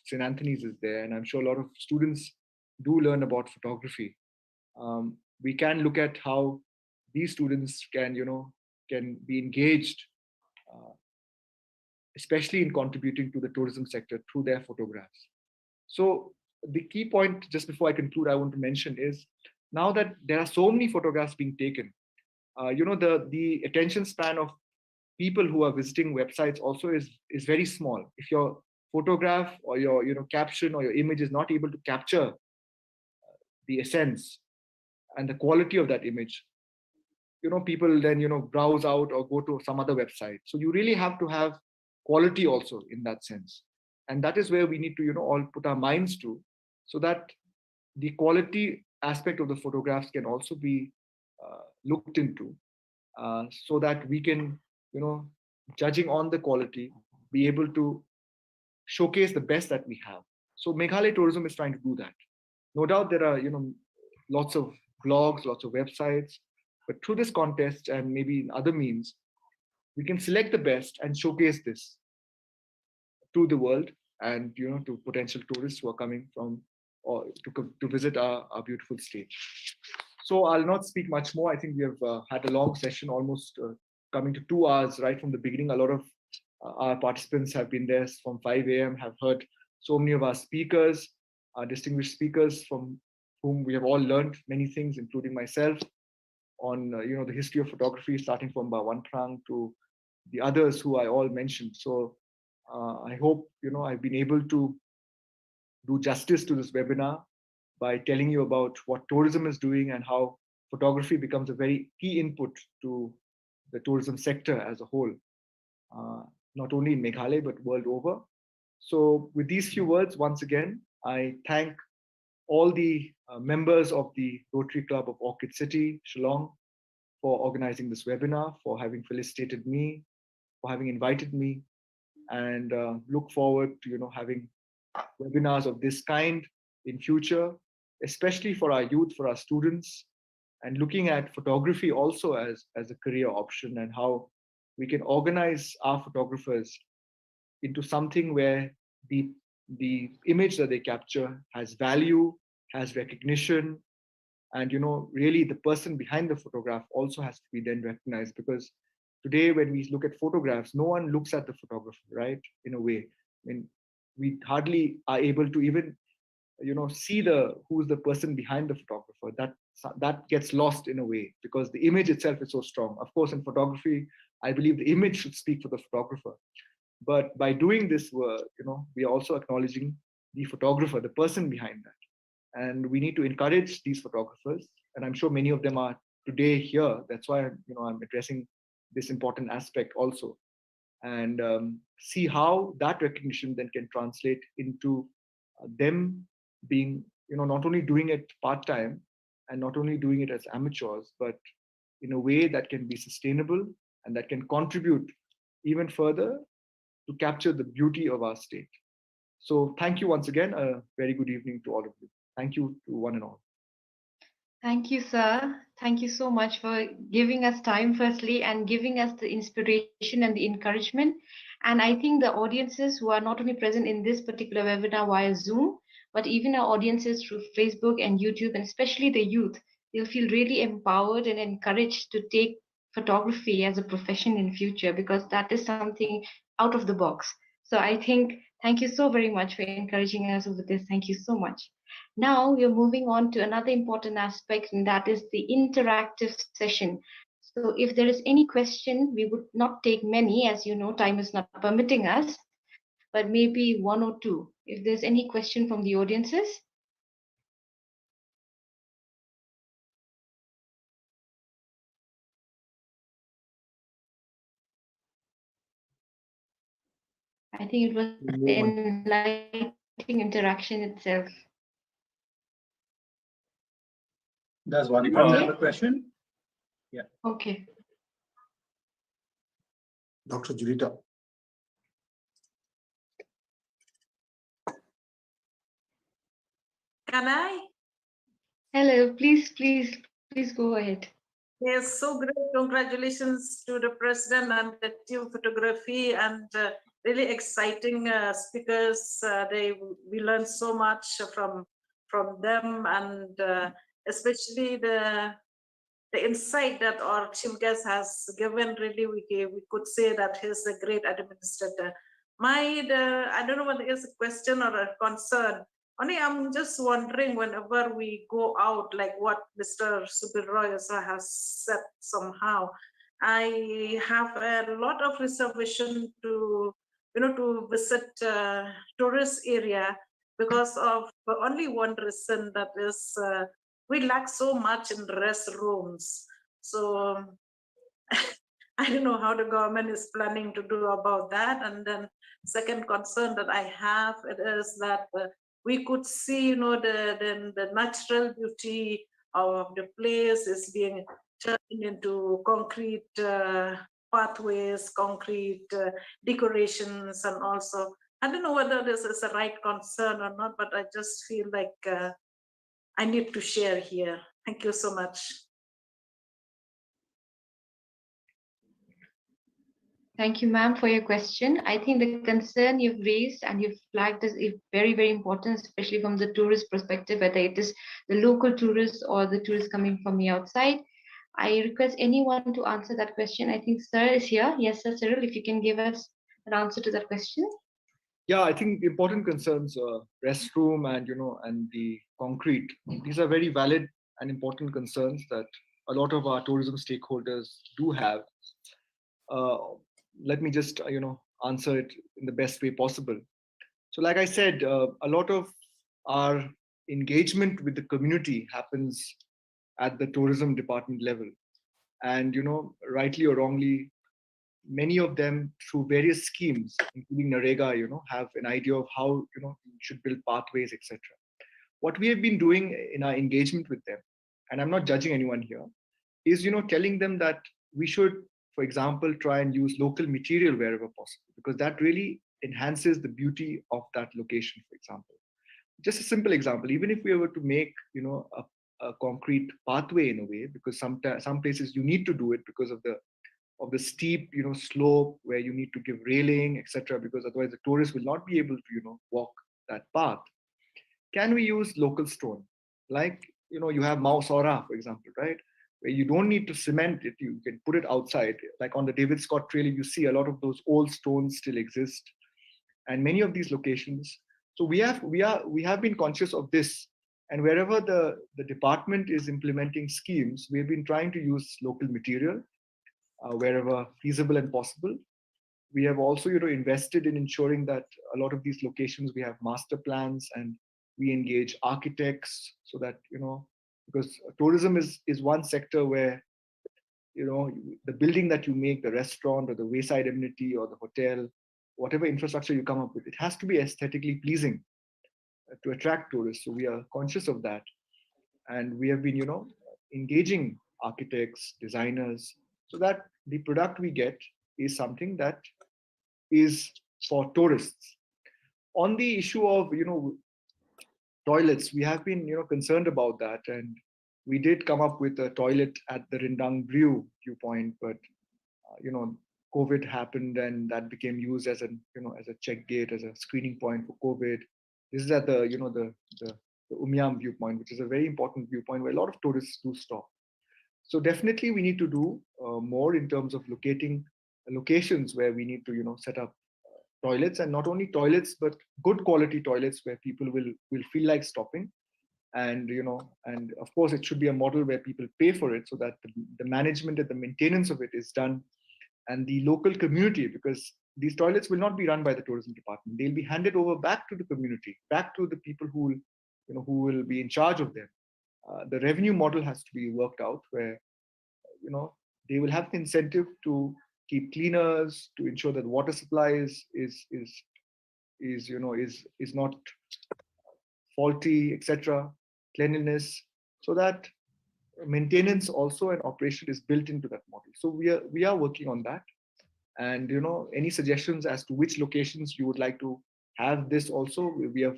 St. Anthony's is there, and I'm sure a lot of students do learn about photography. We can look at how these students can be engaged, especially in contributing to the tourism sector through their photographs. So the key point, just before I conclude, I want to mention is, now that there are so many photographs being taken, the attention span of people who are visiting websites also is very small. If your photograph or your caption or your image is not able to capture the essence and the quality of that image, people then browse out or go to some other website. So you really have to have quality also in that sense, and that is where we need to all put our minds to, so that the quality aspect of the photographs can also be looked into, so that we can judging on the quality, be able to showcase the best that we have. So Meghalaya Tourism is trying to do that. No doubt there are lots of blogs, lots of websites. But through this contest and maybe in other means, we can select the best and showcase this to the world and to potential tourists who are coming from or to visit our beautiful state. So I'll not speak much more. I think we have had a long session, almost coming to 2 hours right from the beginning. A lot of our participants have been there from 5 a.m., have heard so many of our speakers, our distinguished speakers from whom we have all learned many things, including myself, on the history of photography, starting from Bhawan Prang to the others who I all mentioned. So I hope I've been able to do justice to this webinar by telling you about what tourism is doing and how photography becomes a very key input to the tourism sector as a whole, not only in Meghalaya but world over. So with these few words, once again, I thank all the members of the Rotary Club of Orchid City, Shillong, for organizing this webinar, for having felicitated me, for having invited me, and look forward to having webinars of this kind in future, especially for our youth, for our students, and looking at photography also as a career option and how we can organize our photographers into something where the image that they capture has value, has recognition, and really the person behind the photograph also has to be then recognized, because today when we look at photographs, no one looks at the photographer, right? In a way, I mean, we hardly are able to even see who's the person behind the photographer. That gets lost in a way because the image itself is so strong. Of course, in photography, I believe the image should speak for the photographer. But by doing this work, we are also acknowledging the photographer, the person behind that. And we need to encourage these photographers. And I'm sure many of them are today here. That's why I'm addressing this important aspect also. And see how that recognition then can translate into them being, not only doing it part-time and not only doing it as amateurs, but in a way that can be sustainable and that can contribute even further to capture the beauty of our state. So thank you once again. A very good evening to all of you. Thank you to one and all. Thank you, sir. Thank you so much for giving us time, firstly, and giving us the inspiration and the encouragement. And I think the audiences who are not only present in this particular webinar via Zoom, but even our audiences through Facebook and YouTube, and especially the youth, they'll feel really empowered and encouraged to take photography as a profession in future, because that is something out of the box. So I think, thank you so very much for encouraging us over this. Thank you so much. Now we are moving on to another important aspect, and that is the interactive session. So if there is any question, we would not take many, as you know, time is not permitting us, but maybe one or two. If there's any question from the audiences. I think it was the enlightening interaction itself. Does one have a question? Yeah. Okay. Dr. Julita. Can I? Hello, please go ahead. Yes, so great. Congratulations to the president and the team photography, and really exciting speakers. We learned so much from them, and especially the insight that our chief guest has given. Really, we could say that he's a great administrator. I don't know whether it's a question or a concern. Only I'm just wondering, whenever we go out, like what Mr. Subir Roy has said somehow, I have a lot of reservation to visit tourist area because of only one reason, that is we lack so much in restrooms. So I don't know how the government is planning to do about that. And then second concern that I have, it is that we could see, the natural beauty of the place is being turned into concrete pathways, concrete decorations, and also, I don't know whether this is a right concern or not, but I just feel like I need to share here. Thank you so much. Thank you, ma'am, for your question. I think the concern you've raised and you've flagged is very, very important, especially from the tourist perspective, whether it is the local tourists or the tourists coming from the outside. I request anyone to answer that question. I think Sir is here. Yes, Sir Cyril, if you can give us an answer to that question. Yeah, I think important concerns, restroom and the concrete. These are very valid and important concerns that a lot of our tourism stakeholders do have. Let me just answer it in the best way possible. So like I said, a lot of our engagement with the community happens at the tourism department level, and rightly or wrongly, many of them through various schemes including Narega have an idea of how you should build pathways, etc. What we have been doing in our engagement with them, and I'm not judging anyone here, is telling them that we should, for example, try and use local material wherever possible, because that really enhances the beauty of that location. For example, just a simple example, even if we were to make a concrete pathway in a way, because some places you need to do it because of the steep slope where you need to give railing, etc., because otherwise the tourists will not be able to walk that path. Can we use local stone, like you have Mausora, for example, right, where you don't need to cement it, you can put it outside. Like on the David Scott Trail, you see a lot of those old stones still exist, and many of these locations. So we have been conscious of this, and wherever the department is implementing schemes, we have been trying to use local material wherever feasible and possible. We have also invested in ensuring that a lot of these locations we have master plans, and we engage architects, so that because tourism is one sector where the building that you make, the restaurant or the wayside amenity or the hotel, whatever infrastructure you come up with, it has to be aesthetically pleasing to attract tourists. So we are conscious of that, and we have been engaging architects, designers, so that the product we get is something that is for tourists. On the issue of toilets, we have been concerned about that, and we did come up with a toilet at the Rindang Brew viewpoint, but COVID happened, and that became used as a as a check gate, as a screening point for COVID. This is at the the Umiam viewpoint, which is a very important viewpoint where a lot of tourists do stop. So definitely we need to do more in terms of locating locations where we need to set up toilets, and not only toilets but good quality toilets where people will feel like stopping. And and of course it should be a model where people pay for it, so that the management and the maintenance of it is done, and the local community, because these toilets will not be run by the tourism department, they'll be handed over back to the community, back to the people who will be in charge of them. The revenue model has to be worked out, where they will have the incentive to keep cleaners, to ensure that water supply is not faulty, etc., cleanliness, so that maintenance also and operation is built into that model. So we are working on that, and any suggestions as to which locations you would like to have this also, we are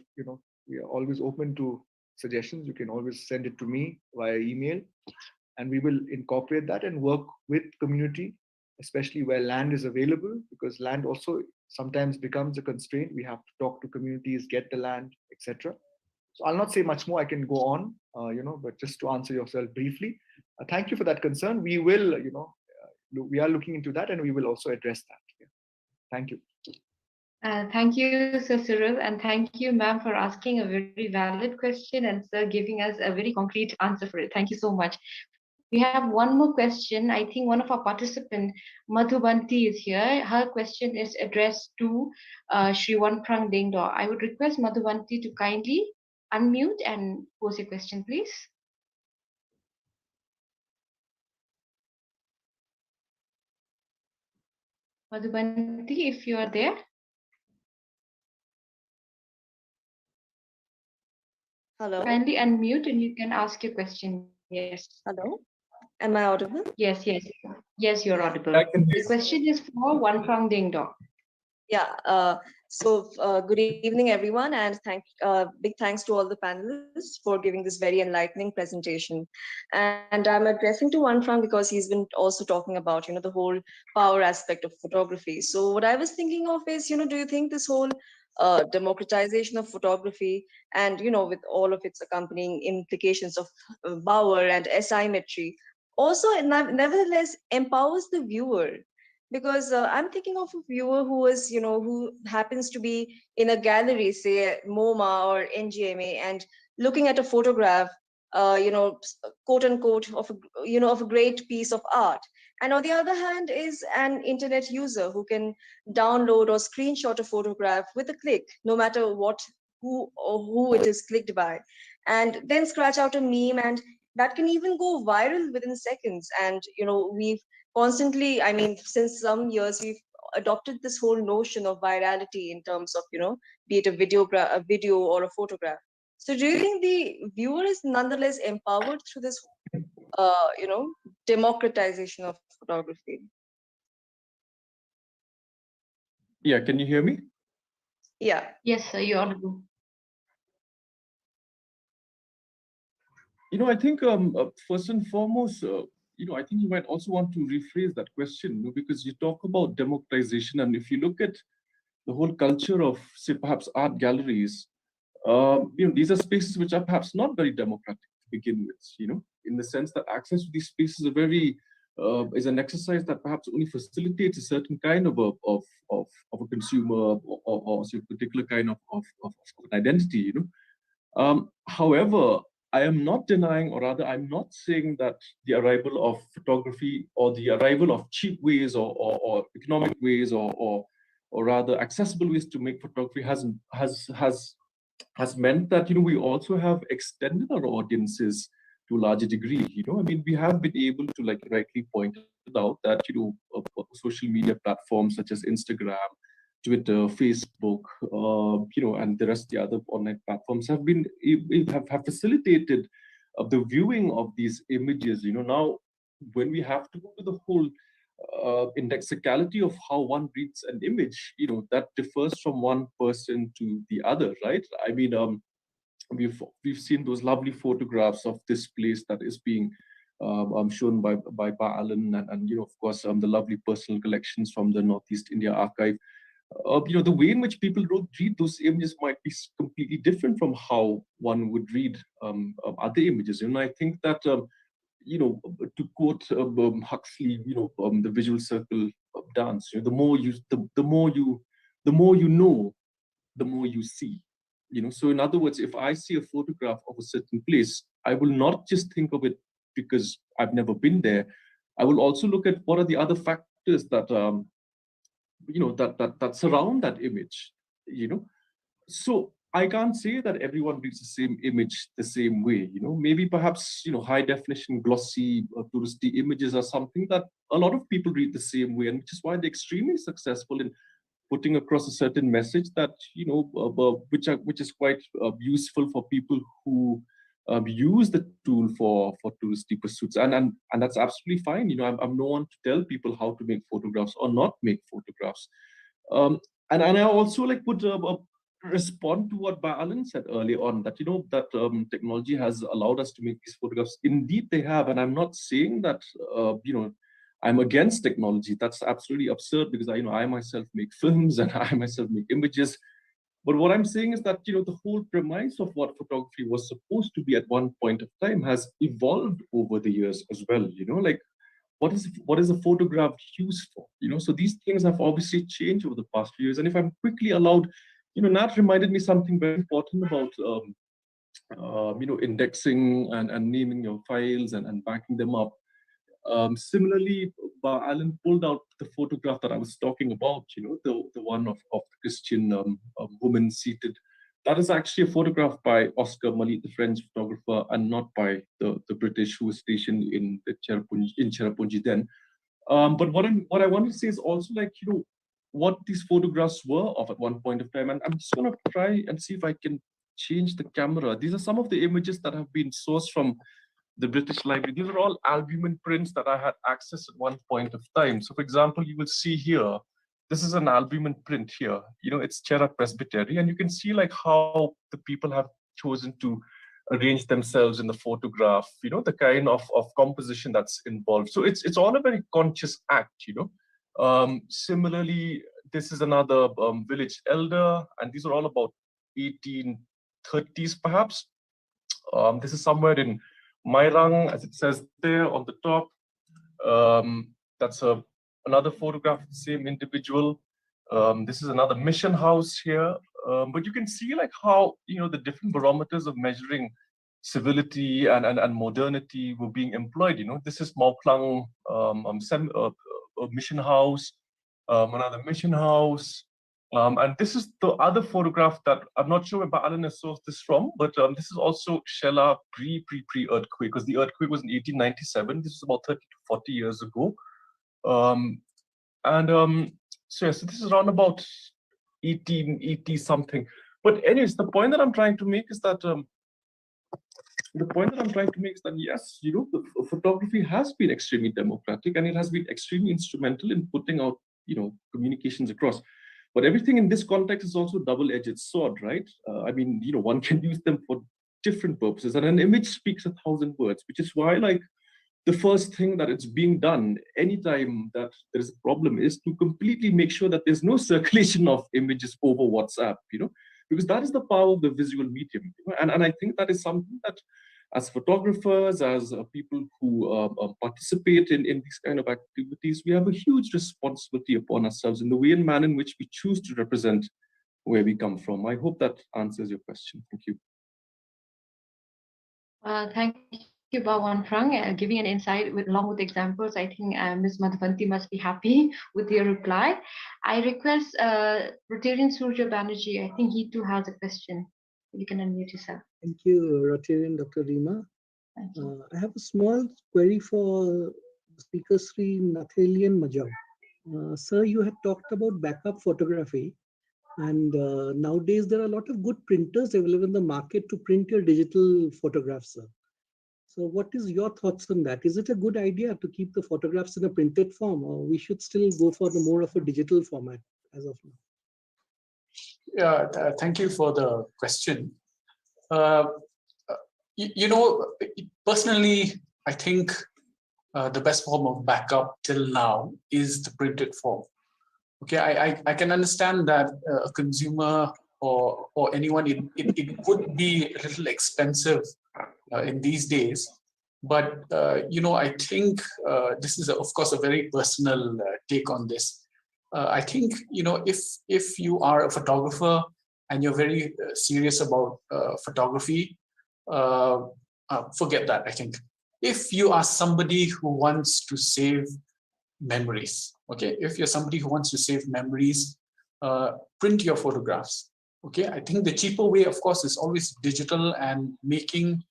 always open to suggestions. You can always send it to me via email, and we will incorporate that and work with community, especially where land is available, because land also sometimes becomes a constraint. We have to talk to communities, get the land, etc. So I'll not say much more. I can go on, but just to answer yourself briefly, thank you for that concern. We will, we are looking into that, and we will also address that. Yeah. Thank you. Thank you, Sir Cyril, and thank you, ma'am, for asking a very valid question and Sir giving us a very concrete answer for it. Thank you so much. We have one more question. I think one of our participants, Madhubanti, is here. Her question is addressed to Shri Wanprang Dengdo. I would request Madhubanti to kindly unmute and pose your question, please. Madhubanti, if you are there. Hello. Kindly unmute and you can ask your question. Yes. Hello. Am I audible? Yes, yes. Yes, you're audible. I can hear The question is for Wanprang Dengdo. Yeah. So good evening, everyone, and big thanks to all the panelists for giving this very enlightening presentation. And I'm addressing to Wanfrang because he's been also talking about, the whole power aspect of photography. So what I was thinking of is, do you think this whole democratization of photography and, with all of its accompanying implications of power and asymmetry also nevertheless empowers the viewer? Because I'm thinking of a viewer who is, who happens to be in a gallery, say at MoMA or NGMA, and looking at a photograph, quote unquote, of of a great piece of art. And on the other hand, is an internet user who can download or screenshot a photograph with a click, no matter who it is clicked by, and then scratch out a meme, and that can even go viral within seconds. And we've constantly, I mean, since some years, we've adopted this whole notion of virality in terms of, be it a video or a photograph. So do you think the viewer is nonetheless empowered through this, democratization of photography? Yeah, can you hear me? Yeah. Yes, sir, you're audible. I think first and foremost, I think you might also want to rephrase that question, because you talk about democratization, and if you look at the whole culture of, say, perhaps art galleries, these are spaces which are perhaps not very democratic to begin with, in the sense that access to these spaces is an exercise that perhaps only facilitates a certain kind of a consumer or a particular kind of an identity, However, I am not denying, or rather, I'm not saying that the arrival of photography or the arrival of cheap ways or economic ways or rather accessible ways to make photography has meant that we also have extended our audiences to a larger degree. I mean, we have been able to, like rightly pointed out, that social media platforms such as Instagram, Twitter, Facebook, and the rest of the other online platforms have facilitated the viewing of these images. Now when we have to go to the whole indexicality of how one reads an image, that differs from one person to the other, right? I mean, we've seen those lovely photographs of this place that is being shown by Alan, and of course the lovely personal collections from the Northeast India Archive. The way in which people read those images might be completely different from how one would read other images. And I think that, to quote Huxley, the visual circle of dance, the more you know, the more you see. So in other words, if I see a photograph of a certain place, I will not just think of it because I've never been there. I will also look at what are the other factors that that surround that image. So I can't say that everyone reads the same image the same way. Maybe perhaps high definition glossy touristy images are something that a lot of people read the same way, and which is why they're extremely successful in putting across a certain message that which is quite useful for people who use the tool for touristy pursuits, and that's absolutely fine. I'm no one to tell people how to make photographs or not make photographs. And I also would respond to what Alan said earlier on, that that technology has allowed us to make these photographs. Indeed, they have, and I'm not saying that I'm against technology. That's absolutely absurd, because I myself make films and I myself make images. But what I'm saying is that the whole premise of what photography was supposed to be at one point of time has evolved over the years as well. Like what is a photograph used for? So these things have obviously changed over the past few years. And if I'm quickly allowed, Nat reminded me something very important about indexing and naming your files and backing them up. Similarly, Alan pulled out the photograph that I was talking about, the one of the Christian woman seated. That is actually a photograph by Oscar Malik, the French photographer, and not by the British who was stationed in Cherrapunji then. But what I want to say is also, what these photographs were of at one point of time. And I'm just going to try and see if I can change the camera. These are some of the images that have been sourced from the British Library. These are all albumin prints that I had access at one point of time. So for example, you will see here this is an albumin print here. It's Cherak Presbytery, and you can see like how the people have chosen to arrange themselves in the photograph, the kind of composition that's involved. So it's all a very conscious act, Similarly, this is another village elder, and these are all about 1830s perhaps. This is somewhere in Mairang, as it says there on the top. That's another photograph of the same individual. This is another mission house here. But you can see like how, the different barometers of measuring civility and modernity were being employed. This is Mauplang a mission house, another mission house. And this is the other photograph that I'm not sure where Ba'alan has sourced this from, but this is also Shela pre-earthquake, because the earthquake was in 1897. This is about 30 to 40 years ago. So this is around about 1880 something. But anyways, the point that I'm trying to make is that yes, the photography has been extremely democratic, and it has been extremely instrumental in putting out, communications across. But everything in this context is also a double-edged sword, right? One can use them for different purposes, and an image speaks 1,000 words, which is why, like, the first thing that it's being done anytime that there is a problem is to completely make sure that there's no circulation of images over WhatsApp, because that is the power of the visual medium. And I think that is something that, as photographers, as people who participate in these kind of activities, we have a huge responsibility upon ourselves in the way and manner in which we choose to represent where we come from. I hope that answers your question. Thank you. Thank you, Bawan Prang, giving an insight along with examples. I think Ms. Madhavanti must be happy with your reply. I request Rotarian Surya Banerjee. I think he too has a question. You can unmute yourself. Thank you, Rotarian Dr. Rima. I have a small query for Speaker Sri Nathalian Majau. Sir, you had talked about backup photography, and nowadays there are a lot of good printers available in the market to print your digital photographs, sir. So what is your thoughts on that? Is it a good idea to keep the photographs in a printed form, or we should still go for the more of a digital format as of now? Yeah, thank you for the question. Personally, I think the best form of backup till now is the printed form. Okay, I can understand that a consumer or anyone, it would be a little expensive in these days, but I think this is of course a very personal take on this. I think if you are a photographer and you're very serious about photography, forget that. I think if you are somebody who wants to save memories, okay, if you're somebody who wants to save memories, print your photographs. Okay, I think the cheaper way, of course, is always digital and making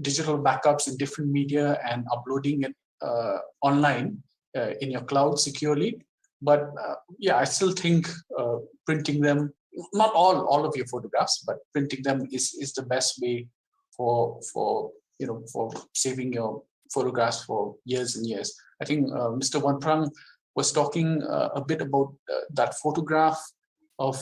digital backups in different media and uploading it online in your cloud securely. But yeah, I still think printing them, not all of your photographs, but printing them is the best way for saving your photographs for years and years. I think Mr. Wanprang was talking a bit about that photograph of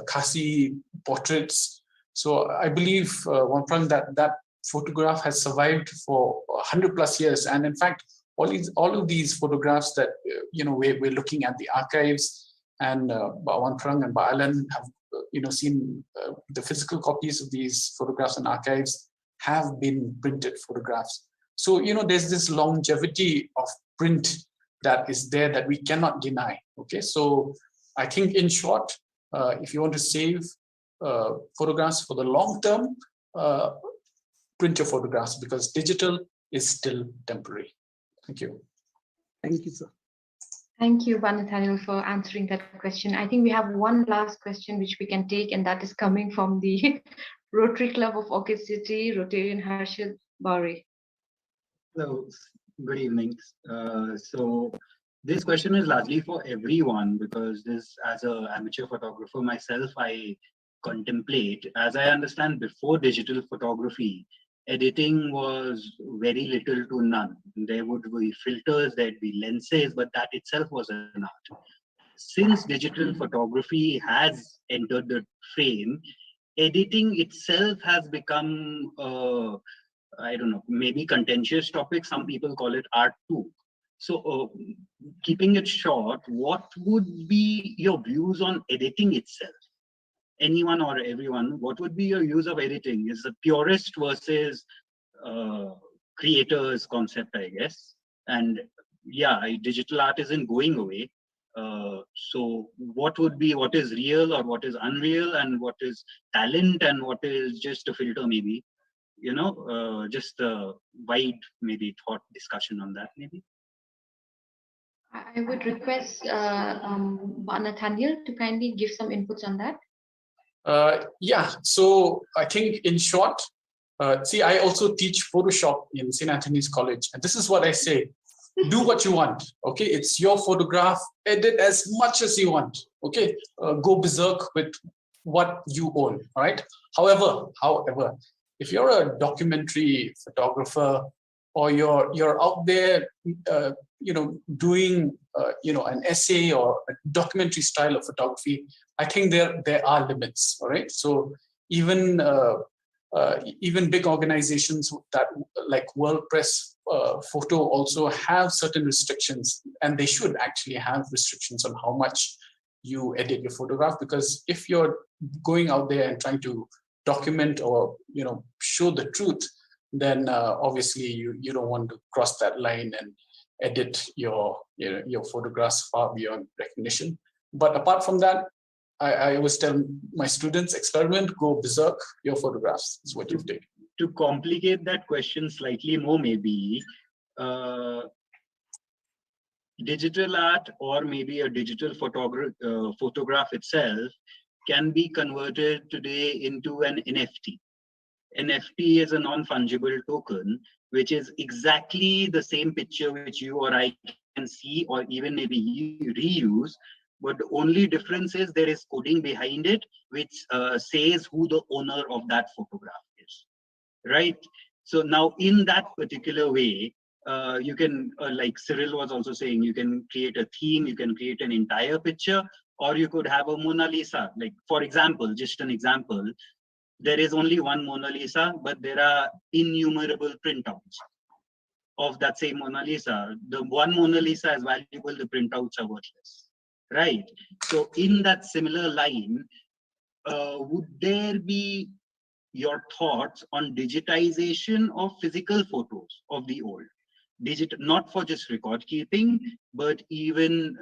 Khasi portraits. So I believe, Wanprang, that photograph has survived for 100+ years. And in fact, all of these photographs that we're looking at the archives, and Wanprang and Ba'alan have seen the physical copies of these photographs and archives have been printed photographs. So there's this longevity of print that is there that we cannot deny. Okay, so I think in short, if you want to save photographs for the long term, print your photographs, because digital is still temporary. Thank you. Thank you, sir. Thank you, Nathaniel, for answering that question. I think we have one last question which we can take, and that is coming from the Rotary Club of Orchid City, Rotarian Harshad Bari. Hello, good evening. So this question is largely for everyone, because this, as an amateur photographer myself, I contemplate, as I understand, before digital photography, editing was very little to none. There would be filters, there'd be lenses, but that itself was an art. since digital photography has entered the frame, editing itself has become, I don't know, maybe contentious topic. Some people call it art too. So keeping it short, what would be your views on editing itself? Anyone or everyone, what would be your use of editing? Is the purist versus creators concept, I guess. And yeah, digital art isn't going away. So what is real or what is unreal, and what is talent and what is just a filter, maybe, just a wide maybe thought discussion on that, maybe. I would request Nathaniel to kindly give some inputs on that. Yeah, so I think in short, see, I also teach Photoshop in St. Anthony's College, and this is what I say: do what you want. Okay, it's your photograph. Edit as much as you want. Okay, go berserk with what you own. All right. However, if you're a documentary photographer, or you're out there, doing an essay or a documentary style of photography, I think there are limits. All right. So even big organizations that like World Press Photo also have certain restrictions, and they should actually have restrictions on how much you edit your photograph, because if you're going out there and trying to document or show the truth, then obviously you don't want to cross that line and edit your photographs far beyond recognition. But apart from that, I always tell my students, experiment, go berserk, your photographs is what you've taken. To complicate that question slightly more, maybe digital art or maybe a digital photograph itself can be converted today into an NFT. NFT is a non-fungible token, which is exactly the same picture which you or I can see or even maybe reuse. But the only difference is there is coding behind it, which says who the owner of that photograph is, right? So now in that particular way, you can, like Cyril was also saying, you can create a theme, you can create an entire picture, or you could have a Mona Lisa. Like, for example, just an example, there is only one Mona Lisa, but there are innumerable printouts of that same Mona Lisa. The one Mona Lisa is valuable, the printouts are worthless. Right. So in that similar line, would there be your thoughts on digitization of physical photos of the old? Not for just record keeping, but even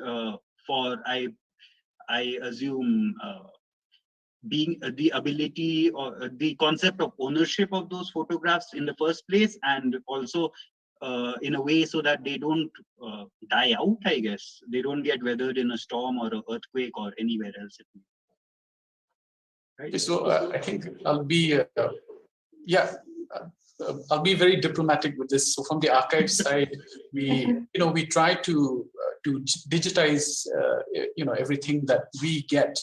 for, I assume, being the ability or the concept of ownership of those photographs in the first place, and also in a way so that they don't die out, I guess. They don't get weathered in a storm or an earthquake or anywhere else. Right? So I think I'll be, I'll be very diplomatic with this. So from the archive side, we try to digitize, everything that we get.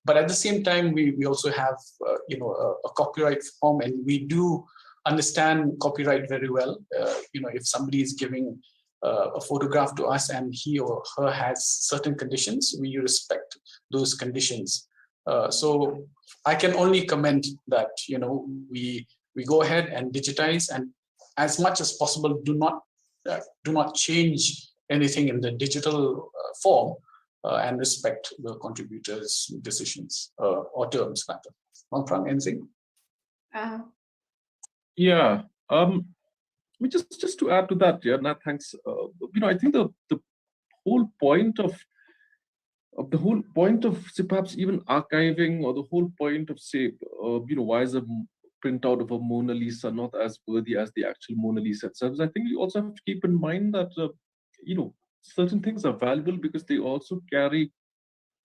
But at the same time, we also have, a copyright form, and we do understand copyright very well. If somebody is giving a photograph to us and he or her has certain conditions, we respect those conditions. So I can only comment that, we go ahead and digitize, and as much as possible, do not change anything in the digital form, and respect the contributors' decisions or terms rather. Manfran, anything? Yeah. Just to add to that, yeah, Nat, thanks. I think the whole point of say, perhaps even archiving, or the whole point of, say, why is a printout of a Mona Lisa not as worthy as the actual Mona Lisa itself? I think you also have to keep in mind that certain things are valuable because they also carry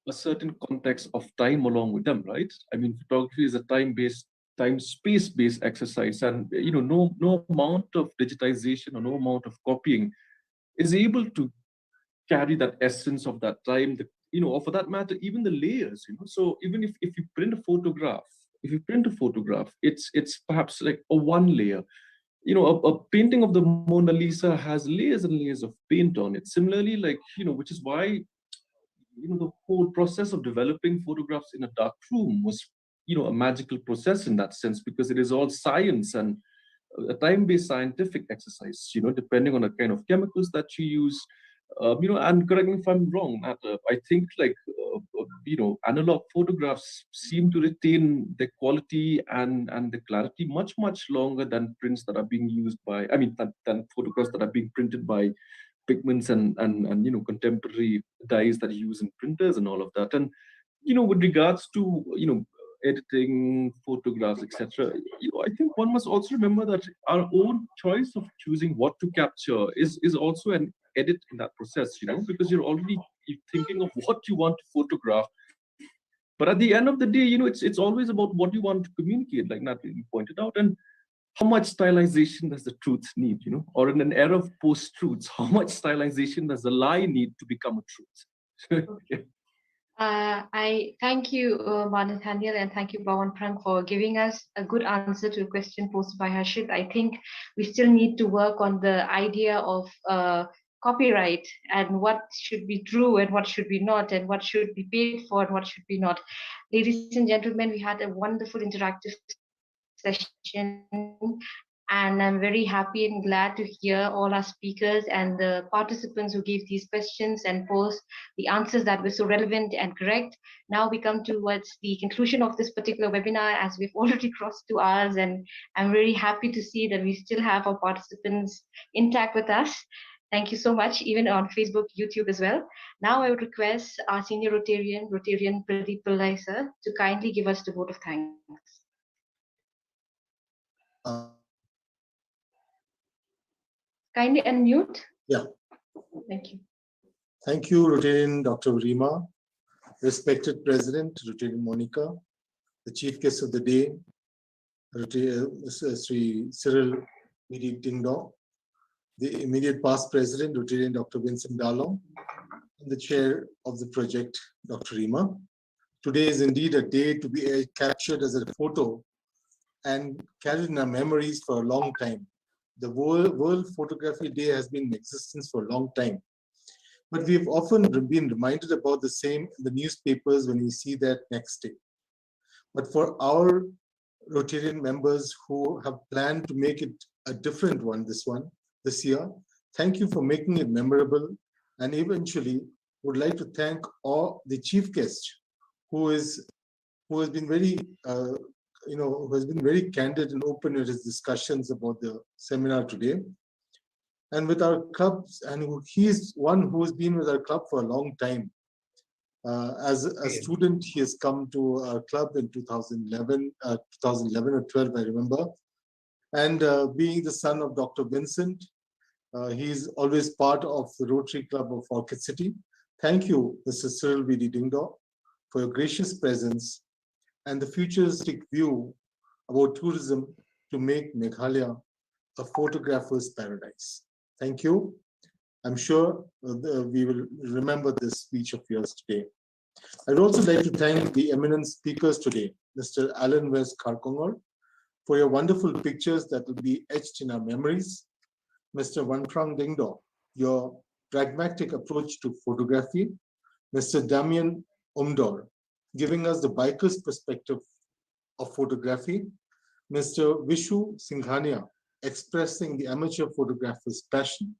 a certain context of time along with them, right? I mean, photography is a time-space-based exercise, and no amount of digitization or no amount of copying is able to carry that essence of that time, or for that matter, even the layers. So even if you print a photograph, it's perhaps like a one layer. A painting of the Mona Lisa has layers and layers of paint on it. Similarly, like, which is why the whole process of developing photographs in a dark room was, a magical process in that sense, because it is all science and a time-based scientific exercise, depending on the kind of chemicals that you use. And correct me if I'm wrong, Matt, I think analog photographs seem to retain the quality and the clarity much longer than prints that are being used by, than photographs that are being printed by pigments and contemporary dyes that you use in printers and all of that. And with regards to editing photographs, etc., I think one must also remember that our own choice of choosing what to capture is also an edit in that process, because you're already thinking of what you want to photograph. But at the end of the day, it's always about what you want to communicate, like Natalie pointed out, and how much stylization does the truth need, or in an era of post-truths, how much stylization does the lie need to become a truth? Yeah. I thank you, Nathaniel, and thank you, Bawan Prang, for giving us a good answer to a question posed by Harshit. I think we still need to work on the idea of copyright and what should be true and what should be not, and what should be paid for and what should be not. Ladies and gentlemen, we had a wonderful interactive session, and I'm very happy and glad to hear all our speakers and the participants who gave these questions and posed the answers that were so relevant and correct. Now we come towards the conclusion of this particular webinar, as we've already crossed 2 hours, and I'm very happy to see that we still have our participants intact with us. Thank you so much, even on Facebook, YouTube as well. Now I would request our senior Rotarian Pradeep Pillai sir, to kindly give us the vote of thanks. Kindly unmute. Yeah. Thank you. Thank you, Rotarian Dr. Rima, respected President, Rotarian Monica, the Chief Guest of the Day, Sri Cyril Midi Dingdong, the immediate past President, Rotarian Dr. Vincent Dalong, and the Chair of the project, Dr. Rima. Today is indeed a day to be captured as a photo and carried in our memories for a long time. The World Photography Day has been in existence for a long time, but we've often been reminded about the same in the newspapers when we see that next day. But for our Rotarian members who have planned to make it a different one this year, thank you for making it memorable, and eventually would like to thank all the chief guest who has been very who has been very candid and open in his discussions about the seminar today. And with our clubs, and he's one who has been with our club for a long time. As a student, he has come to our club in 2011 or 12, I remember. And being the son of Dr. Vincent, he's always part of the Rotary Club of Orchid City. Thank you, Mr. Cyril V.D. Dingdong, for your gracious presence and the futuristic view about tourism to make Meghalaya a photographer's paradise. Thank you. I'm sure we will remember this speech of yours today. I'd also like to thank the eminent speakers today, Mr. Alan West Karkongor, for your wonderful pictures that will be etched in our memories. Mr. Wanprang Dingdong, your pragmatic approach to photography. Mr. Damian Umdor, giving us the biker's perspective of photography. Mr. Vishu Singhania, expressing the amateur photographer's passion.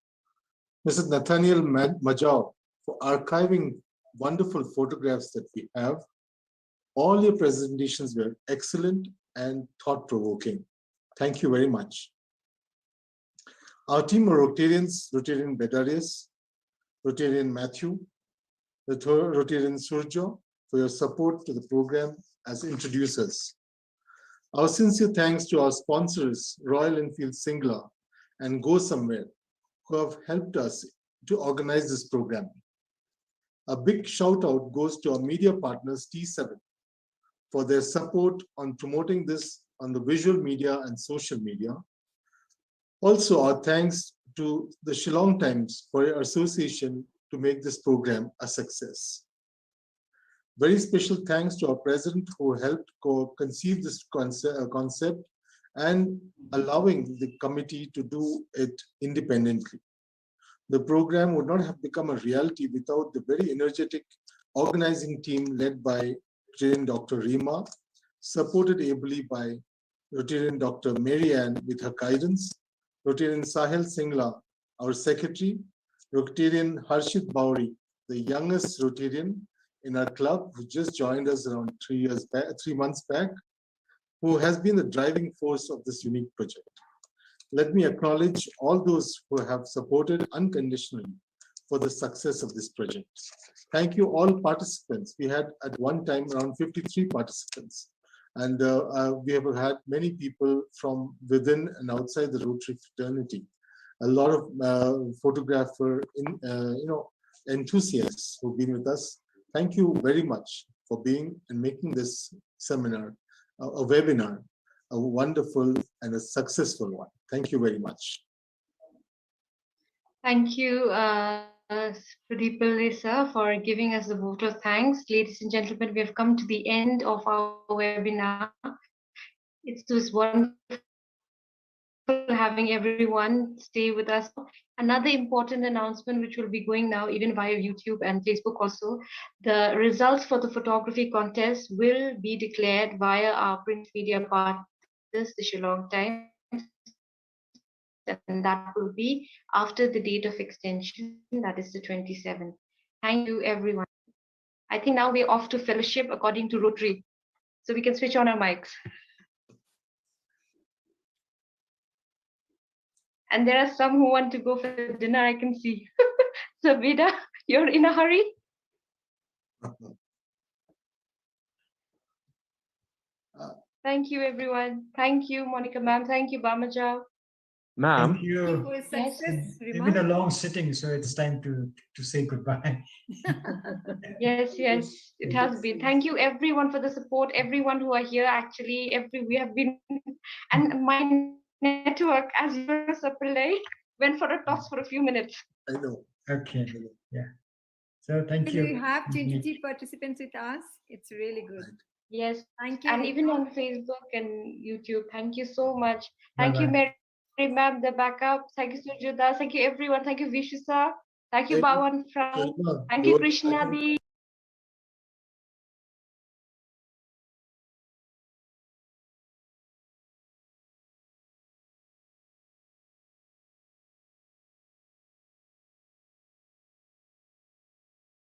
Mr. Nathaniel Majau, for archiving wonderful photographs that we have. All your presentations were excellent and thought-provoking. Thank you very much. Our team of Rotarians, Rotarian Bedarius, Rotarian Matthew, Rotarian Surjo, for your support to the program as introducers. Our sincere thanks to our sponsors, Royal Enfield Singla and Go Somewhere, who have helped us to organize this program. A big shout out goes to our media partners, T7, for their support on promoting this on the visual media and social media. Also, our thanks to the Shillong Times for your association to make this program a success. Very special thanks to our president who helped conceive this concept and allowing the committee to do it independently. The program would not have become a reality without the very energetic organizing team led by Rotarian Dr. Rima, supported ably by Rotarian Dr. Mary Ann with her guidance, Rotarian Sahil Singla, our secretary, Rotarian Harshit Bauri, the youngest Rotarian in our club who just joined us around 3 months back, who has been the driving force of this unique project. Let me acknowledge all those who have supported unconditionally for the success of this project. Thank you all participants. We had at one time around 53 participants, and we have had many people from within and outside the Rotary fraternity. A lot of photographer, enthusiasts who've been with us. Thank you very much for being and making this seminar, a webinar, a wonderful and a successful one. Thank you very much. Thank you, Pradeep Lisa, for giving us the vote of thanks. Ladies and gentlemen, we have come to the end of our webinar. It's just wonderful having everyone stay with us. Another important announcement, which will be going now even via YouTube and Facebook also, the results for the photography contest will be declared via our print media partners, the Shillong Times, and that will be after the date of extension, that is the 27th. Thank you, everyone. I think now we're off to fellowship according to Rotary, so we can switch on our mics. And there are some who want to go for dinner, I can see. So Vida, you're in a hurry? Thank you, everyone. Thank you, Monica ma'am. Thank you, Bamaja. Thank Thank you. you for success, It's Rima. been a long sitting, so it's time to say goodbye. Yes, it has been. Thank you, everyone, for the support. Everyone who are here, actually, we have been, and my network, as usual, went for a toss for a few minutes. I know. Okay. Yeah. So thank you. We have 22 participants with us. It's really good. Yes. Thank you. And even on Facebook and YouTube. Thank you so much. Thank you, Bye-bye. Mary ma'am, the backup. Thank you, Sujuda. Thank you, everyone. Thank you, Vishu sir. Thank you, Bhawan Frank. Thank you, Krishna Di.